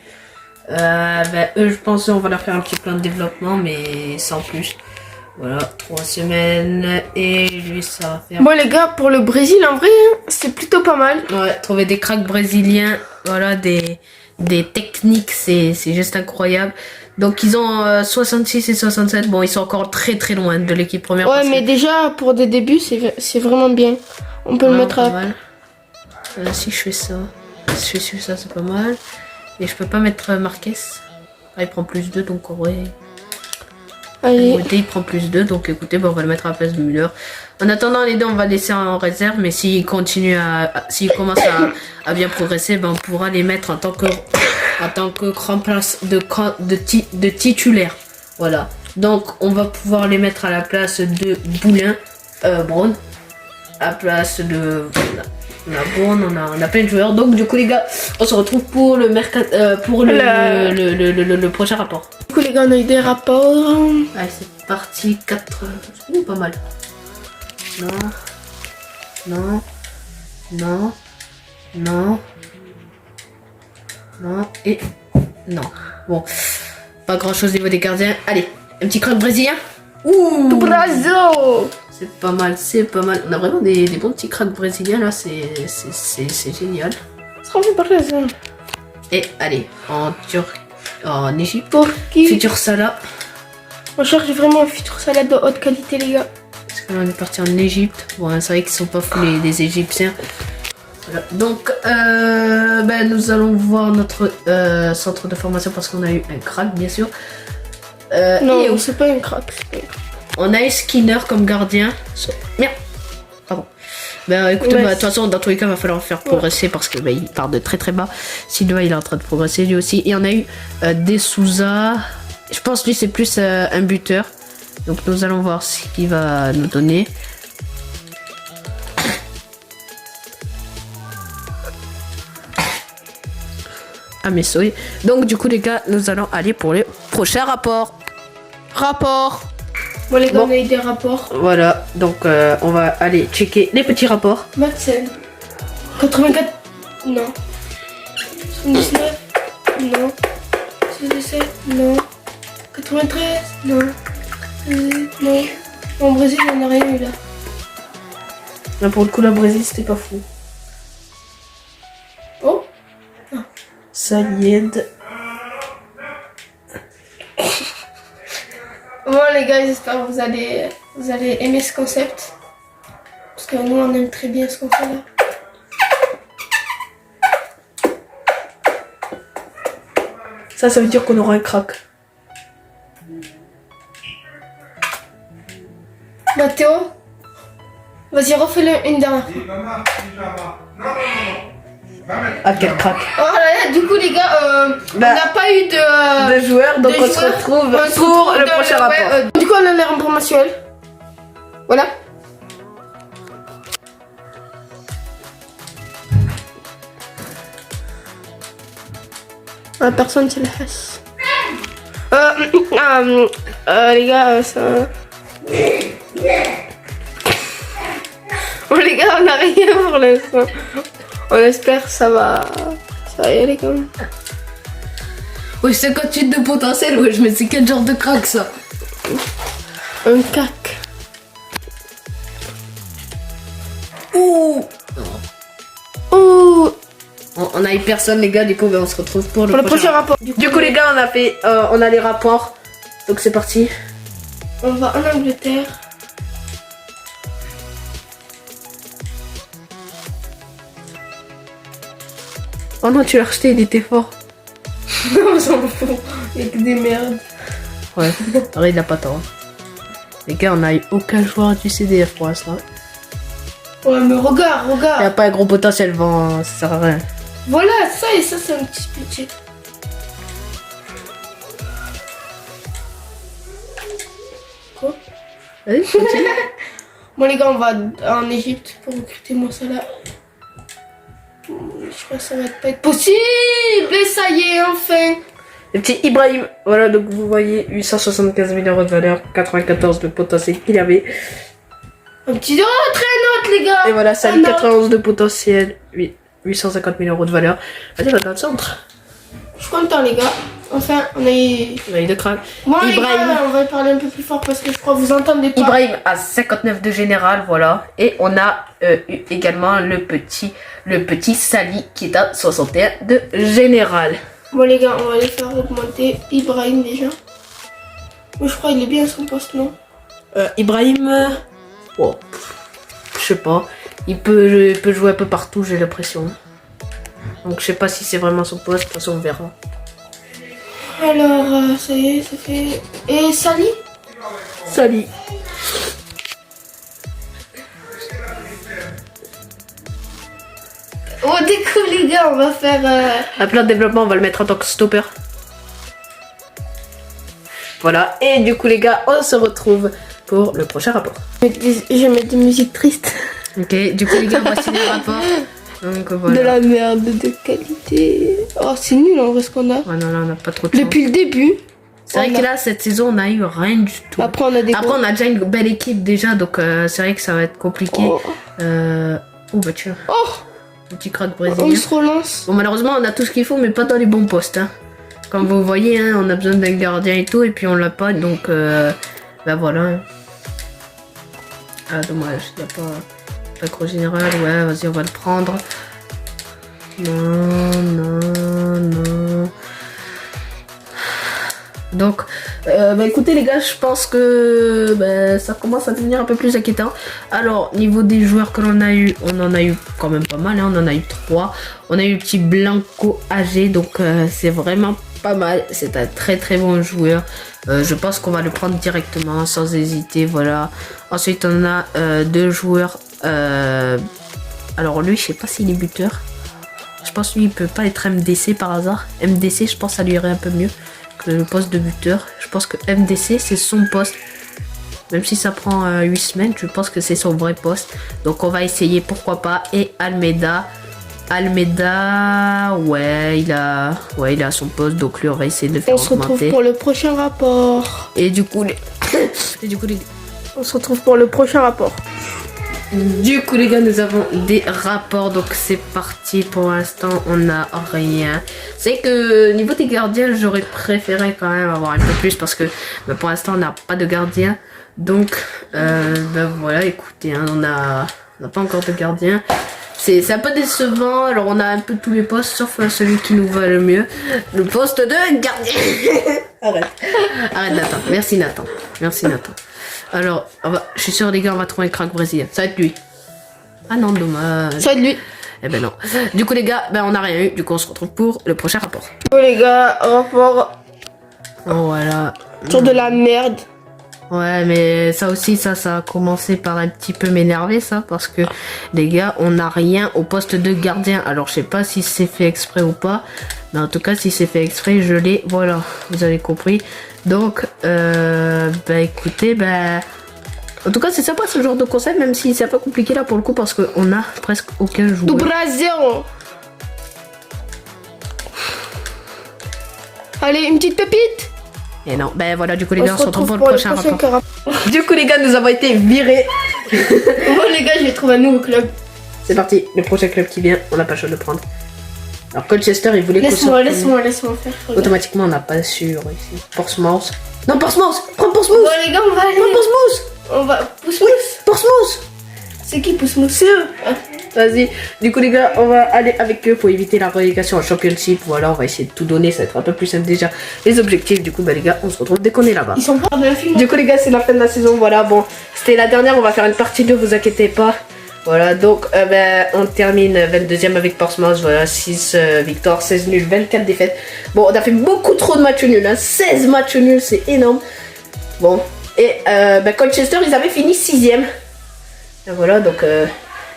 Eux, je pense on va leur faire un petit plan de développement, mais sans plus. Voilà, 3 semaines. Et lui, ça va faire. Bon, les gars, pour le Brésil, en vrai, hein, c'est plutôt pas mal. Ouais, trouver des cracks brésiliens, voilà, des techniques, c'est juste incroyable. Donc ils ont 66 et 67. Bon, ils sont encore très très loin de l'équipe première. Ouais, parce mais que- déjà, pour des débuts, c'est vraiment bien. On peut le Ouais, mettre pas à... mal. Si je fais ça, si je fais ça, c'est pas mal. Et je peux pas mettre Marquez. Ah, il prend plus 2, donc en vrai. Allez. Écoutez, il prend plus 2, donc écoutez, on va le mettre à la place de Müller. En attendant, les deux, on va laisser en réserve, mais s'il continue s'il commence à bien progresser, on pourra les mettre en tant que remplace de titulaire. Voilà. Donc, on va pouvoir les mettre à la place de Boulin, Braun, à la place de, voilà. On a Braun, on a plein de joueurs. Donc, du coup, les gars, on se retrouve pour le le prochain rapport. Du coup, les gars, on a eu des rapports. Allez, c'est parti, 4. Pas mal. Non. Non. Non. Non. Non. Et non. Bon. Pas grand chose au niveau des gardiens. Allez, un petit crack brésilien. Ouh. Brazo. C'est pas mal, c'est pas mal. On a vraiment des bons petits cracks brésiliens là, c'est génial. Ça fait pas raison. Et allez, en Égypte. Pour qui Futur Salah. On cherche vraiment un futur salade de haute qualité, les gars. Parce que là on est parti en Égypte. Bon, c'est vrai qu'ils sont pas fous les Égyptiens. Voilà. Donc, nous allons voir notre centre de formation parce qu'on a eu un crack, bien sûr. Non, et c'est pas un crack. c'est pas un crack. on a eu Skinner comme gardien. Merde. Pardon. Écoutez, Ouais, de toute façon, dans tous les cas, il va falloir faire progresser parce que il part de très très bas. Silva, il est en train de progresser lui aussi. Et on a eu De Souza. Je pense lui, c'est plus un buteur. Donc, nous allons voir ce qu'il va nous donner. Ah, mais sorry. Donc, du coup, les gars, nous allons aller pour les prochains rapports. Rapport. Bon, les gars, Bon. on a eu des rapports. Voilà, donc on va aller checker les petits rapports. Madsen. 84. Non. 79. Non. 77. Non. 93. Non. Non. En Brésil, on n'a rien eu là. Là, pour le coup, la Brésil, c'était pas fou. Oh. Salied. Bon, les gars, j'espère que vous allez aimer ce concept. Parce que nous, on aime très bien ce qu'on fait là. Ça veut dire qu'on aura un crack. Mathéo, vas-y, refais-le une dernière fois. Ah, quel crack. Oh là là, du coup, les gars, on n'a pas eu de. De joueurs, donc de on se joueurs. retrouve On se pour retrouve le dans prochain ouais, rapport. du coup, on a les rapports mensuels. Voilà. La personne, c'est le Hess. Les gars, ça. Bon, les gars, on a rien pour l'instant. On espère que ça va y aller quand même. Ouais, 58 de potentiel, ouais, mais c'est quel genre de crack ça? Un cac. Ouh. Oh. On a eu personne les gars, du coup ben, on se retrouve pour Pour le prochain rapport. Du coup les gars on a fait, on a les rapports, donc c'est parti. On va en Angleterre. Oh non tu l'as rejeté, il était fort. On s'en fout. Il y a que des merdes. Ouais, alors il a pas tort. Les gars on a eu aucun joueur du CDF pour l'instant. Ouais mais regarde, Il regarde. n'y a pas un gros potentiel, vent, ça sert à rien. Voilà, ça et ça c'est un petit budget. Quoi? Vas-y, continue. Bon les gars, on va en Égypte pour recruter Mo Salah. Je crois que ça va pas être possible. Et ça y est, enfin. Le petit Ibrahim, voilà donc vous voyez 875 000 euros de valeur, 94 de potentiel qu'il avait. Un petit très note les gars. Et voilà, ça a Un autre. 91 de potentiel, 850 000 euros de valeur. Vas-y, va dans le centre. Je suis content les gars. Enfin, on a eu... On a eu deux crânes. Bon les Ibrahim. gars, on va parler un peu plus fort parce que je crois que vous entendez pas. Ibrahim a 59 de général, voilà. Et on a eu également le petit Sali qui est à 61 de général. Bon les gars, on va les faire augmenter Ibrahim déjà. Mais je crois qu'il est bien à son poste, non? Ibrahim, oh, je sais pas. Il peut jouer un peu partout, j'ai l'impression. Donc je sais pas si c'est vraiment son poste, de toute façon on verra. Alors, ça y est, c'est fait. Et Sali? Sali. Oh, du coup, les gars, on va faire... Un plan de développement, on va le mettre en tant que stopper. Voilà, et du coup les gars, on se retrouve pour le prochain rapport. Je vais mettre des musiques tristes. Ok, du coup les gars, voici le rapport. Donc De voilà. la merde de qualité. Oh, c'est nul en vrai ce qu'on a. Ouais, non, là on n'a pas trop de chance. Depuis le début. C'est vrai que là, cette saison, on a eu rien du tout. Après, on a des... Après, on a déjà une belle équipe déjà, donc c'est vrai que ça va être compliqué. Oh, Oh bah tiens, oh, petit crack on brésilien. se relance. Bon, malheureusement, on a tout ce qu'il faut, mais pas dans les bons postes. Hein. Comme vous voyez, hein, on a besoin d'un gardien et tout, et puis on l'a pas, donc bah voilà. Hein. Ah, dommage, il n'y a pas gros général. Ouais, vas-y, on va le prendre. Non, non, non. Donc, bah écoutez les gars, je pense que bah, ça commence à devenir un peu plus inquiétant. Alors, niveau des joueurs que l'on a eu, on en a eu quand même pas mal, hein, on en a eu 3. On a eu le petit Blanco AG, donc c'est vraiment pas mal. C'est un très très bon joueur. Je pense qu'on va le prendre directement, sans hésiter, voilà. Ensuite, on a 2 joueurs. Alors lui, je sais pas s'il est buteur. Je pense lui, il peut pas être MDC par hasard. MDC, je pense ça lui irait un peu mieux que le poste de buteur. Je pense que MDC, c'est son poste. Même si ça prend 8 semaines, je pense que c'est son vrai poste. Donc on va essayer, pourquoi pas. Et Almeida, ouais, il a son poste. Donc lui, on va essayer de le faire On se retrouve augmenter. pour le prochain rapport. Et du coup, On se retrouve pour le prochain rapport. Du coup les gars, nous avons des rapports, donc c'est parti. Pour l'instant on n'a rien. C'est que niveau des gardiens, j'aurais préféré quand même avoir un peu plus, parce que bah, pour l'instant on n'a pas de gardien. Donc bah, voilà, écoutez, hein, on n'a pas encore de gardien. C'est un peu décevant. Alors on a un peu tous les postes sauf celui qui nous va le mieux, le poste de gardien. Arrête Nathan, merci Nathan. Alors, je suis sûr les gars, on va trouver un crack brésilien. Ça va être lui. Ah non, dommage. Ça de lui. Eh ben non. Du coup les gars, ben on n'a rien eu. Du coup on se retrouve pour le prochain rapport. Bon les gars, rapport Oh voilà. sur de la merde. Ouais, mais ça aussi, ça a commencé par un petit peu m'énerver, ça, parce que les gars, on n'a rien au poste de gardien. Alors je sais pas si c'est fait exprès ou pas, mais en tout cas si c'est fait exprès, je l'ai. Voilà, vous avez compris. Donc bah écoutez, bah en tout cas c'est sympa ce genre de concept, même si c'est un peu compliqué là pour le coup, parce qu'on a presque aucun Du joueur. Brésil. Allez, une petite pépite. Et non, ben voilà, du coup les gars, on se retrouve pour le pour prochain rapport. rapport. Du coup les gars, nous avons été virés. Bon les gars, j'ai trouvé un nouveau club. C'est parti, le prochain club qui vient, on n'a pas le choix de le prendre. Alors Colchester, il voulait qu'on Laisse-moi sorte. faire. Regarde. Automatiquement, on n'a pas sûr ici. Portsmouth. Non, Portsmouth. Prends Portsmouth. Bon les gars, on va aller. Prends Portsmouth. On va Pousse-Mousse. Portsmouth. C'est qui Pousse-Mousse? C'est eux. Vas-y. Du coup, les gars, on va aller avec eux pour éviter la relégation en championship. Voilà, on va essayer de tout donner. Ça va être un peu plus simple déjà. Les objectifs, du coup, bah les gars, on se retrouve dès qu'on est là-bas. Ils sont pas de la film. Du coup, les gars, c'est la fin de la saison. Voilà, bon, c'était la dernière. On va faire une partie 2, vous inquiétez pas. Voilà, donc on termine 22e avec Portsmouth. Voilà, 6 victoires, 16 nuls, 24 défaites. Bon, on a fait beaucoup trop de matchs nuls. Hein. 16 matchs nuls, c'est énorme. Bon, et Colchester, ils avaient fini 6e. Et voilà, donc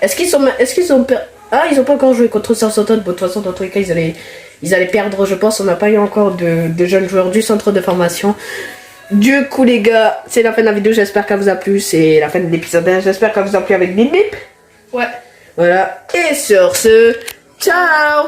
est-ce qu'ils ont ah, ils ont pas encore joué contre Southampton. Bon, de toute façon, dans tous les cas, ils allaient perdre, je pense. On n'a pas eu encore de jeunes joueurs du centre de formation. Du coup, les gars, c'est la fin de la vidéo. J'espère qu'elle vous a plu. C'est la fin de l'épisode 1. J'espère qu'elle vous a plu avec Bip Bip. Ouais. Voilà. Et sur ce, ciao!